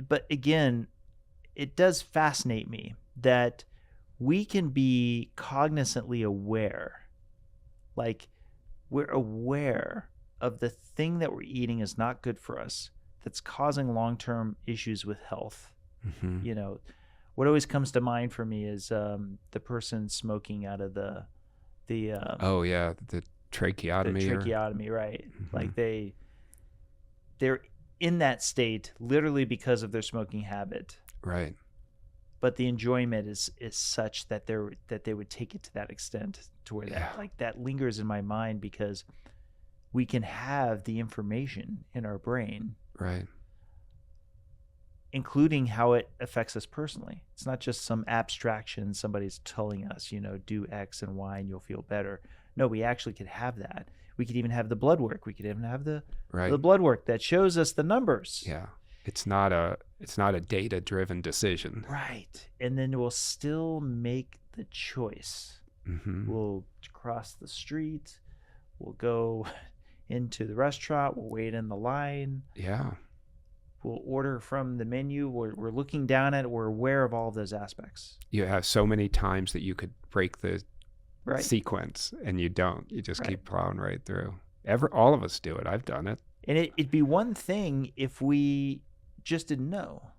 But again, it does fascinate me that we can be cognizantly aware. Like we're aware of the thing that we're eating is not good for us, that's causing long-term issues with health. Mm-hmm. What always comes to mind for me is the person smoking out of the tracheotomy. The tracheotomy, right? Mm-hmm. Like they're in that state literally because of their smoking habit. Right. But the enjoyment is such that they would take it to that extent to where that lingers in my mind because we can have the information in our brain. Right. Including how it affects us personally. It's not just some abstraction somebody's telling us, do X and Y and you'll feel better. No, we actually could have that. We could even have the blood work. We could even have the blood work that shows us the numbers. Yeah. It's not a data-driven decision. Right. And then we'll still make the choice. Mm-hmm. We'll cross the street. We'll go into the restaurant. We'll wait in the line. Yeah. We'll order from the menu. We're looking down at it. We're aware of all of those aspects. You have so many times that you could break the Right. sequence, and you don't. You just Right. keep plowing right through. All of us do it. I've done it. And it'd be one thing if we just didn't know.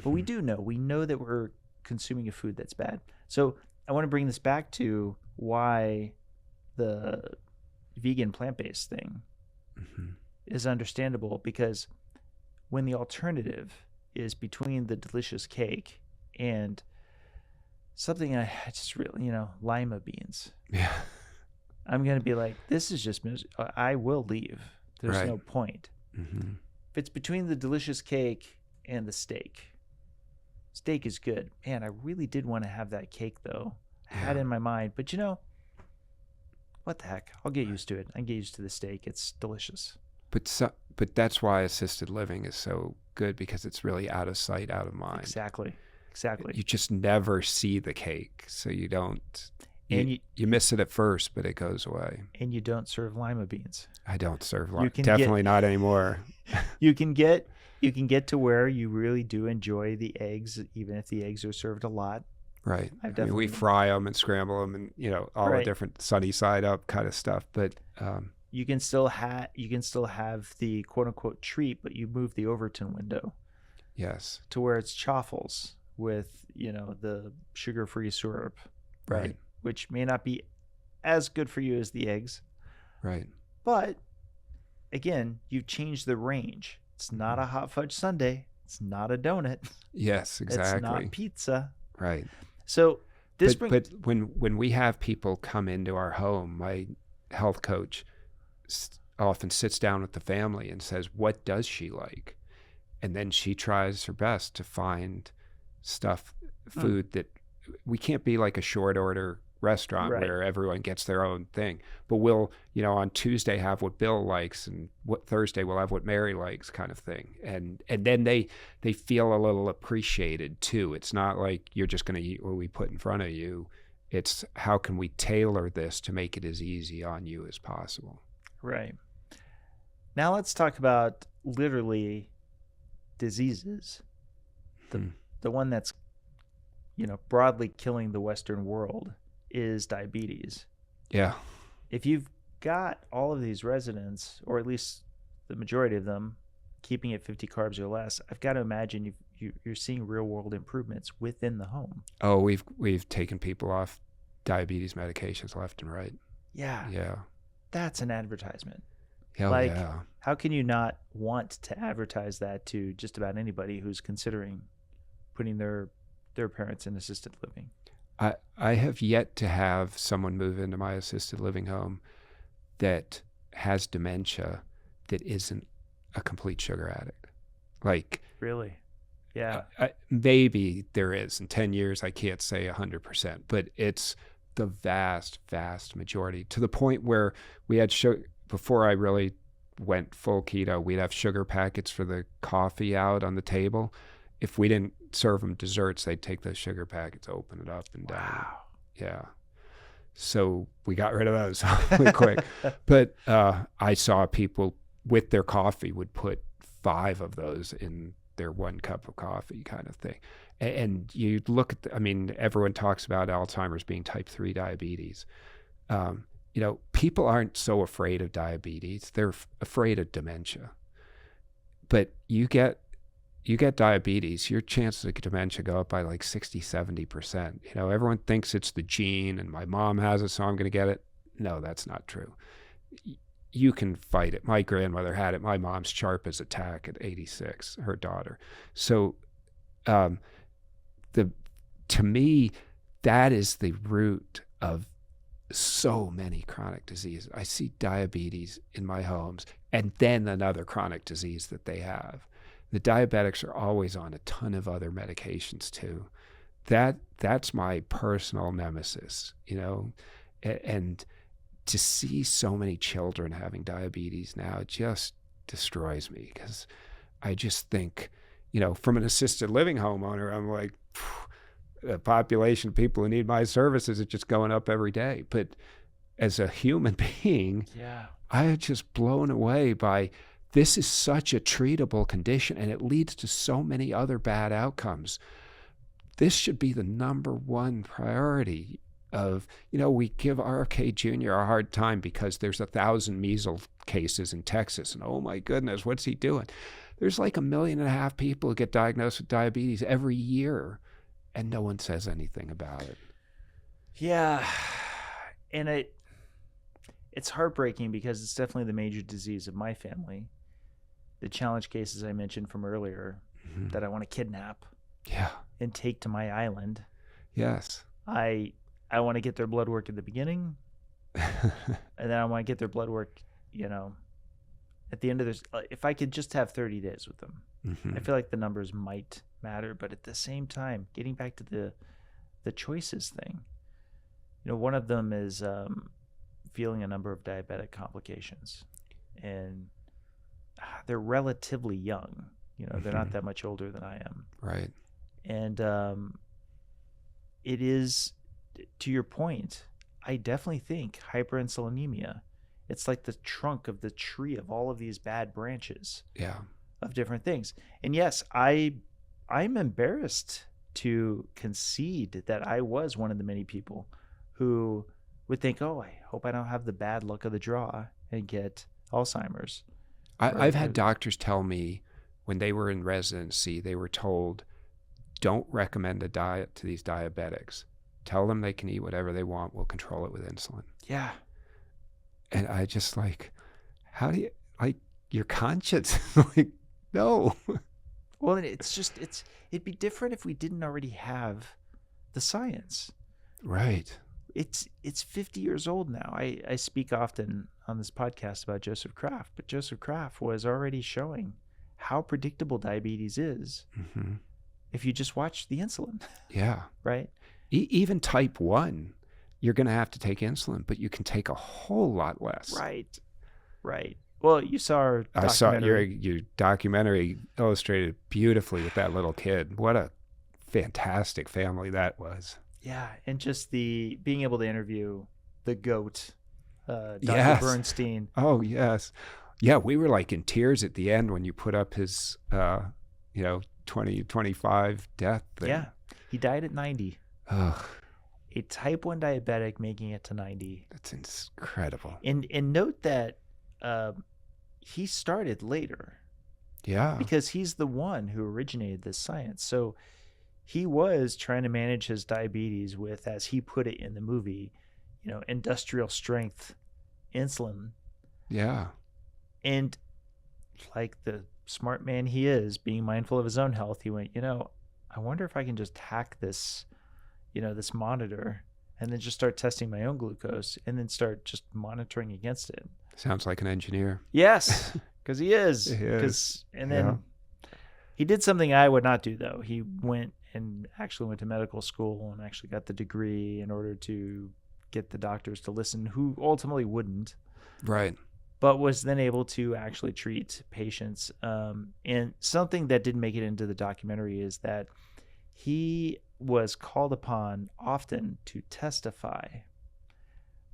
But we do know. We know that we're consuming a food that's bad. So I want to bring this back to why the vegan plant-based thing is understandable, because when the alternative is between the delicious cake and something I just really, lima beans, Yeah. I'm going to be like, this is just, I will leave. There's Right. no point. Mm-hmm. If it's between the delicious cake and the steak is good. Man, I really did want to have that cake, though. I had it in my mind. But what the heck? I'll get used to it. I can get used to the steak. It's delicious. But that's why assisted living is so good, because it's really out of sight, out of mind. Exactly. You just never see the cake, so you don't. And you miss it at first, but it goes away. And you don't serve lima beans. I don't serve Definitely not anymore. You can get to where you really do enjoy the eggs, even if the eggs are served a lot. Right. We fry them and scramble them, and all the different sunny side up kind of stuff. But you can still have the quote unquote treat, but you move the Overton window. Yes. To where it's chaffles with the sugar-free syrup, right? Which may not be as good for you as the eggs, right? But again, you've changed the range. It's not a hot fudge sundae. It's not a donut. Yes, exactly. It's not pizza. Right. So but when we have people come into our home, my health coach often sits down with the family and says, "What does she like?" And then she tries her best to find food that we can't be like a short order restaurant where everyone gets their own thing. But we'll, on Tuesday have what Bill likes, and what Thursday we'll have what Mary likes, kind of thing. And then they feel a little appreciated too. It's not like you're just going to eat what we put in front of you. It's how can we tailor this to make it as easy on you as possible. Right. Now let's talk about literally diseases. The one that's broadly killing the Western world is diabetes. Yeah. If you've got all of these residents, or at least the majority of them, keeping it 50 carbs or less, I've got to imagine you're seeing real world improvements within the home. Oh, we've taken people off diabetes medications left and right. Yeah. Yeah. That's an advertisement. Yeah. How can you not want to advertise that to just about anybody who's considering putting their parents in assisted living? I have yet to have someone move into my assisted living home that has dementia that isn't a complete sugar addict. Like, really? Yeah. Maybe there is. In 10 years, I can't say 100%, but it's the vast, vast majority, to the point where we had before I really went full keto, we'd have sugar packets for the coffee out on the table. If we didn't serve them desserts, they'd take those sugar packets, open it up and down. Wow. Yeah. So we got rid of those really quick. But I saw people with their coffee would put 5 of those in their 1 cup of coffee, kind of thing. And you look at, everyone talks about Alzheimer's being type 3 diabetes. People aren't so afraid of diabetes. They're afraid of dementia. But you get diabetes, your chances of dementia go up by like 60-70%. Everyone thinks it's the gene and my mom has it, so I'm going to get it. No, that's not true. You can fight it. My grandmother had it. My mom's sharp as a tack at 86, her daughter. So to me, that is the root of so many chronic diseases. I see diabetes in my homes, and then another chronic disease that they have. The diabetics are always on a ton of other medications too. That's my personal nemesis, and to see so many children having diabetes now, it just destroys me, because I just think, from an assisted living homeowner, I'm like, the population of people who need my services is just going up every day. But as a human being, Yeah. I am just blown away by this is such a treatable condition, and it leads to so many other bad outcomes. This should be the number one priority of, we give RFK Jr. a hard time because there's 1,000 measles cases in Texas. And oh my goodness, what's he doing? There's like 1.5 million people who get diagnosed with diabetes every year, and no one says anything about it. Yeah. And it's heartbreaking because it's definitely the major disease of my family. The challenge cases I mentioned from earlier that I want to kidnap and take to my island. Yes. I want to get their blood work at the beginning, and then I want to get their blood work, at the end of this. If I could just have 30 days with them, I feel like the numbers might matter. But at the same time, getting back to the choices thing, one of them is feeling a number of diabetic complications, and they're relatively young. They're not that much older than I am. Right. And it is, to your point, I definitely think hyperinsulinemia, it's like the trunk of the tree of all of these bad branches of different things. And yes, I'm embarrassed to concede that I was one of the many people who would think, oh, I hope I don't have the bad luck of the draw and get Alzheimer's. I've had doctors tell me when they were in residency, they were told, don't recommend a diet to these diabetics. Tell them they can eat whatever they want. We'll control it with insulin. Yeah. And I just how do you, your conscience? No. Well, it'd be different if we didn't already have the science. Right. It's 50 years old now. I speak often on this podcast about Joseph Kraft, but Joseph Kraft was already showing how predictable diabetes is if you just watch the insulin. Yeah. Right? Even type 1, you're going to have to take insulin, but you can take a whole lot less. Right. Well, you saw our documentary. I saw your documentary illustrated beautifully with that little kid. What a fantastic family that was. Yeah, and just the being able to interview the GOAT, Dr. Bernstein. Oh, yes. Yeah, we were in tears at the end when you put up his, 2025 death thing. Yeah, he died at 90. Ugh. A type 1 diabetic making it to 90. That's incredible. And note that he started later. Yeah. Because he's the one who originated this science. So he was trying to manage his diabetes with, as he put it in the movie, industrial strength insulin. Yeah. And like the smart man he is, being mindful of his own health, he went, I wonder if I can just hack this, this monitor, and then just start testing my own glucose and then start just monitoring against it. Sounds like an engineer. Yes, because he is. He is. And then he did something I would not do, though. He went to medical school and actually got the degree in order to get the doctors to listen, who ultimately wouldn't. Right. But was then able to actually treat patients. And something that didn't make it into the documentary is that he was called upon often to testify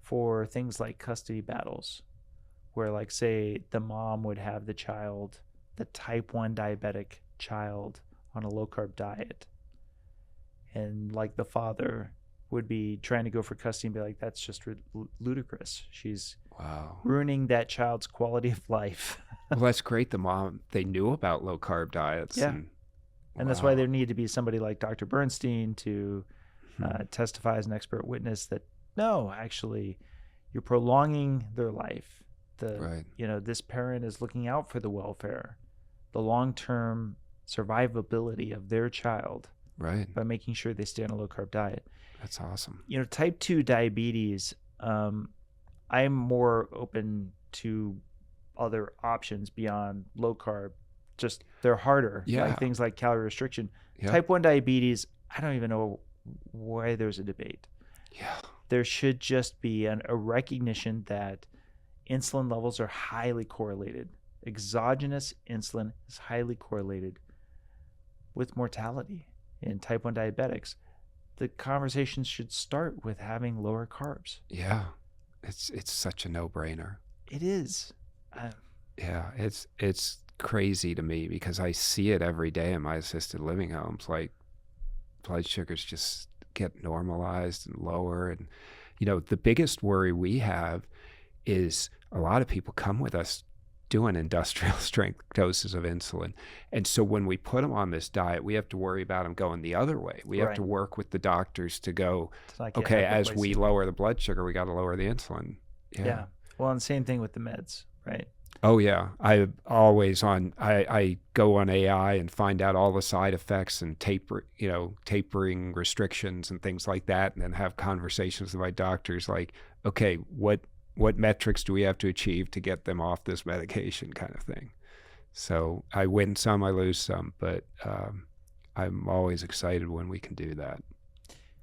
for things like custody battles, where say the mom would have the child, the type 1 diabetic child, on a low-carb diet. And the father would be trying to go for custody and be like, that's just ludicrous. She's ruining that child's quality of life. Well, that's great. The mom, they knew about low-carb diets. Yeah. And that's why there needed to be somebody like Dr. Bernstein to testify as an expert witness that, no, actually, you're prolonging their life. This parent is looking out for the welfare, the long-term survivability of their child, right, by making sure they stay on a low-carb diet. That's awesome. Type 2 diabetes, I'm more open to other options beyond low-carb. Just they're harder, things like calorie restriction. Yeah. Type 1 diabetes, I don't even know why there's a debate. Yeah. There should just be a recognition that insulin levels are highly correlated. Exogenous insulin is highly correlated with mortality in type 1 diabetics. The conversation should start with having lower carbs. Yeah. It's such a no-brainer. It is. I, Yeah, it's crazy to me because I see it every day in my assisted living homes. Like blood sugars just get normalized and lower. And, the biggest worry we have is a lot of people come with us doing industrial strength doses of insulin. And so when we put them on this diet, we have to worry about them going the other way. We have to work with the doctors to go, okay, as we lower the blood sugar, we got to lower the insulin. Yeah. Well, and same thing with the meds, right? Oh yeah. I go on AI and find out all the side effects and tapering restrictions and things like that. And then have conversations with my doctors like, okay, what metrics do we have to achieve to get them off this medication, kind of thing. So I win some, I lose some, but I'm always excited when we can do that.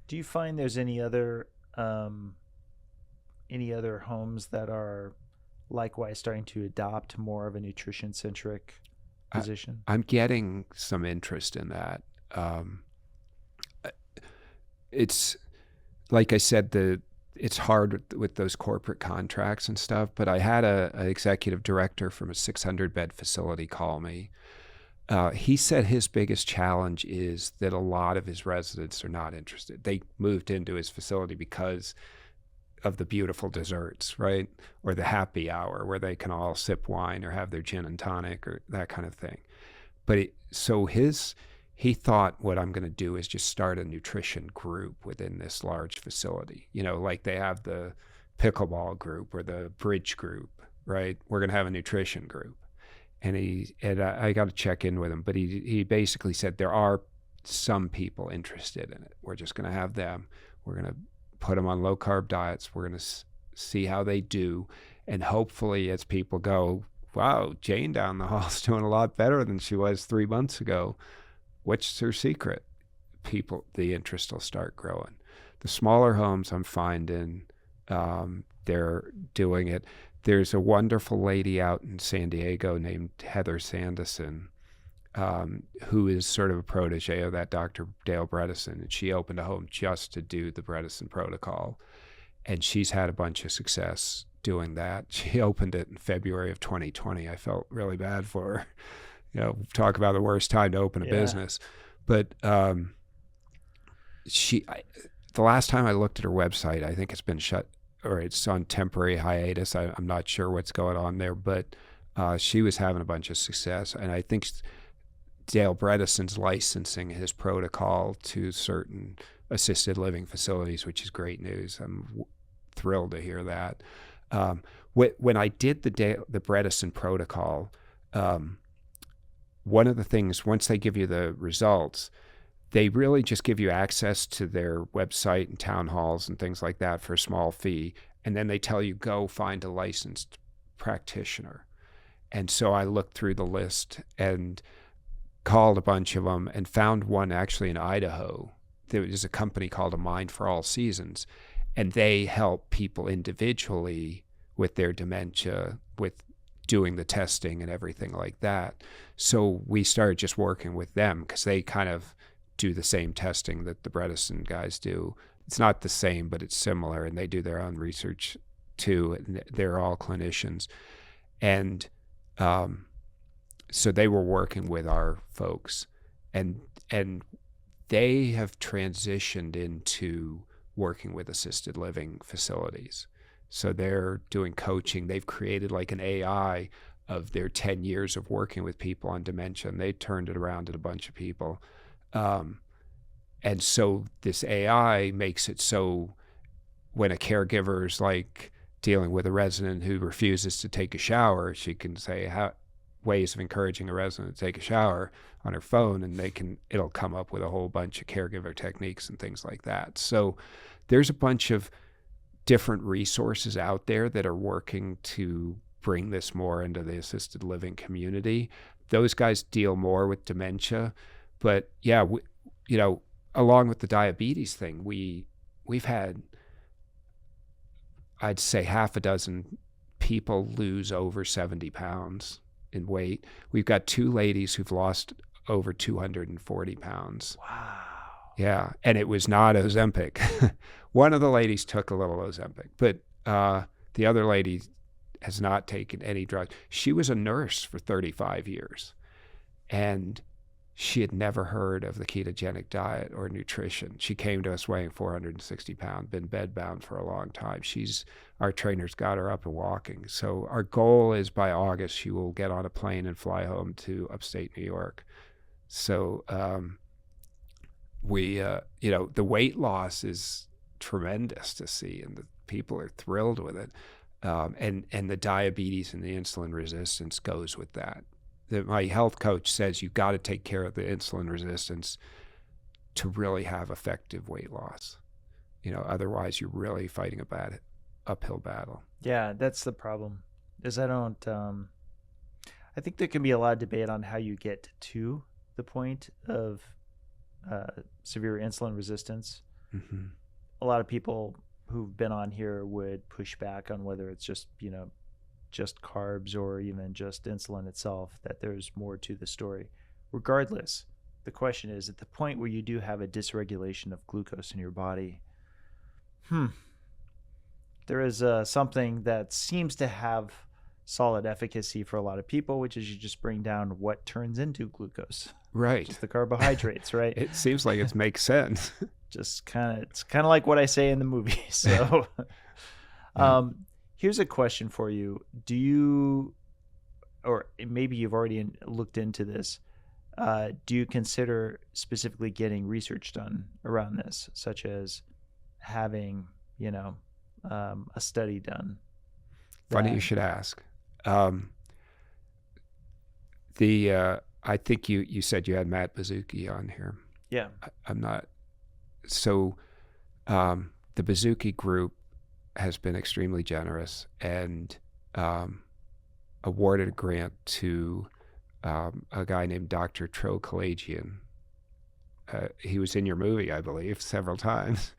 Do you find there's any other homes that are likewise starting to adopt more of a nutrition-centric position? I'm getting some interest in that. It's like I said, it's hard with those corporate contracts and stuff, but I had an executive director from a 600-bed facility call me. He said his biggest challenge is that a lot of his residents are not interested. They moved into his facility because of the beautiful desserts, right? Or the happy hour where they can all sip wine or have their gin and tonic or that kind of thing. But he thought what I'm going to do is just start a nutrition group within this large facility. Like they have the pickleball group or the bridge group, right? We're going to have a nutrition group. And I got to check in with him, but he basically said there are some people interested in it. We're just going to have them. We're going to put them on low carb diets. We're going to see how they do. And hopefully as people go, wow, Jane down the hall is doing a lot better than she was 3 months ago. What's her secret? The interest will start growing. The smaller homes I'm finding, they're doing it. There's a wonderful lady out in San Diego named Heather Sanderson, who is sort of a protege of that Dr. Dale Bredesen, and she opened a home just to do the Bredesen Protocol, and she's had a bunch of success doing that. She opened it in February of 2020. I felt really bad for her. Talk about the worst time to open a business. But the last time I looked at her website, I think it's been shut, or it's on temporary hiatus. I'm not sure what's going on there, but she was having a bunch of success. And I think Dale Bredesen's licensing his protocol to certain assisted living facilities, which is great news. I'm thrilled to hear that. When I did the Bredesen protocol, one of the things, once they give you the results, they really just give you access to their website and town halls and things like that for a small fee. And then they tell you, go find a licensed practitioner. And so I looked through the list and called a bunch of them and found one actually in Idaho. There was a company called A Mind for All Seasons, and they help people individually with their dementia, with doing the testing and everything like that. So we started just working with them because they kind of do the same testing that the Bredesen guys do. It's not the same, but it's similar, and they do their own research too. And they're all clinicians. And so they were working with our folks, and they have transitioned into working with assisted living facilities. So they're doing coaching. They've created like an AI of their 10 years of working with people on dementia, and they turned it around to a bunch of people. And so this AI makes it so when a caregiver is like dealing with a resident who refuses to take a shower, she can say ways of encouraging a resident to take a shower on her phone, and it'll come up with a whole bunch of caregiver techniques and things like that. So there's a bunch of different resources out there that are working to bring this more into the assisted living community. Those guys deal more with dementia, but yeah, along with the diabetes thing, we've had, I'd say, half a dozen people lose over 70 pounds in weight. We've got 2 ladies who've lost over 240 pounds. Wow. Yeah, and it was not Ozempic. One of the ladies took a little Ozempic, but The other lady has not taken any drugs. She was a nurse for 35 years, and she had never heard of the ketogenic diet or nutrition. She came to us weighing 460 pounds, been bedbound for a long time. Our trainers got her up and walking. So our goal is by August, she will get on a plane and fly home to upstate New York. So the weight loss is tremendous to see, and the people are thrilled with it. And the diabetes and the insulin resistance goes with that. My health coach says you've got to take care of the insulin resistance to really have effective weight loss. Otherwise you're really fighting a bad uphill battle. Yeah, that's the problem. Is I think there can be a lot of debate on how you get to the point of severe insulin resistance. Mm-hmm. A lot of people who've been on here would push back on whether it's just carbs or even just insulin itself, that there's more to the story. Regardless, the question is, at the point where you do have a dysregulation of glucose in your body, there is something that seems to have solid efficacy for a lot of people, which is you just bring down what turns into glucose. Right. Just the carbohydrates, right? It seems like it makes sense. It's kind of like what I say in the movie. So here's a question for you. Do you, or maybe you've already looked into this, do you consider specifically getting research done around this, such as having, a study done? Funny you should ask. I think you said you had Matt Bazzucchi on here. Yeah. I'm not. So the Bazzucchi group has been extremely generous and awarded a grant to a guy named Dr. Tro Kalagian. He was in your movie, I believe, several times.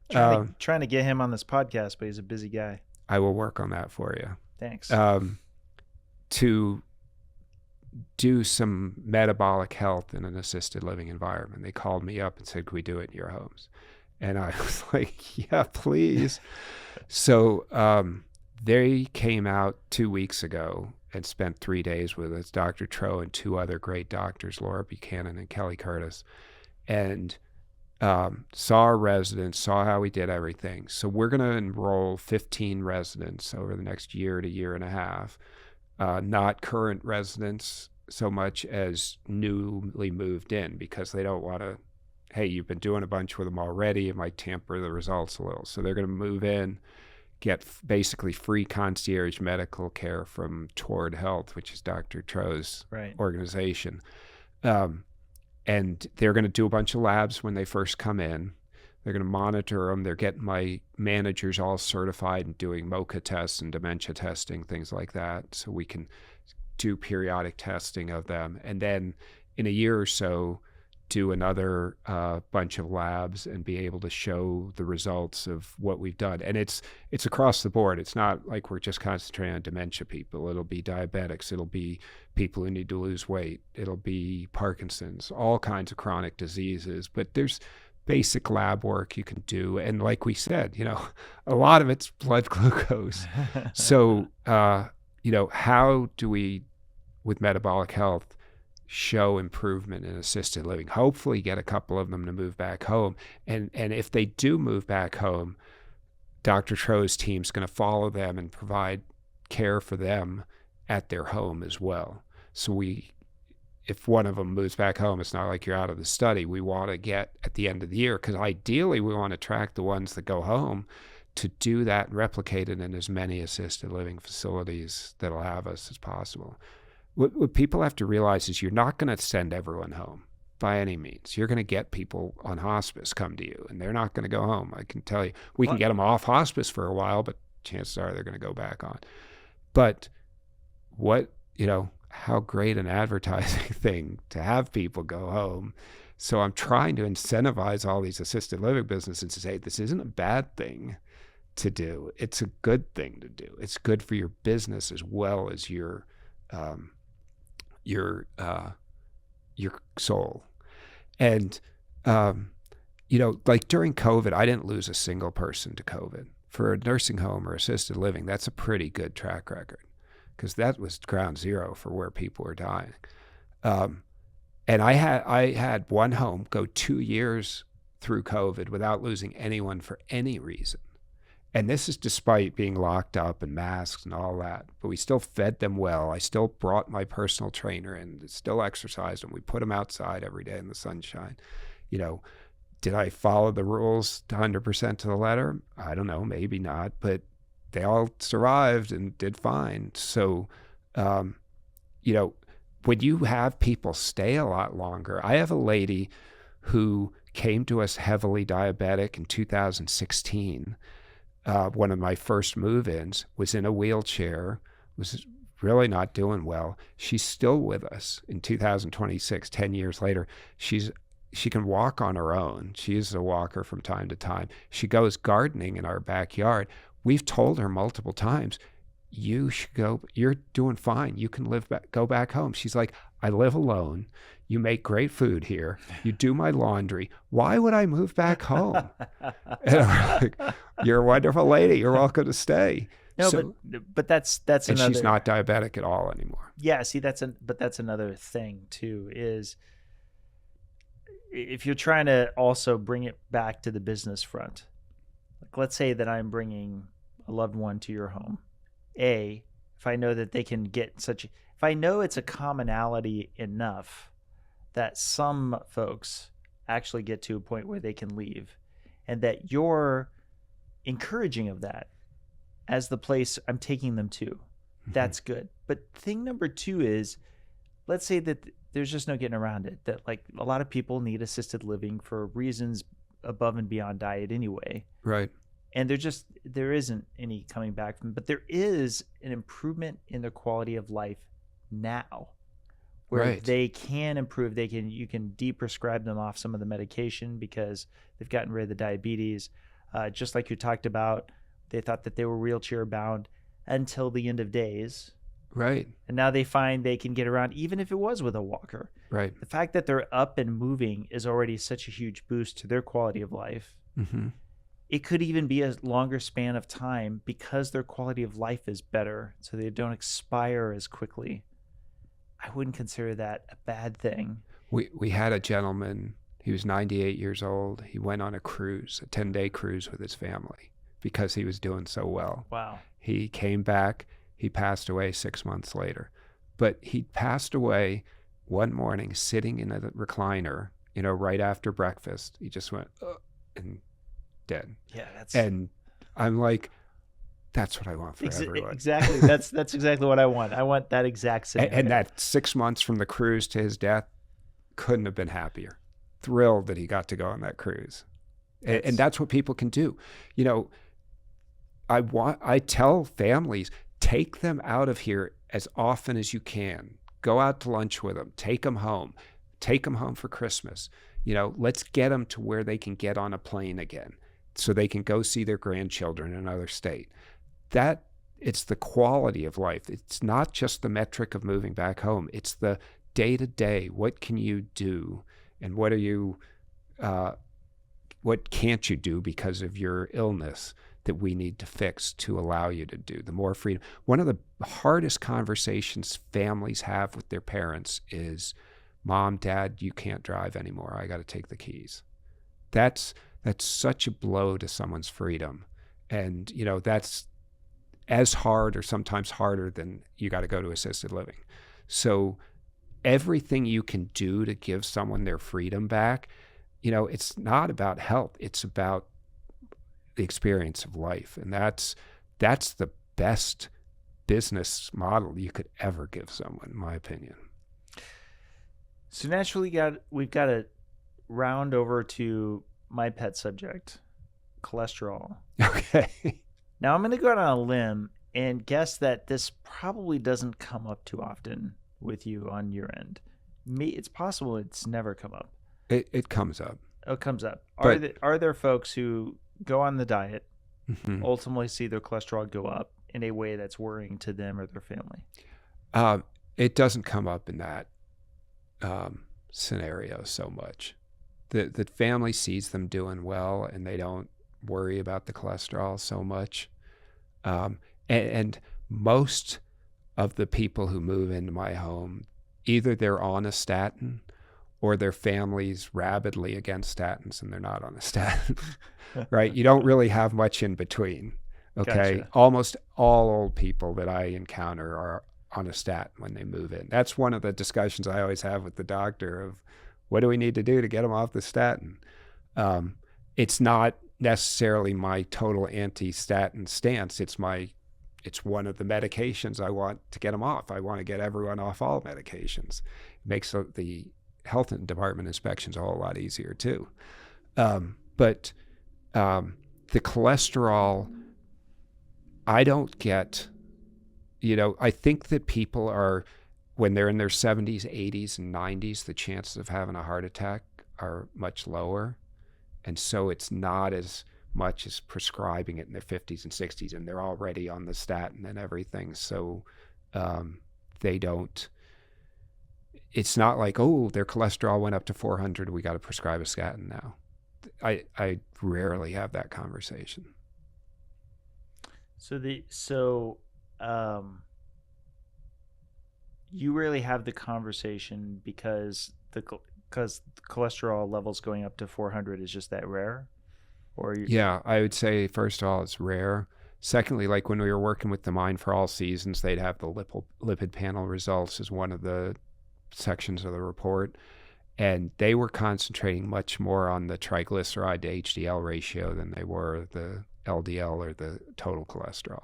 Trying to get him on this podcast, but he's a busy guy. I will work on that for you. Thanks. To do some metabolic health in an assisted living environment. They called me up and said, "Can we do it in your homes?" And I was like, "Yeah, please." So they came out 2 weeks ago and spent 3 days with us, Dr. Tro and two other great doctors, Laura Buchanan and Kelly Curtis, and saw our residents, saw how we did everything. So we're going to enroll 15 residents over the next year to year and a half. Not current residents so much as newly moved in, because they don't want to, hey, you've been doing a bunch with them already, it might tamper the results a little. So they're going to move in, get basically free concierge medical care from Toward Health, which is Dr. Tro's organization. And they're going to do a bunch of labs when they first come in. They're going to monitor them. They're getting my managers all certified and doing MOCA tests and dementia testing, things like that, so we can do periodic testing of them. And then in a year or so, do another bunch of labs and be able to show the results of what we've done. And it's across the board. It's not like we're just concentrating on dementia people. It'll be diabetics. It'll be people who need to lose weight. It'll be Parkinson's, all kinds of chronic diseases. But there's basic lab work you can do. And like we said, a lot of it's blood glucose. So, how do we, with metabolic health, show improvement in assisted living? Hopefully get a couple of them to move back home. And if they do move back home, Dr. Tro's team's going to follow them and provide care for them at their home as well. So if one of them moves back home, it's not like you're out of the study. We want to get at the end of the year, because ideally we want to track the ones that go home to do that and replicate it in as many assisted living facilities that'll have us as possible. What people have to realize is you're not going to send everyone home by any means. You're going to get people on hospice come to you, and they're not going to go home. I can tell you, we can get them off hospice for a while, but chances are they're going to go back on. But how great an advertising thing to have people go home. So I'm trying to incentivize all these assisted living businesses to say, this isn't a bad thing to do. It's a good thing to do. It's good for your business as well as your soul. And like during COVID, I didn't lose a single person to COVID for a nursing home or assisted living, that's a pretty good track record, because that was ground zero for where people were dying. And I had one home go 2 years through COVID without losing anyone for any reason. And this is despite being locked up and masks and all that. But we still fed them well. I still brought my personal trainer in, still exercised them. We put them outside every day in the sunshine. You know, did I follow the rules 100% to the letter? I don't know, maybe not. But they all survived and did fine. So, you know, when you have people stay a lot longer, I have a lady who came to us heavily diabetic in 2016. One of my first move-ins, was in a wheelchair, was really not doing well. She's still with us in 2026, 10 years later. She can walk on her own. She is a walker from time to time. She goes gardening in our backyard. We've told her multiple times, you should go, you're doing fine. You can go back home. She's like, I live alone. You make great food here. You do my laundry. Why would I move back home? And I'm like, you're a wonderful lady. You're welcome to stay. No, so, but that's and another. She's not diabetic at all anymore. Yeah, see, that's another thing too, is if you're trying to also bring it back to the business front. Like, let's say that I'm bringing a loved one to your home. If I know that they can get if I know it's a commonality enough that some folks actually get to a point where they can leave, and that you're encouraging of that as the place I'm taking them to, that's good. But thing number two is, let's say that there's just no getting around it, that like a lot of people need assisted living for reasons above and beyond diet anyway. Right. And there isn't any coming back from, but there is an improvement in their quality of life now, where right. They can improve. You can deprescribe them off some of the medication because they've gotten rid of the diabetes. Just like you talked about, they thought that they were wheelchair bound until the end of days. Right. And now they find they can get around, even if it was with a walker. Right. The fact that they're up and moving is already such a huge boost to their quality of life. Mm-hmm. It could even be a longer span of time because their quality of life is better, so they don't expire as quickly. I wouldn't consider that a bad thing. We had a gentleman, he was 98 years old. He went on a cruise, a 10-day cruise with his family because he was doing so well. Wow. He came back. He passed away 6 months later. But he passed away one morning sitting in a recliner, right after breakfast. He just went, and dead. Yeah, and I'm like, that's what I want for everyone. Exactly. That's exactly what I want. I want that exact scenario. And that 6 months from the cruise to his death, couldn't have been happier. Thrilled that he got to go on that cruise. And that's what people can do. I tell families, take them out of here as often as you can. Go out to lunch with them. Take them home. Take them home for Christmas. Let's get them to where they can get on a plane again so they can go see their grandchildren in another state. It's the quality of life. It's not just the metric of moving back home. It's the day-to-day. What can you do? And what can't you do because of your illness that we need to fix to allow you to do? The more freedom. One of the hardest conversations families have with their parents is, Mom, Dad, you can't drive anymore. I got to take the keys. That's such a blow to someone's freedom. And, that's as hard or sometimes harder than you got to go to assisted living. So everything you can do to give someone their freedom back, it's not about health. It's about the experience of life. And that's the best business model you could ever give someone, in my opinion. So naturally, we've got to round over to my pet subject, cholesterol. Okay. Now I'm going to go out on a limb and guess that this probably doesn't come up too often with you on your end. It's possible it's never come up. It comes up. Oh, it comes up. But, are there folks who go on the diet, mm-hmm. ultimately see their cholesterol go up in a way that's worrying to them or their family? It doesn't come up in that scenario so much. The family sees them doing well and they don't worry about the cholesterol so much. And most of the people who move into my home, either they're on a statin or their family's rabidly against statins and they're not on a statin, right? You don't really have much in between, okay? Gotcha. Almost all old people that I encounter are on a statin when they move in. That's one of the discussions I always have with the doctor of what do we need to do to get them off the statin? It's not necessarily my total anti-statin stance. It's one of the medications I want to get them off. I want to get everyone off all medications. It makes the health department inspections a whole lot easier too. But the cholesterol, I don't get, I think that people are, when they're in their 70s, 80s, and 90s, the chances of having a heart attack are much lower. And so it's not as much as prescribing it in their 50s and 60s, and they're already on the statin and everything. So they don't, it's not like, oh, their cholesterol went up to 400, we got to prescribe a statin now. I rarely have that conversation. So you rarely have the conversation because the cholesterol levels going up to 400 is just that rare? Yeah, I would say, first of all, it's rare. Secondly, like when we were working with the Mind for All Seasons, they'd have the lipid panel results as one of the sections of the report. And they were concentrating much more on the triglyceride to HDL ratio than they were the LDL or the total cholesterol.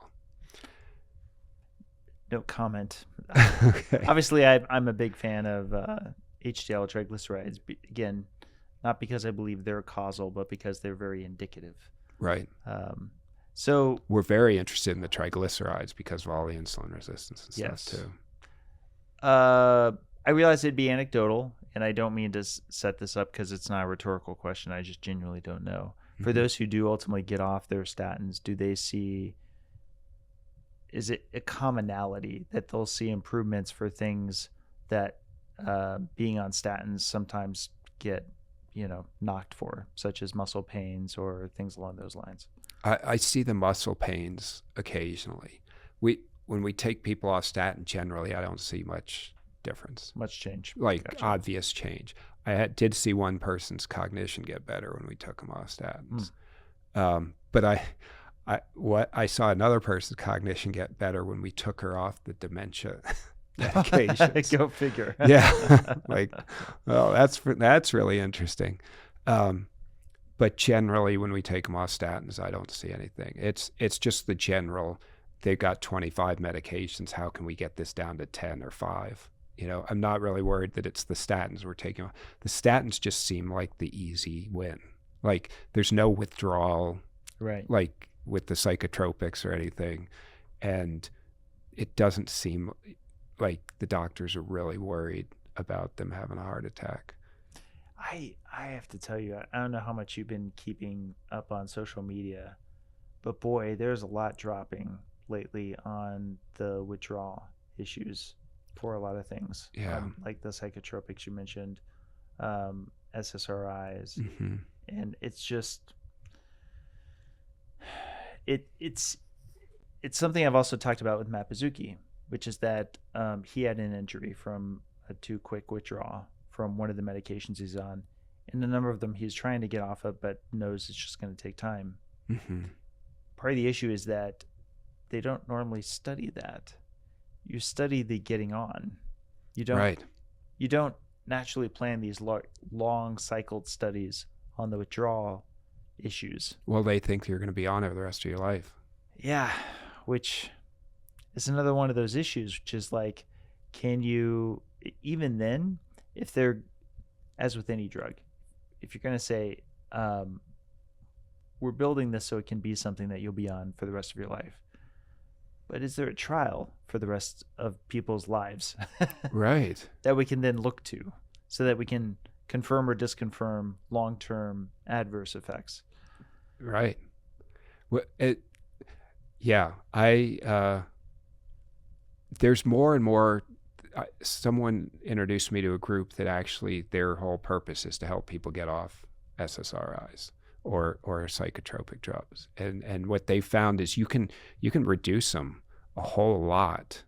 No comment. Okay. Obviously, I'm a big fan of HDL triglycerides. Again, not because I believe they're causal, but because they're very indicative. Right. So we're very interested in the triglycerides because of all the insulin resistance and yes. stuff too. I realize it'd be anecdotal, and I don't mean to set this up because it's not a rhetorical question. I just genuinely don't know. For those who do ultimately get off their statins, do they see, is it a commonality that they'll see improvements for things that being on statins sometimes get, knocked for, such as muscle pains or things along those lines? I see the muscle pains occasionally. When we take people off statin, generally, I don't see much difference. Much change. Like Gotcha. Obvious change. I did see one person's cognition get better when we took them off statins. But I saw another person's cognition get better when we took her off the dementia medications. Go figure. Yeah. Like, well, that's really interesting. But generally, when we take them off statins, I don't see anything. It's just the general, they've got 25 medications. How can we get this down to 10 or 5? I'm not really worried that it's the statins we're taking off. The statins just seem like the easy win. Like there's no withdrawal, right? Like with the psychotropics or anything. And it doesn't seem like the doctors are really worried about them having a heart attack. I have to tell you, I don't know how much you've been keeping up on social media, but boy, there's a lot dropping lately on the withdrawal issues for a lot of things. Yeah. Like the psychotropics you mentioned, SSRIs, and it's just, it's something I've also talked about with Matt Pizzuki, which is that he had an injury from a too quick withdrawal from one of the medications he's on, and a number of them he's trying to get off of, but knows it's just going to take time. Part of the issue is that they don't normally study that. You study the getting on. You don't. Right. You don't naturally plan these long cycled studies on the withdrawal issues. Well, they think you're going to be on it the rest of your life. Yeah, which is another one of those issues, which is like, can you, even then, if they're, as with any drug, if you're going to say, we're building this so it can be something that you'll be on for the rest of your life, but is there a trial for the rest of people's lives? Right. That we can then look to so that we can confirm or disconfirm long-term adverse effects. Right. Well, there's more and more. Someone introduced me to a group that actually their whole purpose is to help people get off SSRIs or psychotropic drugs. And what they found is you can reduce them a whole lot,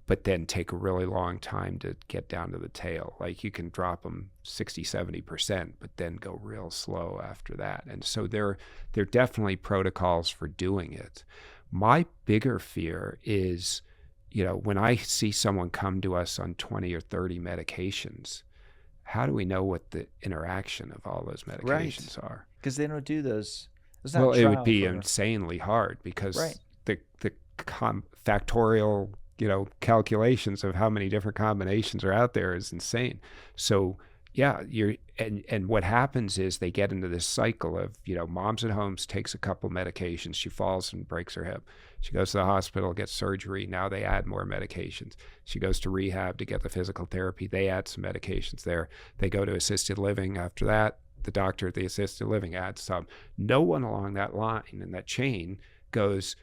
but then take a really long time to get down to the tail. Like you can drop them 60-70%, but then go real slow after that. And so there are definitely protocols for doing it. My bigger fear is, when I see someone come to us on 20 or 30 medications, how do we know what the interaction of all those medications are? Because they don't do those. Well, it would be insanely hard because the factorial, calculations of how many different combinations are out there is insane. So yeah, and what happens is they get into this cycle of, mom's at home, takes a couple medications, she falls and breaks her hip. She goes to the hospital, gets surgery. Now they add more medications. She goes to rehab to get the physical therapy. They add some medications there. They go to assisted living. After that, the doctor at the assisted living adds some. No one along that line in that chain goes,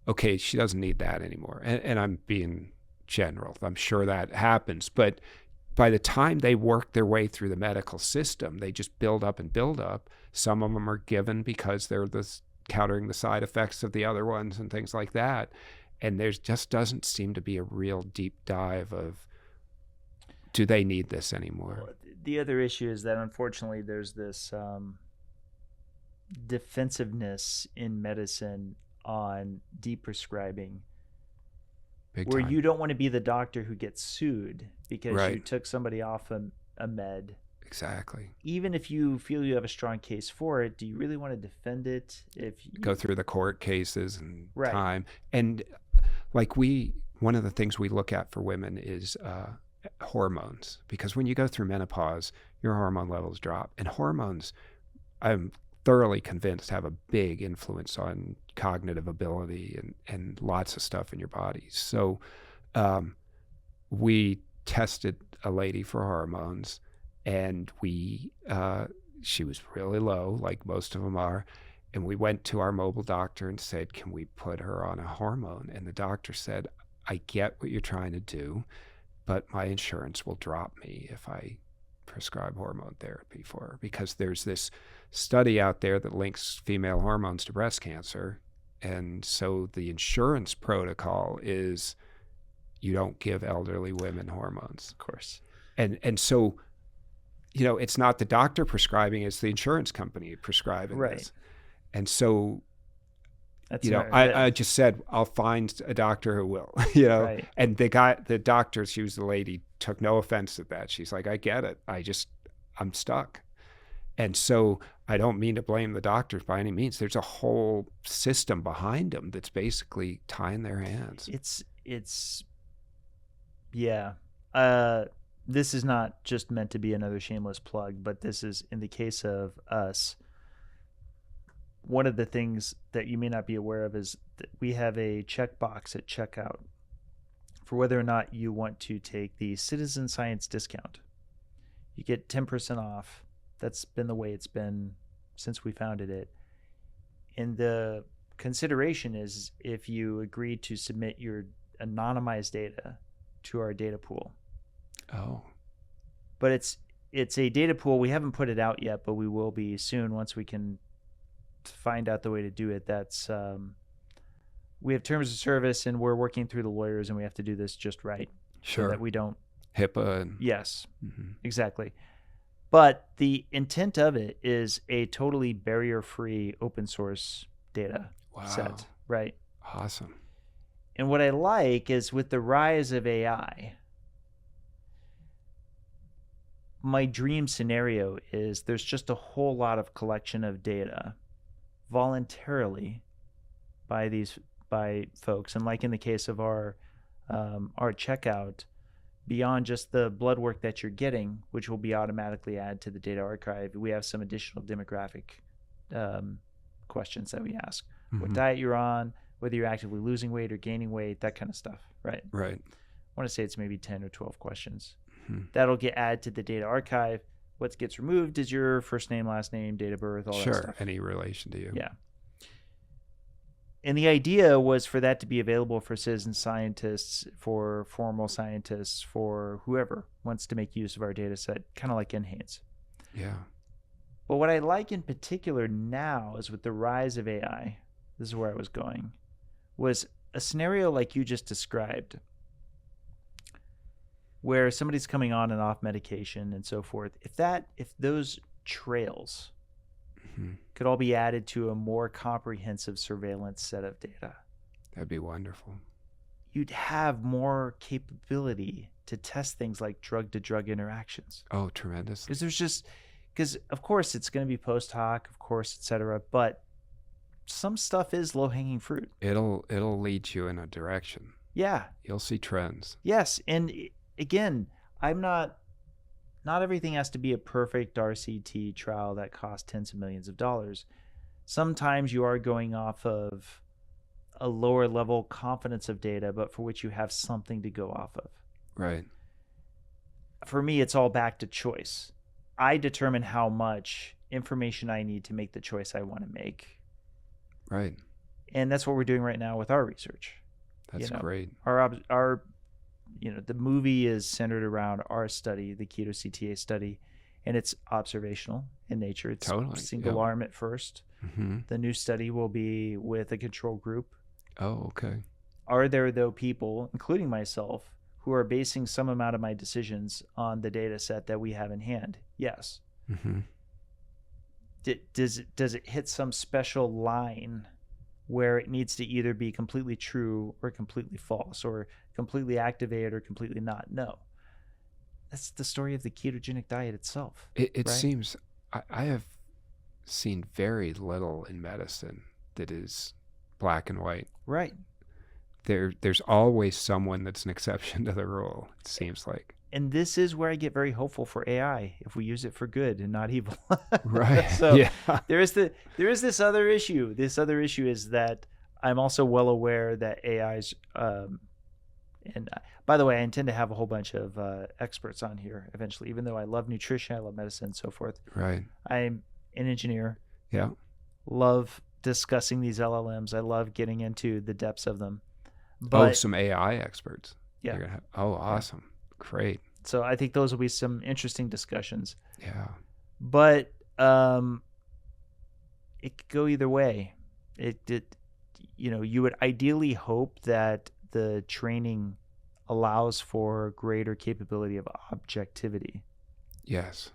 okay, she doesn't need that anymore. And I'm being general. I'm sure that happens. But by the time they work their way through the medical system, they just build up and build up. Some of them are given because they're countering the side effects of the other ones and things like that. And there just doesn't seem to be a real deep dive of, do they need this anymore? The other issue is that unfortunately there's this defensiveness in medicine on deprescribing, where you don't want to be the doctor who gets sued because you took somebody off a med. Exactly. Even if you feel you have a strong case for it, do you really want to defend it? If you go through the court cases and time, and one of the things we look at for women is hormones, because when you go through menopause, your hormone levels drop, and hormones, I'm thoroughly convinced, have a big influence on cognitive ability and lots of stuff in your body. So we tested a lady for hormones, and she was really low, like most of them are. And we went to our mobile doctor and said, can we put her on a hormone? And the doctor said, I get what you're trying to do, but my insurance will drop me if I prescribe hormone therapy for her, because there's this study out there that links female hormones to breast cancer. And so the insurance protocol is you don't give elderly women hormones. Of course. And so, it's not the doctor prescribing, it's the insurance company prescribing this. And so, I just said, I'll find a doctor who will, and the doctor, she was the lady, took no offense at that. She's like, I get it. I'm stuck. And so I don't mean to blame the doctors by any means. There's a whole system behind them that's basically tying their hands. This is not just meant to be another shameless plug, but this is, in the case of us, one of the things that you may not be aware of is that we have a checkbox at checkout for whether or not you want to take the citizen science discount. You get 10% off. That's been the way it's been since we founded it. And the consideration is if you agree to submit your anonymized data to our data pool. Oh. But it's a data pool. We haven't put it out yet, but we will be soon once we can find out the way to do it. That's we have terms of service, and we're working through the lawyers, and we have to do this just right. Sure. So that we don't HIPAA. Yes. Mm-hmm. Exactly. But the intent of it is a totally barrier-free open source data set, right? Awesome. And what I like is, with the rise of AI, my dream scenario is there's just a whole lot of collection of data voluntarily by folks. And like in the case of our checkout, beyond just the blood work that you're getting, which will be automatically added to the data archive, we have some additional demographic questions that we ask. Mm-hmm. What diet you're on, whether you're actively losing weight or gaining weight, that kind of stuff, right? Right. I want to say it's maybe 10 or 12 questions. Mm-hmm. That'll get added to the data archive. What gets removed is your first name, last name, date of birth, all that stuff. Sure, any relation to you. Yeah. And the idea was for that to be available for citizen scientists, for formal scientists, for whoever wants to make use of our data set, kind of like NHANES. Yeah. But what I like in particular now is with the rise of AI, this is where I was going, was a scenario like you just described, where somebody's coming on and off medication and so forth. If those trails could all be added to a more comprehensive surveillance set of data, That'd be wonderful. you'd have more capability to test things like drug-to-drug interactions. Oh, tremendous. Because of course it's going to be post hoc, of course, etc. But some stuff is low-hanging fruit. It'll lead you in a direction. Yeah. You'll see trends. Yes, and again, not everything has to be a perfect RCT trial that costs tens of millions of dollars. Sometimes you are going off of a lower level confidence of data, but for which you have something to go off of. Right. For me, it's all back to choice. I determine how much information I need to make the choice I want to make. Right. And that's what we're doing right now with our research. That's great. Our the movie is centered around our study, the Keto CTA study, and it's observational in nature. It's totally single arm at first. Mm-hmm. The new study will be with a control group. Oh, okay. Are there, though, people, including myself, who are basing some amount of my decisions on the data set that we have in hand? Yes. Mm-hmm. Does it hit some special line where it needs to either be completely true or completely false, or completely activated or completely not? No. That's the story of the ketogenic diet itself. It right? seems I have seen very little in medicine that is black and white. Right. There's always someone that's an exception to the rule, it seems like. And this is where I get very hopeful for AI if we use it for good and not evil. Right. So yeah. there is this other issue. This other issue is that I'm also well aware that AI's and by the way, I intend to have a whole bunch of experts on here eventually, even though I love nutrition, I love medicine, and so forth. Right. I'm an engineer. Yeah. Love discussing these LLMs. I love getting into the depths of them. But, some AI experts. Yeah. Awesome. Great. So I think those will be some interesting discussions. Yeah. But it could go either way. You would ideally hope that the training allows for greater capability of objectivity. Yes.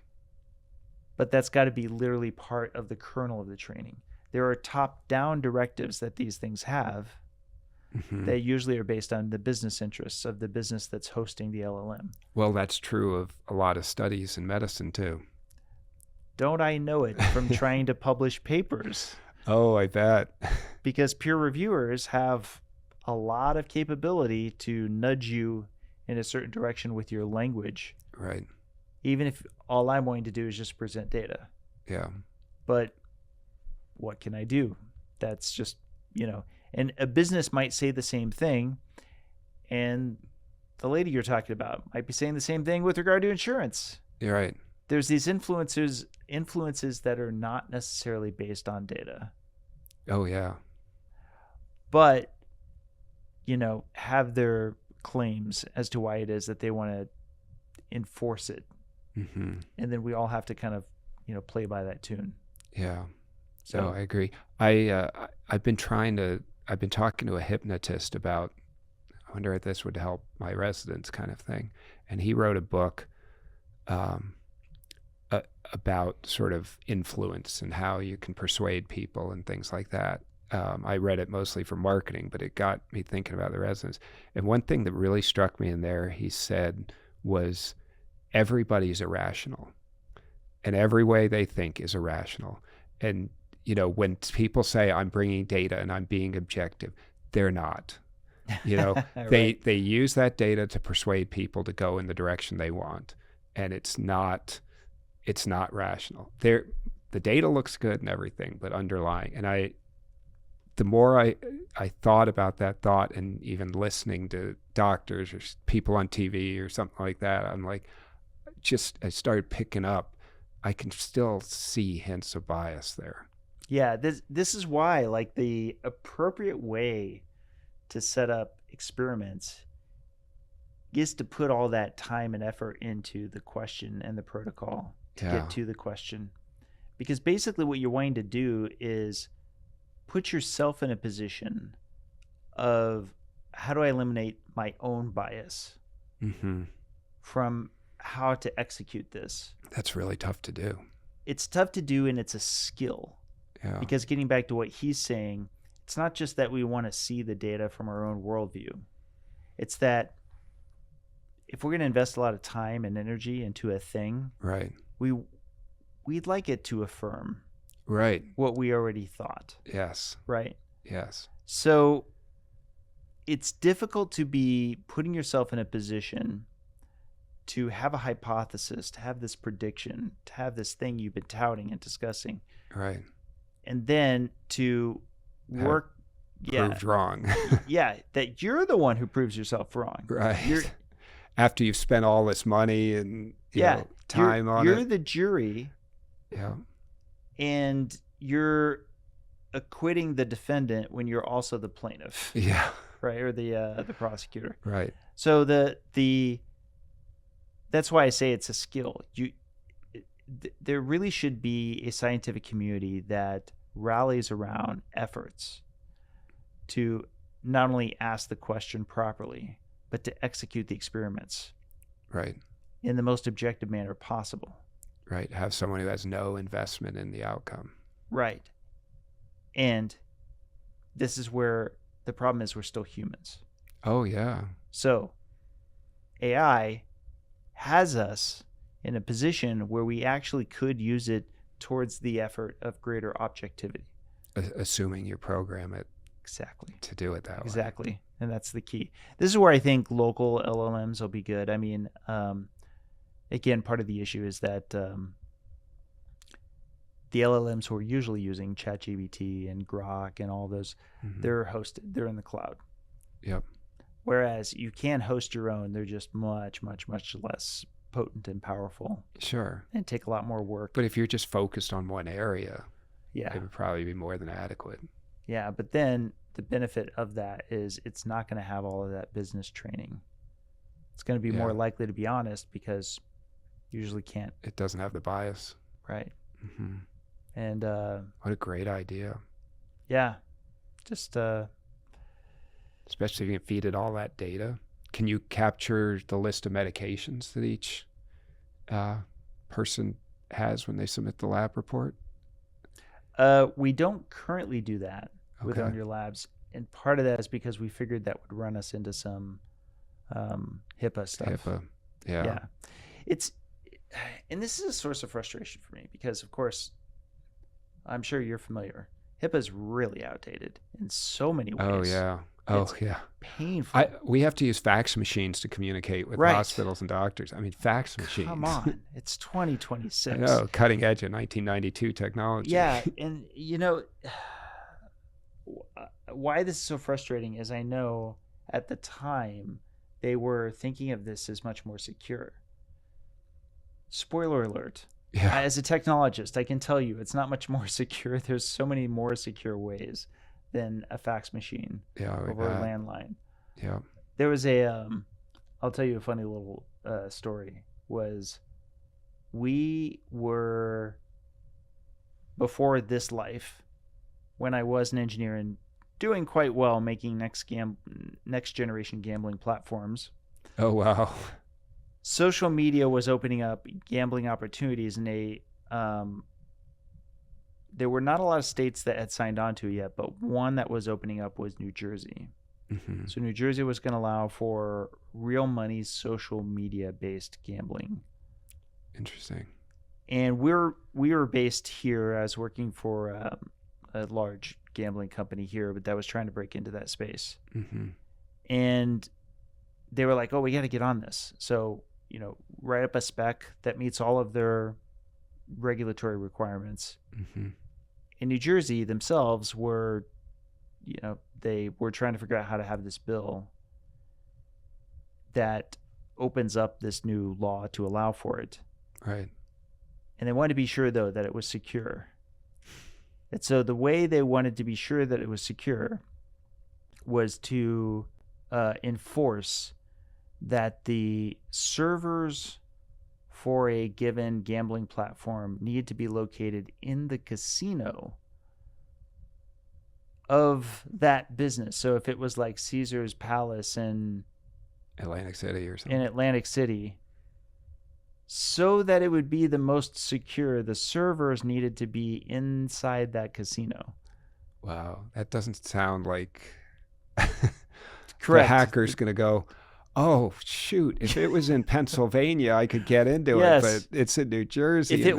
But that's got to be literally part of the kernel of the training. There are top-down directives that these things have. Mm-hmm. They usually are based on the business interests of the business that's hosting the LLM. Well, that's true of a lot of studies in medicine too. Don't I know it from trying to publish papers? Oh, I bet. Because peer reviewers have a lot of capability to nudge you in a certain direction with your language. Right. Even if all I'm wanting to do is just present data. Yeah. But what can I do? That's just, and a business might say the same thing, and the lady you're talking about might be saying the same thing with regard to insurance. You're right. There's these influences that are not necessarily based on data. Oh, yeah. But, have their claims as to why it is that they want to enforce it. Mm-hmm. And then we all have to kind of, play by that tune. Yeah. So I agree. I've been talking to a hypnotist about, I wonder if this would help my residents kind of thing. And he wrote a book about sort of influence and how you can persuade people and things like that. I read it mostly for marketing, but it got me thinking about the residents. And one thing that really struck me in there, he said, was everybody's irrational. And every way they think is irrational. And, when people say I'm bringing data and I'm being objective, they're not. Right. They use that data to persuade people to go in the direction they want. And it's not rational. The data looks good and everything, but underlying. And the more I thought about that thought, and even listening to doctors or people on TV or something like that, I'm like, I started picking up, I can still see hints of bias there. Yeah, this is why, like, the appropriate way to set up experiments is to put all that time and effort into the question and the protocol to get to the question. Because basically what you're wanting to do is put yourself in a position of how do I eliminate my own bias from how to execute this. That's really tough to do. It's tough to do, and it's a skill. Yeah. Because getting back to what he's saying, it's not just that we want to see the data from our own worldview. It's that if we're going to invest a lot of time and energy into a thing, right, we'd like it to affirm right what we already thought. Yes. Right? Yes. So it's difficult to be putting yourself in a position to have a hypothesis, to have this prediction, to have this thing you've been touting and discussing. Right. And then to work proved wrong. Yeah, that you're the one who proves yourself wrong. Right. After you've spent all this money and you know, time on it. You're the jury. Yeah. And you're acquitting the defendant when you're also the plaintiff. Yeah. Right, or the prosecutor. Right. So that's why I say it's a skill. There really should be a scientific community that rallies around efforts to not only ask the question properly, but to execute the experiments right in the most objective manner possible. Right. Have someone who has no investment in the outcome. Right. And this is where the problem is, we're still humans. Oh, yeah. So AI has us in a position where we actually could use it towards the effort of greater objectivity. Assuming you program it exactly to do it that way. Exactly. And that's the key. This is where I think local LLMs will be good. I mean, again, part of the issue is that the LLMs who are usually using ChatGPT and Grok and all those, they're hosted, they're in the cloud. Yep. Whereas you can host your own, they're just much, much, much less potent and powerful. Sure. And take a lot more work. But if you're just focused on one area, yeah, it would probably be more than adequate. Yeah, but then the benefit of that is it's not going to have all of that business training. It's going to be more likely to be honest because you usually can't. It doesn't have the bias. Right. And what a great idea. Yeah. Just especially if you can feed it all that data. Can you capture the list of medications that each person has when they submit the lab report? We don't currently do that with On Your Labs. And part of that is because we figured that would run us into some HIPAA stuff. Yeah. And this is a source of frustration for me because, of course, I'm sure you're familiar. HIPAA is really outdated in so many ways. Oh, yeah. Painful. We have to use fax machines to communicate with hospitals and doctors. I mean, fax machines. Come on. It's 2026. I know, cutting edge of 1992 technology. Yeah. And, you know, why this is so frustrating is I know at the time they were thinking of this as much more secure. Spoiler alert. Yeah. As a technologist, I can tell you it's not much more secure. There's so many more secure ways than a fax machine over a landline. Yeah. There was I'll tell you a funny little story. Was we were, before this life, when I was an engineer and doing quite well making next generation gambling platforms. Oh, wow. Social media was opening up gambling opportunities, and there were not a lot of states that had signed on to it yet, but one that was opening up was New Jersey. So New Jersey was going to allow for real money, social media based gambling. Interesting. And we were based here. I was working for a large gambling company here, but that was trying to break into that space. And they were like, "Oh, we got to get on this." So, write up a spec that meets all of their regulatory requirements. In New Jersey themselves were, they were trying to figure out how to have this bill that opens up this new law to allow for it. Right. And they wanted to be sure, though, that it was secure. And so the way they wanted to be sure that it was secure was to enforce that the servers for a given gambling platform need to be located in the casino of that business. So if it was like Caesar's Palace in Atlantic City or something. in Atlantic City, so that it would be the most secure, the servers needed to be inside that casino. Wow, that doesn't sound like Correct. the hacker's going to go, oh, shoot, if it was in Pennsylvania, I could get into Yes. it, but it's in New Jersey. If it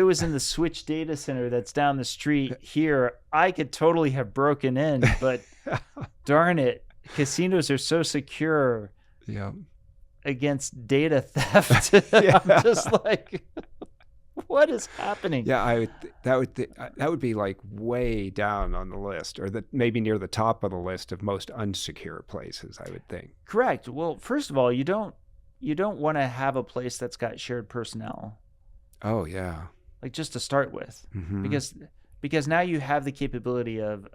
was in the Switch data center that's down the street here, I could totally have broken in, but darn it, casinos are so secure Yeah. against data theft. I'm just like, what is happening? Yeah, that would be like way down on the list, or maybe near the top of the list of most unsecure places, I would think. Correct. Well, first of all, you don't want to have a place that's got shared personnel. Oh yeah. Like just to start with, Mm-hmm. because now you have the capability of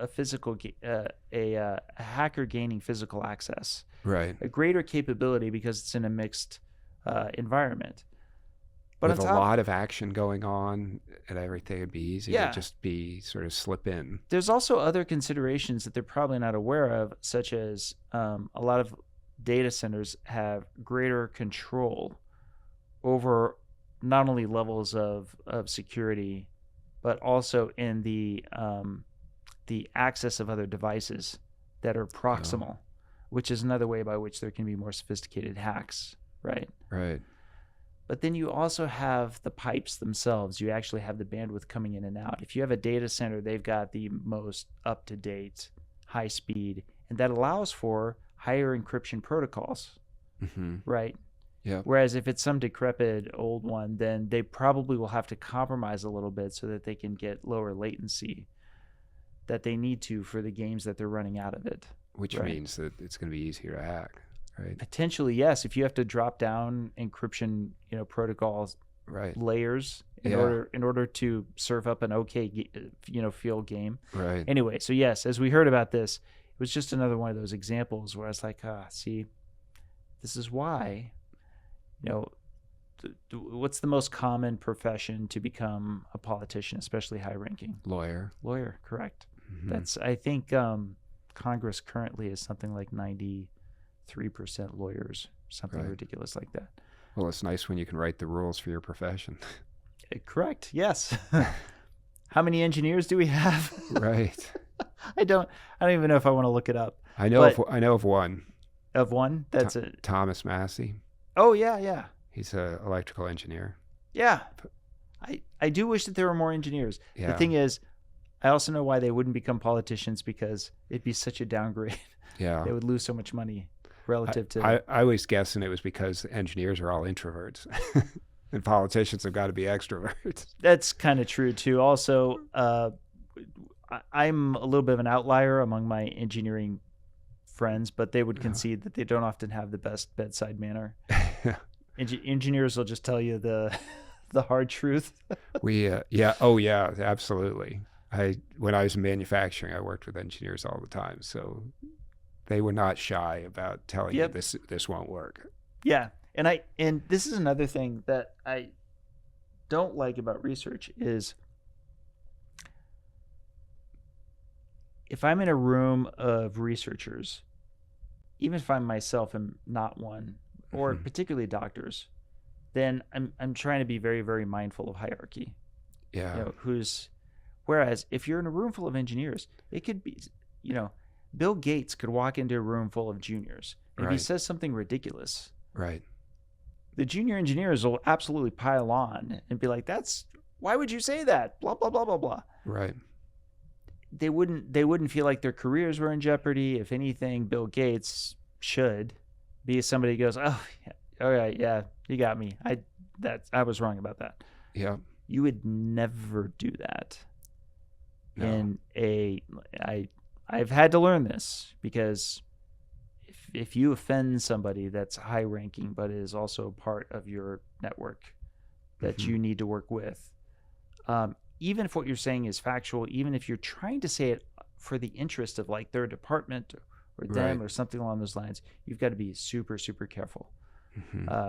a hacker gaining physical access, Right. a greater capability because it's in a mixed environment. But With a lot of action going on and everything, it'd be easy to just sort of slip in. There's also other considerations that they're probably not aware of, such as a lot of data centers have greater control over not only levels of security, but also in the access of other devices that are proximal, which is another way by which there can be more sophisticated hacks, right? Right. But then you also have the pipes themselves. You actually have the bandwidth coming in and out. If you have a data center, they've got the most up-to-date, high speed, and that allows for higher encryption protocols, Mm-hmm. right? Yeah. Whereas if it's some decrepit old one, then they probably will have to compromise a little bit so that they can get lower latency that they need to for the games that they're running out of it. Which means that it's going to be easier to hack, right? Potentially, yes. If you have to drop down encryption, protocols, Right. layers in order to serve up an okay, field game. Right. Anyway, so yes, as we heard about this, it was just another one of those examples where I was like, see, this is why, what's the most common profession to become a politician, especially high ranking? Lawyer, correct. Mm-hmm. That's, I think, Congress currently is something like 93% lawyers, something ridiculous like that. Well, it's nice when you can write the rules for your profession. Correct. Yes. How many engineers do we have? Right. I don't even know if I want to look it up. I know of one. Of one? That's it. Thomas Massey. Oh yeah. He's an electrical engineer. Yeah. I do wish that there were more engineers. Yeah. The thing is, I also know why they wouldn't become politicians, because it'd be such a downgrade. Yeah. They would lose so much money relative to. I was guessing it was because engineers are all introverts. And politicians have got to be extroverts. That's kind of true too. Also, I'm a little bit of an outlier among my engineering friends, but they would concede that they don't often have the best bedside manner. Engineers will just tell you the hard truth. Absolutely. When I was in manufacturing, I worked with engineers all the time, so they were not shy about telling you this won't work. Yeah. And this is another thing that I don't like about research is, if I'm in a room of researchers, even if I myself am not one, or particularly doctors, then I'm trying to be very, very mindful of hierarchy. Yeah. Whereas if you're in a room full of engineers, it could be, Bill Gates could walk into a room full of juniors. And if he says something ridiculous, right, the junior engineers will absolutely pile on and be like, why would you say that? Blah, blah, blah, blah, blah. Right. They wouldn't feel like their careers were in jeopardy. If anything, Bill Gates should be somebody who goes, oh, yeah, all right, yeah, you got me. I was wrong about that. Yeah. You would never do that. No. I've had to learn this, because if you offend somebody that's high ranking but is also part of your network that you need to work with, even if what you're saying is factual, even if you're trying to say it for the interest of like their department or them or something along those lines, you've got to be super, super careful.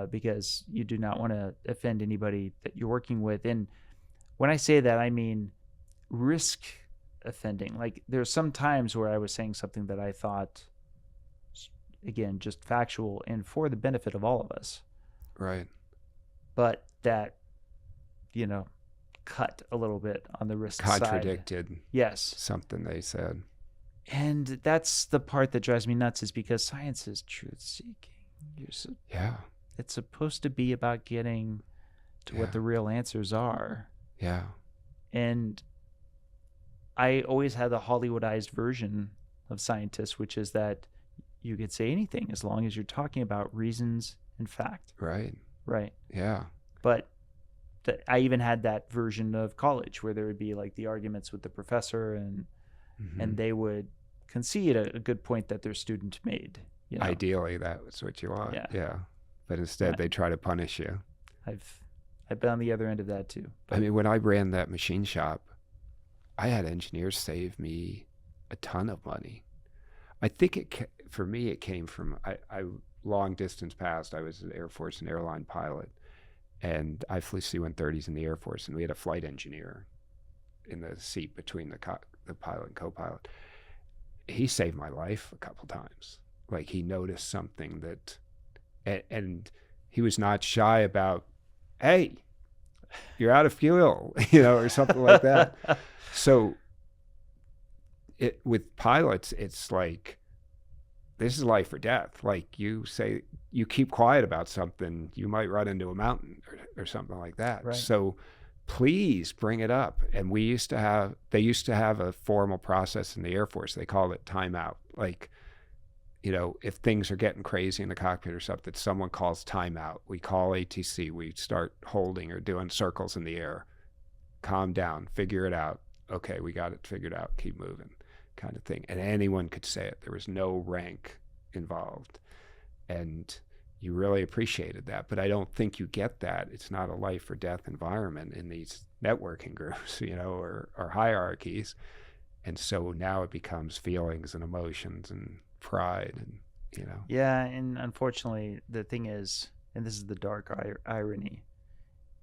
because you do not want to offend anybody that you're working with. And when I say that, I mean risk offending. Like there's some times where I was saying something that I thought, again, just factual and for the benefit of all of us. Right. But that, cut a little bit on the risk side. Contradicted. Yes. Something they said. And that's the part that drives me nuts, is because science is truth seeking. It's supposed to be about getting to what the real answers are. Yeah. And I always had the Hollywoodized version of scientists, which is that you could say anything as long as you're talking about reasons and fact. Right. Right. Yeah. But I even had that version of college where there would be like the arguments with the professor, and they would concede a good point that their student made. Ideally, that was what you want. Yeah. But instead, they try to punish you. I've been on the other end of that too. But, I mean, when I ran that machine shop, I had engineers save me a ton of money. I think for me, it came from, I long distance past, I was an Air Force and airline pilot, and I flew C-130s in the Air Force, and we had a flight engineer in the seat between the pilot and co-pilot. He saved my life a couple times. Like, he noticed something that, and he was not shy about, hey, you're out of fuel, or something like that. So with pilots, it's like, this is life or death. Like, you say, you keep quiet about something, you might run into a mountain or something like that. Right. So please bring it up. And they used to have a formal process in the Air Force. They called it timeout. Like, if things are getting crazy in the cockpit or something, someone calls timeout. We call ATC. We start holding or doing circles in the air. Calm down, figure it out. Okay, we got it figured out. Keep moving, kind of thing. And anyone could say it. There was no rank involved. And you really appreciated that. But I don't think you get that. It's not a life or death environment in these networking groups, or hierarchies. And so now it becomes feelings and emotions and pride, and Yeah, and unfortunately, the thing is, and this is the dark irony,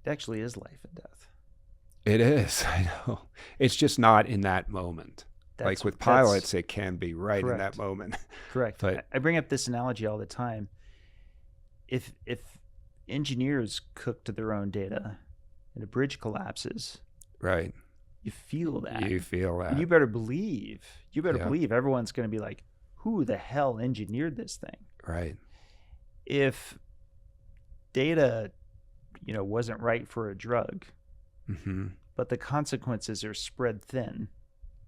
it actually is life and death. It is. I know. It's just not in that moment. Like with pilots, it can be right in that moment. Correct. But I bring up this analogy all the time. If engineers cook to their own data and a bridge collapses, right, you feel that. And you better believe everyone's going to be like, who the hell engineered this thing? Right. If data, wasn't right for a drug, but the consequences are spread thin.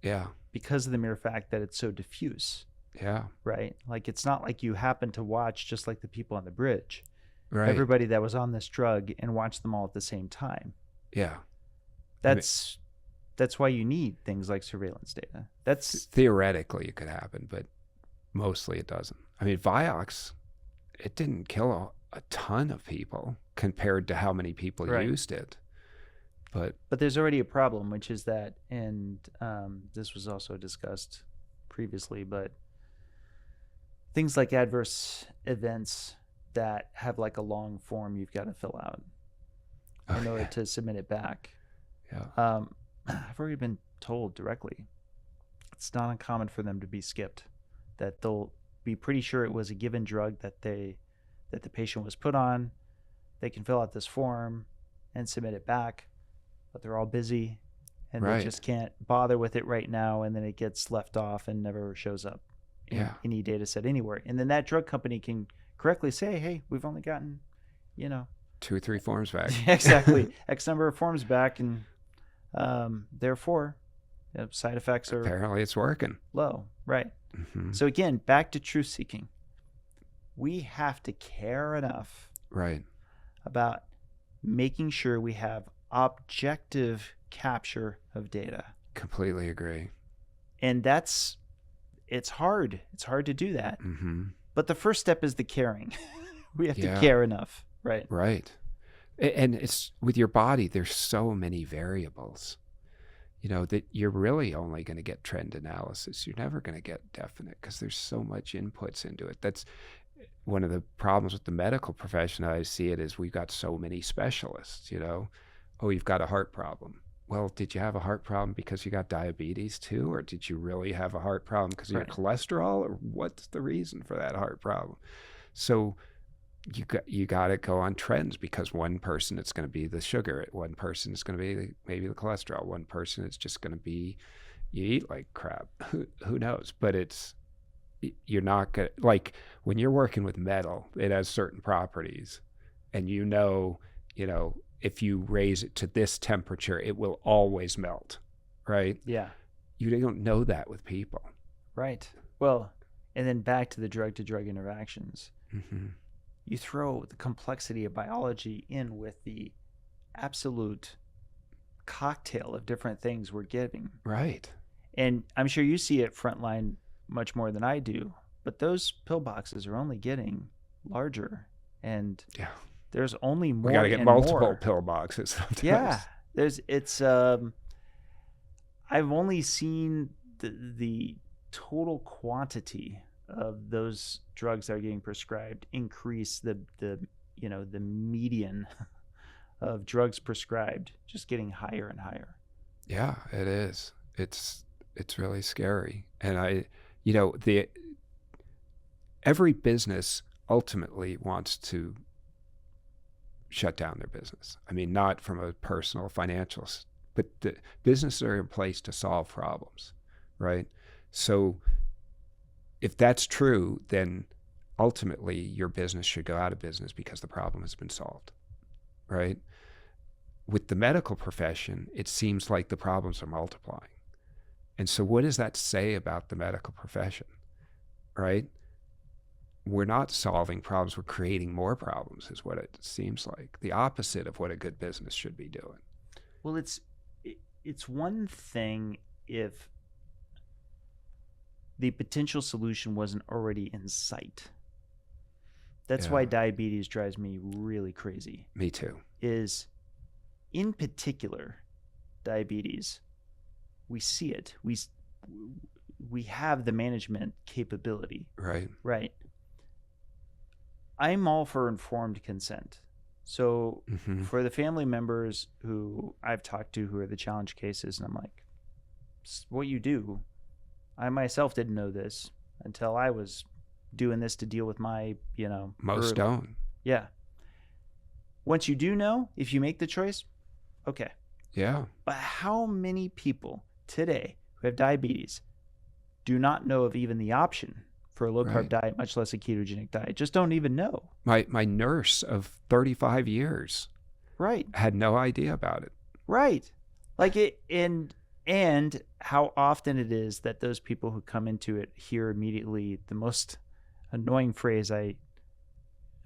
Yeah. Because of the mere fact that it's so diffuse. Yeah. Right? Like, it's not like you happen to watch just like the people on the bridge. Right. Everybody that was on this drug and watch them all at the same time. Yeah. That's why you need things like surveillance data. That's theoretically it could happen, but mostly it doesn't. I mean, Vioxx, it didn't kill a ton of people compared to how many people used it. But there's already a problem, which is that, and this was also discussed previously, but things like adverse events that have like a long form you've got to fill out in order to submit it back. Yeah. I've already been told directly it's not uncommon for them to be skipped, that they'll be pretty sure it was a given drug that the patient was put on. They can fill out this form and submit it back, but they're all busy and they just can't bother with it right now, and then it gets left off and never shows up in any data set anywhere. And then that drug company can correctly say, hey, we've only gotten, 2 or 3 forms back. Exactly. X number of forms back, and therefore side effects are apparently it's working low. Right. So again, back to truth seeking. We have to care enough about making sure we have objective capture of data. Completely agree. And it's hard. It's hard to do that. But the first step is the caring. We have to care enough. Right. And it's with your body, there's so many variables, that you're really only going to get trend analysis. You're never going to get definite because there's so much inputs into it. That's one of the problems with the medical profession, I see it, is we've got so many specialists, Oh, you've got a heart problem. Well, did you have a heart problem because you got diabetes too? Or did you really have a heart problem because of your cholesterol? Or what's the reason for that heart problem? So you got to go on trends, because one person it's going to be the sugar, one person it's going to be maybe the cholesterol, one person it's just going to be you eat like crap. Who knows? But you're not going to, like when you're working with metal, it has certain properties, and if you raise it to this temperature, it will always melt, right? Yeah. You don't know that with people. Right. Well, and then back to the drug-to-drug interactions. Mm-hmm. You throw the complexity of biology in with the absolute cocktail of different things we're getting. Right. And I'm sure you see it frontline much more than I do, but those pill boxes are only getting larger, and yeah, there's only more. We got to get multiple pill boxes sometimes. Yeah. I've only seen the total quantity of those drugs that are getting prescribed increase, the median of drugs prescribed just getting higher and higher. Yeah, it is. It's really scary. And every business ultimately wants to shut down their business. I mean, not from a personal financial, but the businesses are in place to solve problems, right? So if that's true, then ultimately your business should go out of business because the problem has been solved, right? With the medical profession, it seems like the problems are multiplying. And so what does that say about the medical profession, right? We're not solving problems, we're creating more problems, is what it seems like. The opposite of what a good business should be doing. Well, it's one thing if the potential solution wasn't already in sight. That's why diabetes drives me really crazy. Me too. Is, in particular, diabetes, we see it. We have the management capability. Right. Right. I'm all for informed consent. So for the family members who I've talked to who are the challenge cases, and I'm like, what you do, I myself didn't know this until I was doing this to deal with my, Most don't. Yeah. Once you do know, if you make the choice, okay. Yeah. But how many people today who have diabetes do not know of even the option for a low-carb diet, much less a ketogenic diet? Just don't even know. My nurse of 35 years had no idea about it. Right. Like it, and how often it is that those people who come into it hear immediately the most annoying phrase I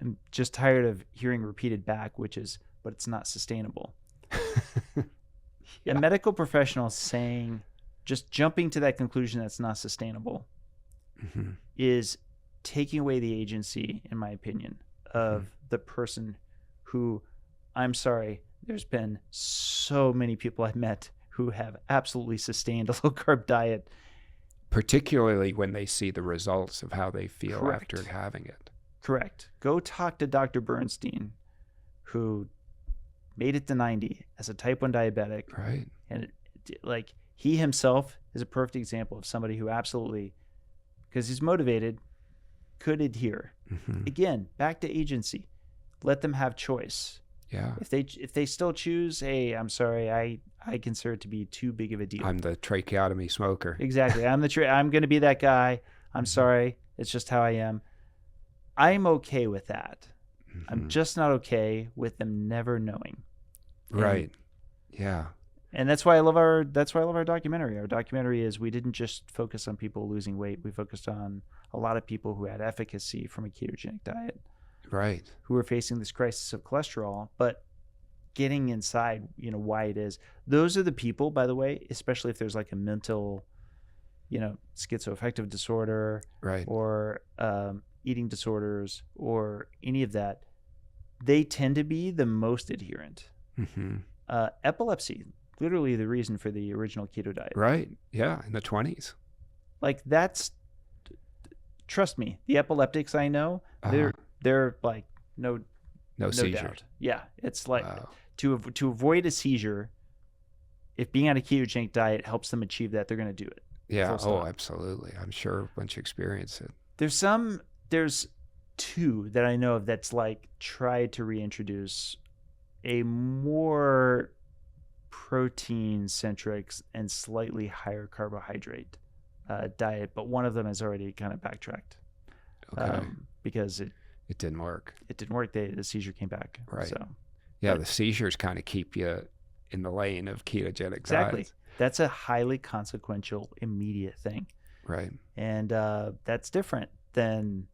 am just tired of hearing repeated back, which is, but it's not sustainable. A medical professional saying, just jumping to that conclusion that's not sustainable is taking away the agency, in my opinion, of the person who, I'm sorry, there's been so many people I've met who have absolutely sustained a low-carb diet. Particularly when they see the results of how they feel after having it. Correct. Go talk to Dr. Bernstein, who made it to 90 as a type 1 diabetic. Right. And he himself is a perfect example of somebody who absolutely, because he's motivated, could adhere. Again, back to agency. Let them have choice. Yeah. If they still choose, hey, I'm sorry, I consider it to be too big of a deal. I'm the tracheotomy smoker. Exactly. I'm going to be that guy. I'm sorry. It's just how I am. I'm okay with that. I'm just not okay with them never knowing. Right. Yeah. And that's why I love our documentary. Our documentary is, we didn't just focus on people losing weight. We focused on a lot of people who had efficacy from a ketogenic diet. Right. Who are facing this crisis of cholesterol, but getting inside, why it is. Those are the people, by the way, especially if there's like a mental, schizoaffective disorder, right, or eating disorders or any of that, they tend to be the most adherent. Epilepsy, literally the reason for the original keto diet. Right. Yeah. In the 20s. Like trust me, the epileptics I know, They're like no seizures. doubt. Yeah, it's like Wow. to avoid a seizure. If being on a ketogenic diet helps them achieve that, they're going to do it. Yeah. Full Oh, stop. absolutely. I'm sure once you experience it. There's two that I know of that's like tried to reintroduce a more protein centric and slightly higher carbohydrate diet, but one of them has already kind of backtracked Okay. because it didn't work. didn't work. The seizure came back. Right. So Yeah, the seizures kind of keep you in the lane of ketogenic exactly. diets. That's a highly consequential, immediate thing. Right. And that's different than,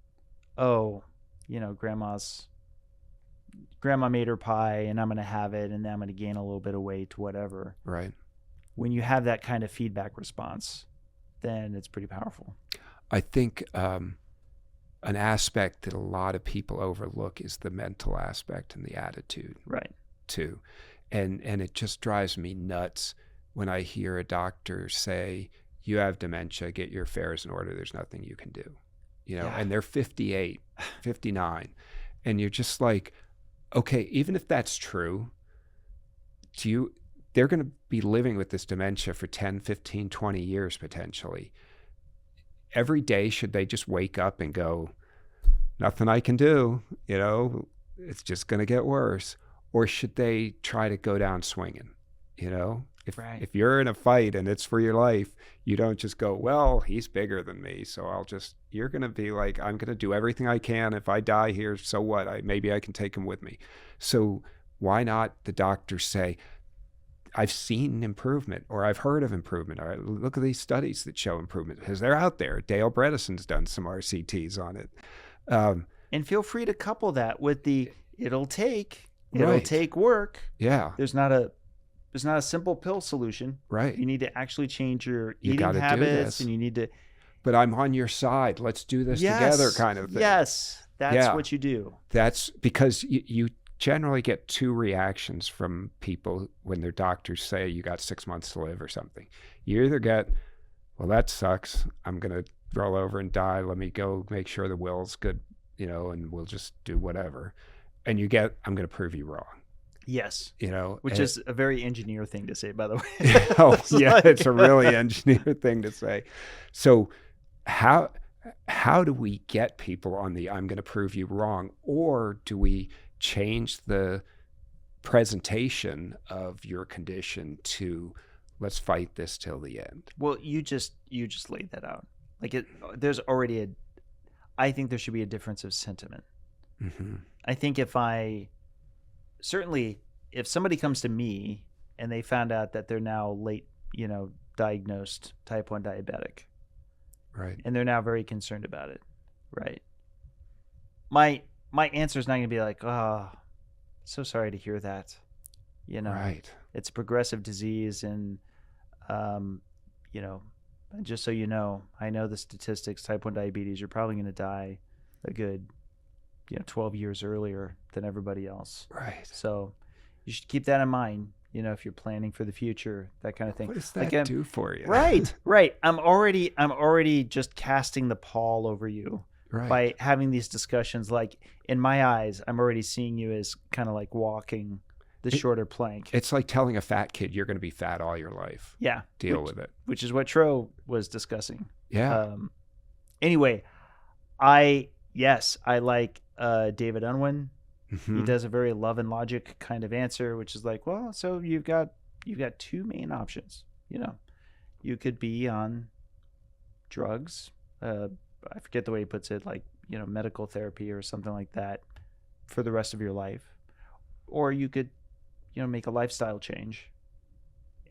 grandma made her pie and I'm going to have it and then I'm going to gain a little bit of weight, whatever. Right. When you have that kind of feedback response, then it's pretty powerful. I think an aspect that a lot of people overlook is the mental aspect and the attitude. Right. Too. And it just drives me nuts when I hear a doctor say, you have dementia, get your affairs in order, there's nothing you can do. And they're 58, 59. And you're just like, okay, even if that's true, they're going to be living with this dementia for 10, 15, 20 years potentially. Every day, should they just wake up and go, nothing I can do, it's just going to get worse? Or should they try to go down swinging? If you're in a fight and it's for your life, you don't just go, well, he's bigger than me, so you're going to be like, I'm going to do everything I can. If I die here, so what? Maybe I can take him with me. So why not the doctors say, I've seen improvement, or I've heard of improvement, or look at these studies that show improvement, because they're out there. Dale Bredesen's done some RCTs on it. And feel free to couple that with it'll take work. Yeah. There's not a simple pill solution. Right. You need to actually change your You eating gotta do habits, this. and you need to. But I'm on your side. Let's do this together, kind of thing. Yes, that's what you do. That's because you generally get two reactions from people when their doctors say you got 6 months to live or something. You either get, well, that sucks, I'm going to roll over and die, let me go make sure the will's good, and we'll just do whatever. And you get, I'm going to prove you wrong. Yes. Which is a very engineer thing to say, by the way. It's a really engineer thing to say. So how do we get people on the I'm going to prove you wrong? Or do we change the presentation of your condition to let's fight this till the end? Well, you just laid that out. Like there's already I think there should be a difference of sentiment. Mm-hmm. I think if somebody comes to me and they found out that they're now late, diagnosed type 1 diabetic. Right. And they're now very concerned about it. Right. My answer is not going to be like, oh, so sorry to hear that. Right. It's a progressive disease. And, just so you know, I know the statistics, type 1 diabetes, you're probably going to die a good 12 years earlier than everybody else. Right. So you should keep that in mind, if you're planning for the future, that kind of thing. What does that do for you? Right. I'm already just casting the pall over you by having these discussions. Like in my eyes, I'm already seeing you as kind of like walking the shorter plank. It's like telling a fat kid you're going to be fat all your life. Yeah. Deal with it. Which is what Tro was discussing. Yeah. Anyway, I like David Unwin. Mm-hmm. He does a very love and logic kind of answer, which is like, well, so you've got two main options. You could be on drugs. I forget the way he puts it, like, medical therapy or something like that for the rest of your life. Or you could, make a lifestyle change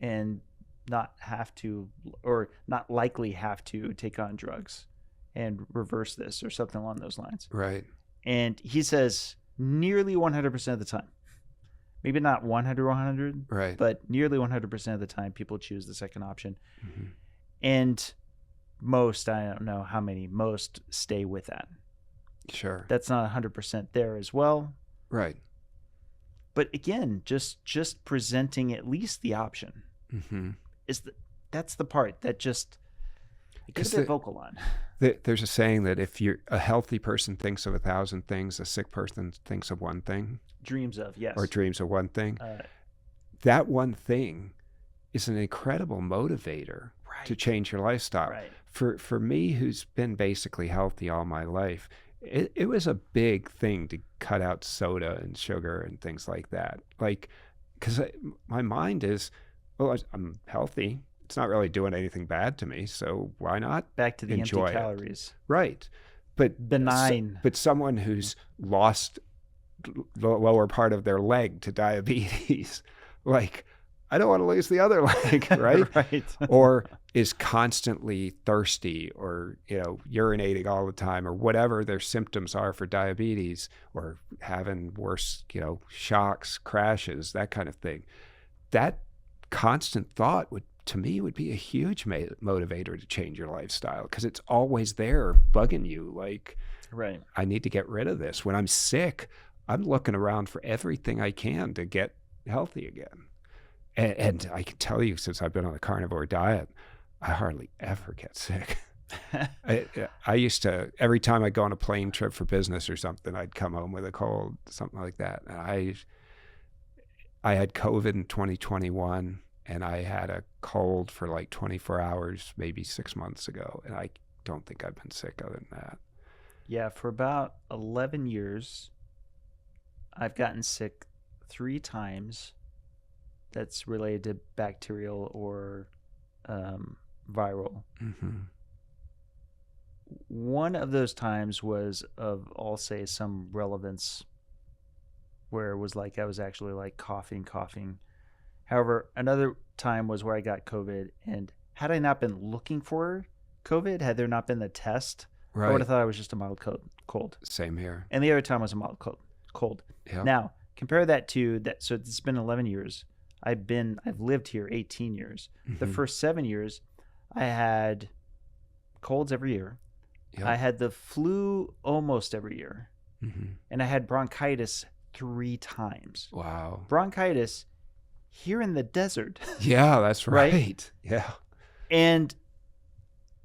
and not have to, or not likely have to take on drugs and reverse this or something along those lines. Right. And he says nearly 100% of the time, maybe not 100, right, but nearly 100% of the time, people choose the second option. Mm-hmm. And most, I don't know how many, most stay with that. Sure. That's not 100% there as well. Right. But again, just presenting at least the option mm-hmm. that's the part that just, It could have been vocal on. There's a saying that if you're a healthy person thinks of 1,000 things, a sick person thinks of one thing. Dreams of, yes. Or dreams of one thing. That one thing is an incredible motivator to change your lifestyle. Right. For me, who's been basically healthy all my life, it was a big thing to cut out soda and sugar and things like that. Like, because my mind is, well, I'm healthy. It's not really doing anything bad to me, so why not back to the enjoy empty calories? Right. But benign. But someone who's lost the lower part of their leg to diabetes, like, I don't want to lose the other leg, right? Right. Or is constantly thirsty, or, you know, urinating all the time, or whatever their symptoms are for diabetes, or having worse, you know, shocks, crashes, that kind of thing. That constant thought would be a huge motivator to change your lifestyle, because it's always there bugging you. Like, right, I need to get rid of this. When I'm sick, I'm looking around for everything I can to get healthy again. And I can tell you, since I've been on a carnivore diet, I hardly ever get sick. I used to, every time I'd go on a plane trip for business or something, I'd come home with a cold, something like that. And I had COVID in 2021, and I had a cold for like 24 hours, maybe 6 months ago. And I don't think I've been sick other than that. Yeah, for about 11 years, I've gotten sick 3 times. That's related to bacterial or viral. Mm-hmm. One of those times was of, I'll say, some relevance, where it was like I was actually like coughing. However, another time was where I got COVID, and had I not been looking for COVID, had there not been the test, right, I would have thought it was just a mild cold. Same here. And the other time was a mild cold. Yep. Now, compare that to that. So it's been 11 years. I've lived here 18 years. Mm-hmm. The first 7 years, I had colds every year. Yep. I had the flu almost every year. Mm-hmm. And I had bronchitis 3 times. Wow. Bronchitis here in the desert. Yeah, that's right. Right? Yeah. And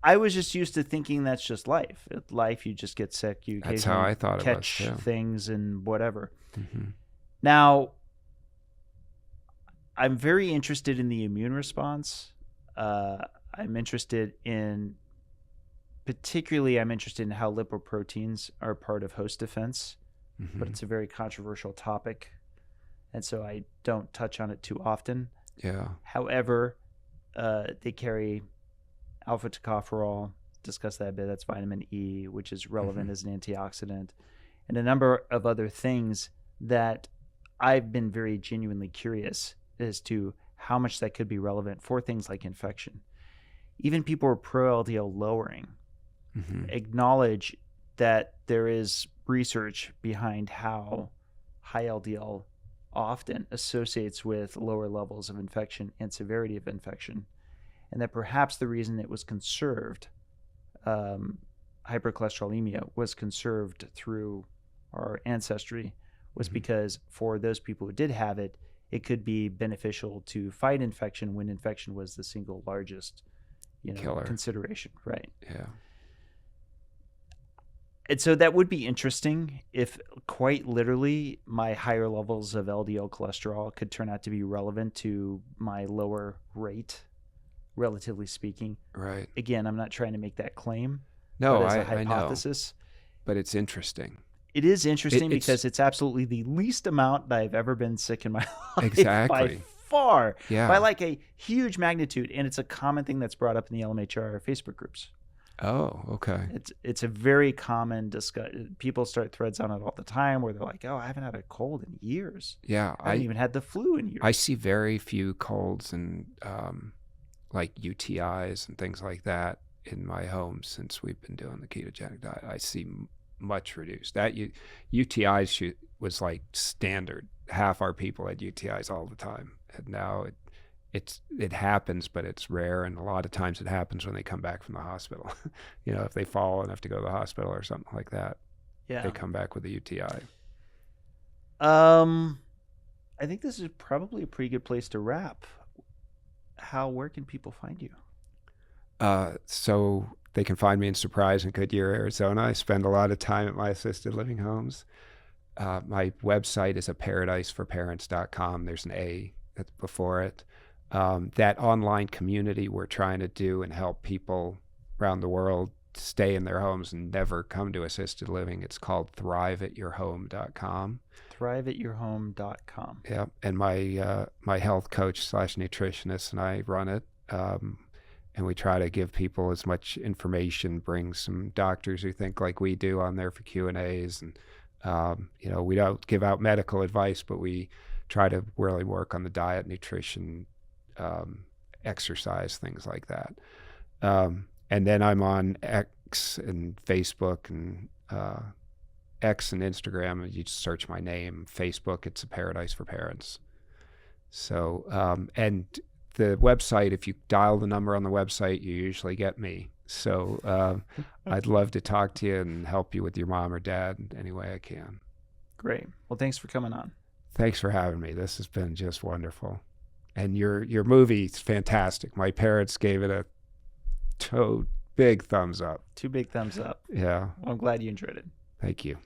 I was just used to thinking that's just life. Life, you just get sick. You that's how I thought catch it was, things and whatever. Mm-hmm. Now, I'm very interested in the immune response. I'm interested in how lipoproteins are part of host defense, Mm-hmm. but it's a very controversial topic, and so I don't touch on it too often. Yeah. However, they carry alpha tocopherol, discuss that a bit. That's vitamin E, which is relevant as an antioxidant, and a number of other things that I've been very genuinely curious as to how much that could be relevant for things like infection. Even people who are pro-LDL lowering acknowledge that there is research behind how high LDL often associates with lower levels of infection and severity of infection, and that perhaps the reason it was conserved, hypercholesterolemia was conserved through our ancestry, was because for those people who did have it, it could be beneficial to fight infection when infection was the single largest, killer consideration, right? Yeah. And so that would be interesting if quite literally my higher levels of LDL cholesterol could turn out to be relevant to my lower rate, relatively speaking. Right. Again, I'm not trying to make that claim. No, but as a I hypothesis. know. But it's interesting. It is interesting because it's absolutely the least amount that I've ever been sick in my life. Exactly. By far. Yeah. By like a huge magnitude. And it's a common thing that's brought up in the LMHR Facebook groups. Oh, okay. It's a very common discussion. People start threads on it all the time where they're like, oh, I haven't had a cold in years. Yeah. I haven't even had the flu in years. I see very few colds and like UTIs and things like that in my home since we've been doing the ketogenic diet. I see much reduced. That UTIs was like standard. Half our people had UTIs all the time, and now it happens, but it's rare, and a lot of times it happens when they come back from the hospital. If they fall and have to go to the hospital or something like that, they come back with a UTI. I think this is probably a pretty good place to wrap. Hal, where can people find you? So they can find me in Surprise in Goodyear, Arizona. I spend a lot of time at my assisted living homes. My website is paradiseforparents.com. There's an A before it. That online community we're trying to do and help people around the world stay in their homes and never come to assisted living. It's called thriveatyourhome.com. Thriveatyourhome.com. Yeah, and my health coach / nutritionist and I run it. And we try to give people as much information, bring some doctors who think like we do on there for Q&As. And, we don't give out medical advice, but we try to really work on the diet, nutrition, exercise, things like that. And then I'm on X and Facebook and X and Instagram. And you just search my name. Facebook, it's a Paradise for Parents. So, and the website, if you dial the number on the website, you usually get me. So I'd love to talk to you and help you with your mom or dad in any way I can. Great. Well, thanks for coming on. Thanks for having me. This has been just wonderful. And your movie is fantastic. My parents gave it a big thumbs up. 2 big thumbs up. Yeah. Well, I'm glad you enjoyed it. Thank you.